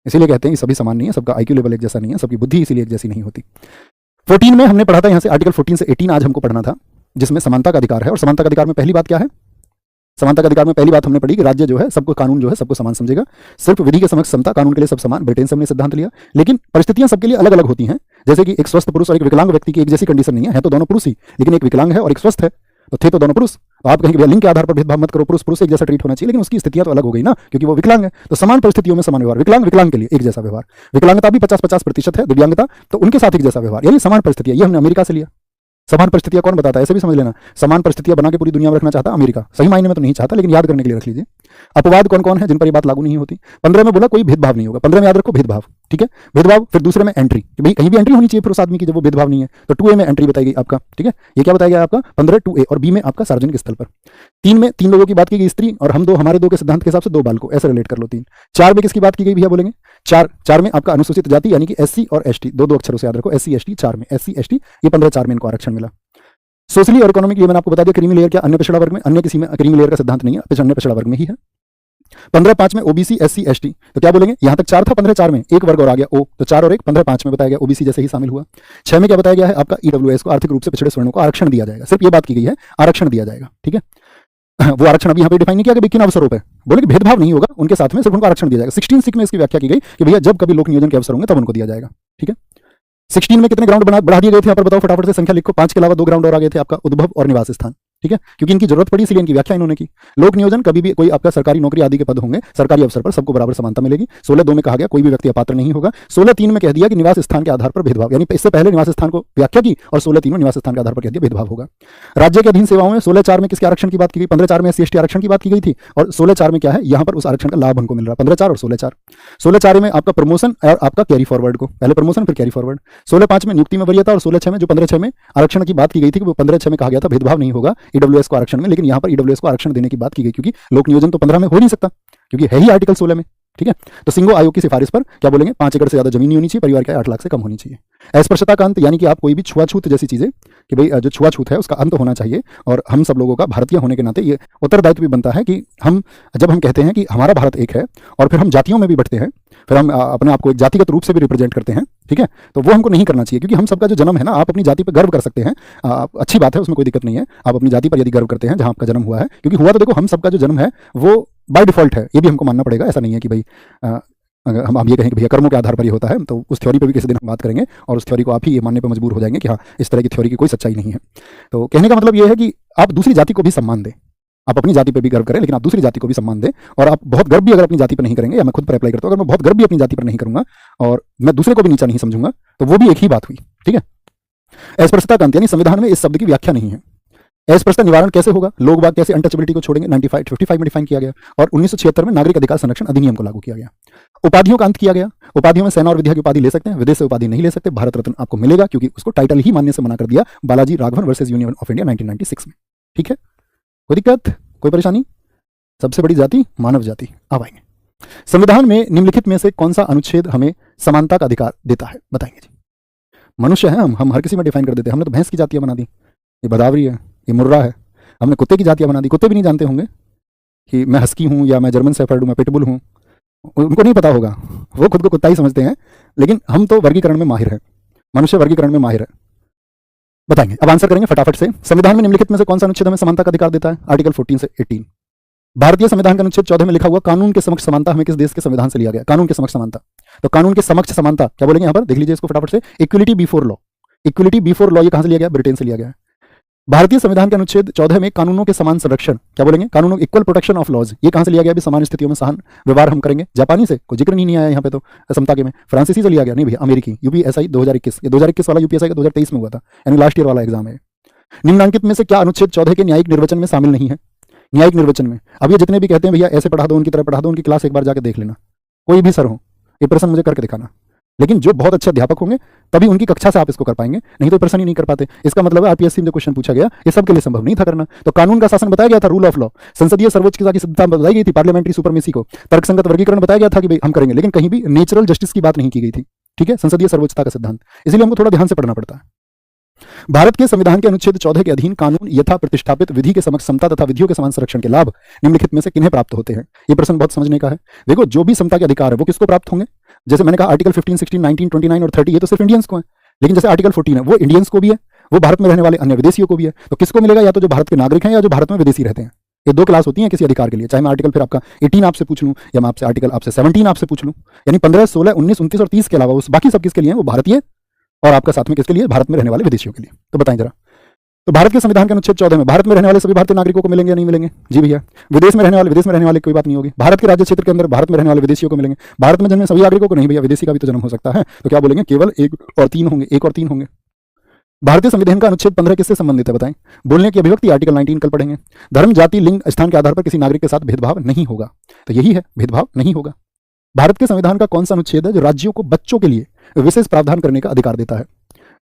इसीलिए कहते हैं कि सभी समान नहीं है, सबका आईक्यू लेवल एक जैसा नहीं है, सबकी बुद्धि इसीलिए एक जैसी नहीं होती। 14 में हमने पढ़ा था यहाँ से, आर्टिकल 14 से 18 आज हमको पढ़ना था, जिसमें समानता का अधिकार है। और समानता का अधिकार में पहली बात क्या है? समानता का अधिकार में पहली बात हमने पढ़ी कि राज्य जो है सबको, कानून जो है सबको समान समझेगा, सिर्फ विधि के समक्ष समता, कानून के लिए सब समान, ब्रिटेन से हमने सिद्धांत लिया। लेकिन परिस्थितियां सबके लिए अलग अलग होती हैं, जैसे कि एक स्वस्थ पुरुष और एक विकलांग व्यक्ति की एक जैसी कंडीशन नहीं है तो दोनों पुरुष ही, लेकिन एक विकलांग है और एक स्वस्थ है, तो थे तो दोनों पुरुष। तो आप कहेंगे लिंग के आधार पर भेदभाव मत करो, पुरुष पुरुष एक जैसा ट्रीट होना चाहिए, लेकिन उसकी स्थितियां तो अलग हो गई ना, क्योंकि वो विकलांग है। तो समान परिस्थितियों में समान व्यवहार, विकलांग विकलांग के लिए एक जैसा व्यवहार, विकलांगता भी 50-50% है, दिव्यांगता, तो उनके साथ एक जैसा व्यवहार, यानी समान परिस्थितियां। ये हमने अमेरिका से लिया। समान परिस्थितियां कौन बताता है? ऐसे भी समझ लेना, समान परिस्थितियां बना के पूरी दुनिया में रखना चाहता अमेरिका, सही मायने में तो नहीं चाहता, लेकिन याद करने के लिए रख लीजिए। अपवाद कौन कौन है जिन पर ये बात लागू नहीं होती? 15 में बोला कोई भेदभाव नहीं होगा, 15 में याद रखो भेदभाव, ठीक है, भेदभाव। फिर दूसरे में एंट्री, कि भाई कहीं भी एंट्री होनी चाहिए फिर उस आदमी की जब वो भेदभाव नहीं है, तो 2A में एंट्री बताई गई आपका, ठीक है, ये क्या बताया गया आपका 15 2A, और B में आपका सार्वजनिक स्थल पर। 3 में 3 लोगों की बात की गई, स्त्री और हम दो, हमारे दो के सिद्धांत के हिसाब से 2 बाल को, ऐसे रिलेट कर लो। 3 4 में किसकी बात की गई भैया बोलेंगे? 4 में आपका अनुसूचित जाति, यानी कि SC और ST, दो अक्षरों से याद रखो, SC ST। 4 में SC ST, ये 15-4 में इनको आरक्षण मिला। सोशली और इकोनॉमिक, ये मैंने आपको बता दिया, क्रीमी लेयर क्या अन्य पिछड़ा वर्ग में, अन्य किसी में क्रीमी लेयर का सिद्धांत नहीं है, अन्य पिछड़ा वर्ग में ही है। 15-5 में OBC SC ST, तो क्या बोलेंगे? यहां तक 4 था, 15-4 में एक वर्ग और आ गया O, तो 4 और 1 15-5 में बताया गया, OBC जैसे ही शामिल हुआ। 6 में क्या बताया गया है आपका EWS को, आर्थिक रूप से पिछड़े वर्णों को आरक्षण दिया जाएगा, सिर्फ ये बात की गई है, आरक्षण दिया जाएगा, ठीक है। वो आरक्षण अभी यहाँ पे डिफाइन नहीं किया कि किन अवसरों पे, बोले कि भेदभाव नहीं होगा उनके साथ में, सिर्फ उनको आरक्षण दिया जाएगा। 16 सिक में इसकी व्याख्या की गई कि भैया जब कभी लोक नियोजन के अवसर होंगे तब उनको दिया जाएगा। ठीक है, 16 में कितने ग्राउंड बढ़ा दिए गए थे यहाँ पर बताओ फटाफट से, संख्या लिखो। 5 के अलावा 2 ग्राउंड और आ गए थे, आपका उद्भव और निवास स्थान। ठीक है, क्योंकि इनकी जरूरत पड़ी इसलिए इनकी व्याख्या इन्होंने की। लोक नियोजन कभी भी कोई आपका सरकारी नौकरी आदि के पद होंगे, सरकारी अवसर पर सबको बराबर समानता मिलेगी। 16(2) में कहा गया कोई भी व्यक्ति अपात्र नहीं होगा। 16(3) में कह दिया कि निवास स्थान के आधार पर भेदभाव, यानी इससे पहले निवास स्थान को व्याख्या की और 16(3) में निवास स्थान के आधार पर कह दिया भेदभाव होगा। राज्य के अधीन सेवाओं में 16(4) में किसके आरक्षण की बात की गई? 15(4) में SC/ST आरक्षण की बात की गई थी, और 16(4) में क्या है, यहाँ पर उस आरक्षण का लाभ हमको मिल रहा है। 15(4) और 16(4). 16(4) में आपका प्रमोशन और आपका कैरी फॉरवर्ड को, पहले प्रमोशन फिर कैरी फॉरवर्ड। 16(5) में नियुक्ति में वरीयता, और 16(6) में जो 15(6) में आरक्षण की बात की गई थी, वो 15(6) में कहा गया था भेदभाव नहीं होगा ईडब्ल्यूएस को आरक्षण में, लेकिन यहाँ पर ईडब्ल्यूएस को आरक्षण देने की बात की गई, क्योंकि लोक नियोजन तो 15 में हो नहीं सकता, क्योंकि है ही आर्टिकल 16 में। ठीक है, तो सिंघो आयोग की सिफारिश पर क्या बोलेंगे, 5 एकड़ से ज्यादा जमीन नहीं होनी चाहिए, परिवार की आय 8 लाख से कम होनी चाहिए। अस्पृश्यता का अंत, यानी कि आप कोई भी छुआछूत जैसी चीजें, कि भाई जो छुआछूत है उसका अंत होना चाहिए, और हम सब लोगों का भारतीय होने के नाते ये उत्तरदायित्व भी बनता है कि हम जब हम कहते हैं कि हमारा भारत एक है, और फिर हम जातियों में भी बंटते हैं, फिर हम अपने आप को एक जातिगत रूप से भी रिप्रेजेंट करते हैं। ठीक है, तो वो हमको नहीं करना चाहिए, क्योंकि हम सबका जो जन्म है ना, आप अपनी जाति पर गर्व कर सकते हैं, अच्छी बात है, उसमें कोई दिक्कत नहीं है। आप अपनी जाति पर यदि गर्व करते हैं जहां आपका जन्म हुआ है, क्योंकि हुआ तो देखो हम सबका जो जन्म है वो बाय डिफॉल्ट है, ये भी हमको मानना पड़ेगा। ऐसा नहीं है कि भाई अगर हम ये कहें कि भैया कर्मों के आधार पर ये होता है, तो उस थ्योरी पर भी किसी दिन हम बात करेंगे, और उस थ्योरी को आप ही ये मानने पर मजबूर हो जाएंगे कि हाँ, इस तरह की थ्योरी की कोई सच्चाई नहीं है। तो कहने का मतलब ये है कि आप दूसरी जाति को भी सम्मान दें, आप अपनी जाति पर भी गर्व करें, लेकिन आप दूसरी जाति को भी सम्मान दें। और आप बहुत गर्व भी अगर अपनी जाति पर नहीं करेंगे, या मैं खुद पर अप्लाई करता हूँ, अगर मैं बहुत गर्व भी अपनी जाति पर नहीं करूंगा और मैं दूसरे को भी नीचा नहीं समझूंगा, तो वो भी एक ही बात हुई। ठीक है, अस्पृश्यता का अंत, यानी संविधान में इस शब्द की व्याख्या नहीं है। अस्पृश्यता निवारण कैसे होगा, लोग बाग कैसे अनटचेबिलिटी को छोड़ेंगे, 55 में डिफाइन किया गया, और 1976 में नागरिक अधिकार संरक्षण अधिनियम को लागू किया गया। उपाधियों का अंत किया गया, उपाधियों में सेना और विद्या की उपाधि ले सकते हैं, विदेश से उपाधि नहीं ले सकते। भारत रत्न आपको मिलेगा, क्योंकि उसको टाइटल ही मानने से मना कर दिया Balaji Raghavan versus union of India 1996 में। ठीक है, कोई दिक्कत, कोई परेशानी? सबसे बड़ी जाति मानव जाति। अब आएंगे, संविधान में निम्नलिखित में से कौन सा अनुच्छेद हमें समानता का अधिकार देता है, बताएंगे जी। मनुष्य है हम हर किसी में डिफाइन कर देते हैं। हमने तो भैंस की जातियां बना दी, ये बदावरी है, ये मुर्रा है। हमने कुत्ते की जातियां बना दी, कुत्ते भी नहीं जानते होंगे कि मैं हस्की हूं, या मैं जर्मन शेफर्ड हूं, मैं पिटबुल हूं, उनको नहीं पता होगा, वो खुद को कुत्ता ही समझते हैं। लेकिन हम तो वर्गीकरण में माहिर है, मनुष्य वर्गीकरण में माहिर है। बताएंगे, अब आंसर करेंगे फटाफट से। संविधान में निम्नलिखित में से कौन सा अनुच्छेद हमें समानता का अधिकार देता है? आर्टिकल 14 से 18। भारतीय संविधान के अनुच्छेद 14 में लिखा हुआ कानून के समक्ष समानता हमें किस देश के संविधान से लिया गया? कानून के समक्ष समानता। तो कानून के समक्ष समानता क्या बोलेंगे यहाँ पर, देख लीजिए इसको फटाफट से। Equality before law, equality before law ये कहां से लिया गया? ब्रिटेन से लिया गया है। भारतीय संविधान के अनुच्छेद 14 में कानूनों के समान संरक्षण क्या बोलेंगे? कानूनों इक्वल प्रोटेक्शन ऑफ लॉज, ये कहां से लिया गया? भी समान स्थितियों में समान व्यवहार हम करेंगे। जापानी से कोई जिक्र नहीं आया यहाँ पे, तो समता के में फ्रांसीसी से लिया गया नहीं भैया, अमेरिकी। यूपीएसआई 2021, ये 2021 वाला यूपीएसआई का 2023 में हुआ था, यानी लास्ट ईयर वाला एग्जाम है। निम्नांकित में से क्या अनुच्छेद 14 के न्यायिक निर्वचन में शामिल नहीं है? न्यायिक निर्वचन में अब ये जितने भी कहते हैं भैया ऐसे पढ़ा दो, उनकी तरह पढ़ा दो, उनकी क्लास एक बार जाकर देख लेना, कोई भी सर हो, ये प्रश्न मुझे करके दिखाना। लेकिन जो बहुत अच्छे अध्यापक होंगे तभी उनकी कक्षा से आप इसको कर पाएंगे, नहीं तो प्रश्न ही नहीं कर पाते। इसका मतलब है आरपीएससी में जो क्वेश्चन पूछा गया ये सबके लिए संभव नहीं था करना। तो कानून का शासन बताया गया था, रूल ऑफ लॉ, संसदीय सर्वोच्चता की सिद्धता बताई गई थी, पार्लियामेंट्री सुपरमेसी को, तर्कसंगत वर्गीकरण बताया गया था कि भाई हम करेंगे, लेकिन कहीं भी नेचुरल जस्टिस की बात नहीं की गई थी। ठीक है, संसदीय सर्वोच्चता का सिद्धांत, इसलिए हमको थोड़ा ध्यान से पढ़ना पड़ता है। भारत के संविधान के अनुच्छेद 14 के अधीन कानून यथा प्रतिष्ठापित विधि के समक्ष समता तथा विधियों के समान संरक्षण के लाभ निम्नलिखित में से किन्हें प्राप्त होते हैं? ये प्रश्न बहुत समझने का है। देखो, जो भी समता के अधिकार है वो किसको प्राप्त होंगे? जैसे मैंने कहा आर्टिकल 15, 16, 19, 29 और 30 ये तो सिर्फ इंडियंस को है, लेकिन जैसे आर्टिकल 14 है वो इंडियंस को भी है, वो भारत में रहने वाले अन्य विदेशियों को भी है। तो किसको मिलेगा? या तो जो भारत के नागरिक हैं या जो भारत में विदेशी रहते हैं। ये दो क्लास होती हैं किसी अधिकार के लिए। चाहे मैं आर्टिकल फिर आपका 18 आपसे पूछ लूं, या मैं आपसे आर्टिकल आपसे 17 आपसे पूछ लूं, यानी 15, 16, 19, 29 और 30 के अलावा उस बाकी सब किसके लिए है? वो भारतीय, और आपका साथ में किसके लिए? भारत में रहने वाले विदेशियों के लिए। तो बताएं जरा, तो भारत के संविधान के अनुच्छेद 14 में भारत में रहने वाले सभी भारतीय नागरिकों को मिलेंगे या नहीं मिलेंगे? जी भैया। विदेश में रहने वाले कोई बात नहीं होगी। भारत के राज्य क्षेत्र के अंदर भारत में रहने वाले विदेशियों को मिलेंगे। भारत में जन्मे सभी नागरिकों को नहीं भैया, विदेशी का भी तो जन्म हो सकता है। तो क्या बोलेंगे? केवल 1 और 3 होंगे, 1 और 3 होंगे। भारतीय संविधान का अनुच्छेद 15 किससे संबंधित है? बताएं। बोलने की अभिव्यक्ति, आर्टिकल 19 कल पढ़ेंगे। धर्म, जाति, लिंग, स्थान के आधार पर किसी नागरिक के साथ भेदभाव नहीं होगा, तो यही है, भेदभाव नहीं होगा। भारत के संविधान का कौन सा अनुच्छेद है जो राज्यों को बच्चों के लिए विशेष प्रावधान करने का अधिकार देता है?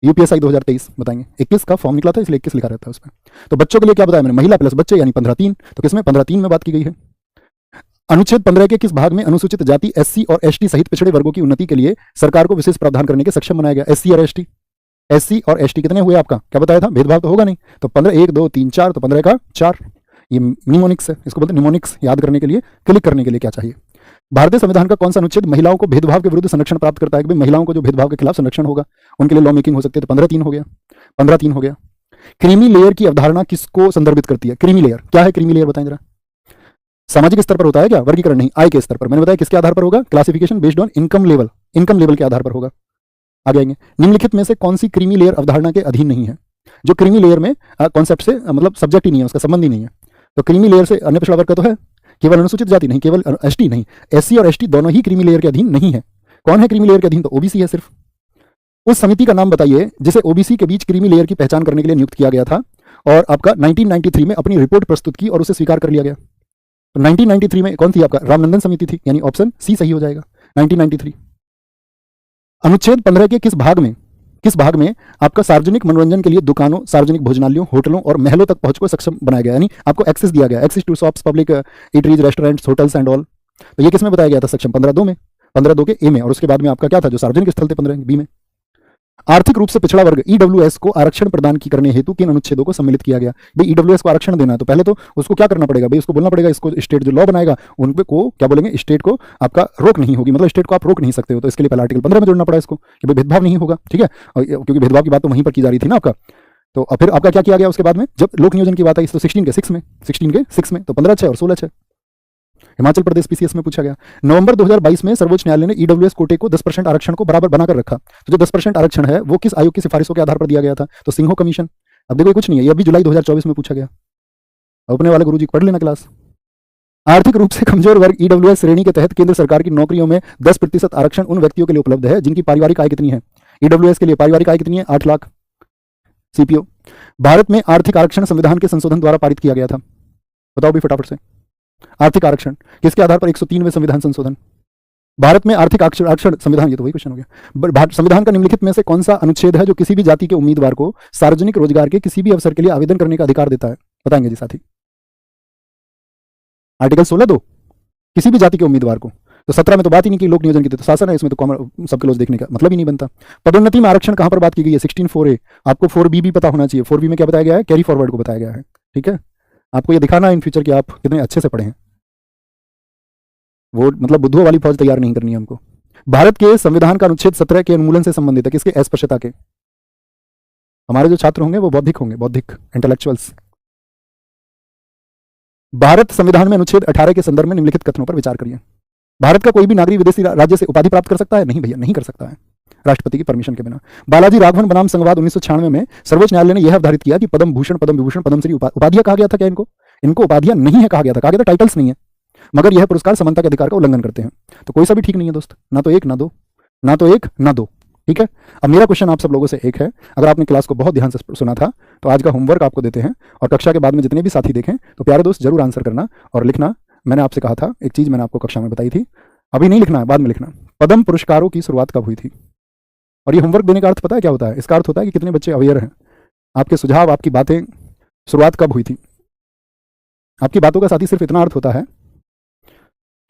यूपीएसआई 2023 बताएंगे। 21 का फॉर्म निकला था इसलिए 21 लिखा रहता है उसमें। तो बच्चों के लिए क्या बताया मैंने? महिला प्लस बच्चे, यानी 15(3). तो किसमें? 15(3) में बात की गई है। अनुच्छेद 15 के किस भाग में अनुसूचित जाति, एससी और एसटी सहित पिछड़े वर्गों की उन्नति के लिए सरकार को विशेष प्रावधान करने के सक्षम बनाया गया? एससी और एसटी, एससी और एसटी कितने हुए आपका? क्या बताया था? भेदभाव तो होगा नहीं। तो 15, 1, 2, 3, 4, तो 15 का 4। ये निमोनिक्स है, इसको बोलते हैं निमोनिक्स। याद करने के लिए, क्लिक करने के लिए क्या चाहिए? भारतीय संविधान का कौन सा अनुच्छेद महिलाओं को भेदभाव के विरुद्ध संरक्षण प्राप्त करता है? कि भाई महिलाओं को जो भेदभाव के खिलाफ संरक्षण होगा उनके लिए लॉ मेकिंग हो सकती है। तो 15(3) हो गया, 15(3) हो गया। क्रीमी लेयर की अवधारणा किसको संदर्भित करती है? क्रीमी लेयर क्या है? क्रीमी लेयर बताएं जरा। सामाजिक स्तर पर होता है क्या? वर्गीकरण नहीं, आय के स्तर पर। मैंने बताया किसके आधार पर होगा? Classification based on income level, income level के आधार पर होगा। आगे आएंगे, निम्नलिखित में से कौन सी क्रीमी लेयर अवधारणा के अधीन नहीं है? जो क्रीमी लेयर में कॉन्सेप्ट से मतलब सब्जेक्ट ही नहीं है, उसका संबंध ही नहीं है। तो क्रीमी लेयर से अन्य पिछड़ा वर्ग का तो है, केवल अनुसूचित जाति नहीं, केवल एसटी नहीं, एससी और एसटी दोनों ही क्रीमी लेयर के अधीन नहीं है। कौन है क्रीमी लेयर के अधीन? तो ओबीसी है सिर्फ। उस समिति का नाम बताइए जिसे ओबीसी के बीच क्रीमी लेयर की पहचान करने के लिए नियुक्त किया गया था और आपका 1993 में अपनी रिपोर्ट प्रस्तुत की और उसे स्वीकार कर लिया गया। तो 1993 में कौन थी? आपका रामनंदन समिति थी, यानी ऑप्शन सी सही हो जाएगा, 1993। अनुच्छेद 15 के किस भाग में आपका सार्वजनिक मनोरंजन के लिए दुकानों, सार्वजनिक भोजनालयों, होटलों और महलों तक पहुंच को सक्षम बनाया गया, यानी आपको एक्सेस दिया गया, access to shops, public eateries, restaurants, hotels and all. तो ये किस में बताया गया था? सेक्शन 15(2) में, 15(2) के ए में। और उसके बाद में आपका क्या था जो सार्वजनिक स्थल थे? 15(b) में। आर्थिक रूप से पिछड़ा वर्ग ईडब्ल्यूएस को आरक्षण प्रदान की करने हेतु किन अनुच्छेदों को सम्मिलित किया गया? भाई ईडब्ल्यूएस को आरक्षण देना है तो पहले तो उसको क्या करना पड़ेगा? भाई उसको बोलना पड़ेगा, इसको स्टेट जो लॉ बनाएगा उन पे को क्या बोलेंगे? स्टेट को आपका रोक नहीं होगी, मतलब स्टेट को आप रोक नहीं सकते हो। तो इसके लिए पहले आर्टिकल 15 में जोड़ना पड़ा इसको कि भाई भेदभाव नहीं होगा, ठीक है, क्योंकि भेदभाव की बात तो वहीं पर की जा रही थी ना आपका। तो फिर आपका क्या किया गया उसके बाद में? जब लोक नियोजन की बात आई तो 16 के 6 में, तो 15(6) और 16(6). हिमाचल प्रदेश पीसीएस में पूछा गया। नवंबर 2022 में सर्वोच्च न्यायालय ने ईडब्ल्यूएस कोटे को 10% आरक्षण को बराबर बनाकर रखा। तो जो 10% आरक्षण है वो किस आयोग की सिफारिशों के आधार पर दिया गया था? तो सिंघो कमीशन। अब देखो कुछ नहीं है, ये अभी जुलाई 2024 में पूछा गया। अपने वाले गुरुजी पढ़ लेना क्लास। आर्थिक रूप से कमजोर वर्ग ईडब्ल्यूएस श्रेणी के तहत केंद्र सरकार की नौकरियों में 10% आरक्षण उन व्यक्तियों के लिए उपलब्ध है जिनकी पारिवारिक आय कितनी है? ईडब्ल्यूएस के लिए पारिवारिक आय कितनी है? 8 लाख। सीपीओ। भारत में आर्थिक आरक्षण संविधान के संशोधन द्वारा पारित किया गया था, बताओ भी फटाफट से। आर्थिक आरक्षण किसके आधार पर? 103वें संविधान संशोधन। भारत में आर्थिक आरक्षण संविधान, ये तो वही क्वेश्चन हो गया। संविधान का निम्नलिखित में से कौन सा अनुच्छेद है जो किसी भी जाति के उम्मीदवार को सार्वजनिक रोजगार के किसी भी अवसर के लिए आवेदन करने का अधिकार देता है? बताएंगे जी साथी। आर्टिकल 16(2) किसी भी जाति के उम्मीदवार को। तो 17 में तो बात ही नहीं की लोक नियोजन की, तो शासन है, इसमें तो सबके लोग देखने का मतलब ही नहीं बनता। पदोन्नति में आरक्षण कहां पर बात की गई है? 16(4)(a). आपको 4(b) भी पता होना चाहिए। 4(b) में क्या बताया गया है? कैरी फॉरवर्ड को बताया गया है, ठीक है। आपको ये दिखाना है इन फ्यूचर कि आप कितने अच्छे से पढ़े हैं। वो मतलब बुद्धुओं वाली फौज तैयार नहीं करनी है हमको। भारत के संविधान का अनुच्छेद 17 के उन्मूलन से संबंधित है, किसके? अस्पृश्यता के। हमारे जो छात्र होंगे वो बौद्धिक होंगे, बौद्धिक इंटेलेक्चुअल्स। भारत संविधान में अनुच्छेद 18 के संदर्भ में निम्नलिखित कथनों पर विचार करिए। भारत का कोई भी नागरिक विदेशी राज्य से उपाधि प्राप्त कर सकता है? नहीं भैया, नहीं कर सकता है, राष्ट्रपति की परमिशन के बिना। बालाजी राघवन बनाम संघवाद 1996 में सर्वोच्च न्यायालय ने यह अवधारित किया कि पद्म भूषण, पद्म विभूषण, पद्मश्री उपाधियां कहा गया था क्या इनको? इनको उपाधियां नहीं है कहा गया था, टाइटल्स नहीं है, मगर यह पुरस्कार समानता के अधिकार का उल्लंघन करते हैं। तो कोई सा भी ठीक नहीं है दोस्त, ना तो एक ना दो, ना तो एक ना दो, ठीक है। अब मेरा क्वेश्चन आप सब लोगों से एक है, अगर आपने क्लास को बहुत ध्यान से सुना था तो आज का होमवर्क आपको देते हैं और कक्षा के बाद में जितने भी साथी देखें तो प्यारे दोस्त जरूर आंसर करना और लिखना। मैंने आपसे कहा था एक चीज मैंने आपको कक्षा में बताई थी, अभी नहीं लिखना है, बाद में लिखना। पद्म पुरस्कारों की शुरुआत कब हुई थी? और ये होमवर्क देने का अर्थ पता है क्या होता है? इसका अर्थ होता है कि कितने बच्चे अवेयर हैं, आपके सुझाव, आपकी बातें, शुरुआत कब हुई थी। आपकी बातों का साथी सिर्फ इतना अर्थ होता है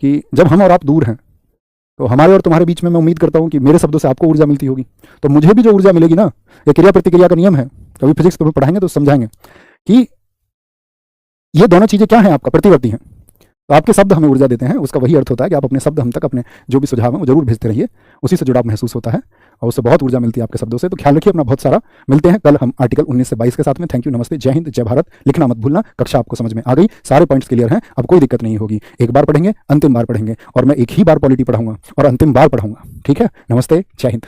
कि जब हम और आप दूर हैं तो हमारे और तुम्हारे बीच में मैं उम्मीद करता हूं कि मेरे शब्दों से आपको ऊर्जा मिलती होगी, तो मुझे भी जो ऊर्जा मिलेगी ना, ये क्रिया प्रतिक्रिया का नियम है, कभी फिजिक्स पे पढ़ाएंगे तो समझाएंगे कि ये दोनों चीजें क्या हैं, आपका प्रतिवर्ती हैं। तो आपके शब्द हमें ऊर्जा देते हैं, उसका वही अर्थ होता है कि आप अपने शब्द हम तक, अपने जो भी सुझाव हैं वो जरूर भेजते रहिए, उसी से जुड़ाव महसूस होता है और उससे बहुत ऊर्जा मिलती है आपके शब्दों से। तो ख्याल रखिए अपना बहुत सारा। मिलते हैं कल हम आर्टिकल 19 से 22 के साथ में। थैंक यू, नमस्ते, जय हिंद, जय भारत। लिखना मत भूलना। कक्षा आपको समझ में आ गई, सारे पॉइंट्स क्लियर हैं, अब कोई दिक्कत नहीं होगी। एक बार पढ़ेंगे, अंतिम बार पढ़ेंगे, और मैं एक ही बार पॉलिटी पढ़ाऊंगा और अंतिम बार पढ़ाऊंगा, ठीक है। नमस्ते, जय हिंद।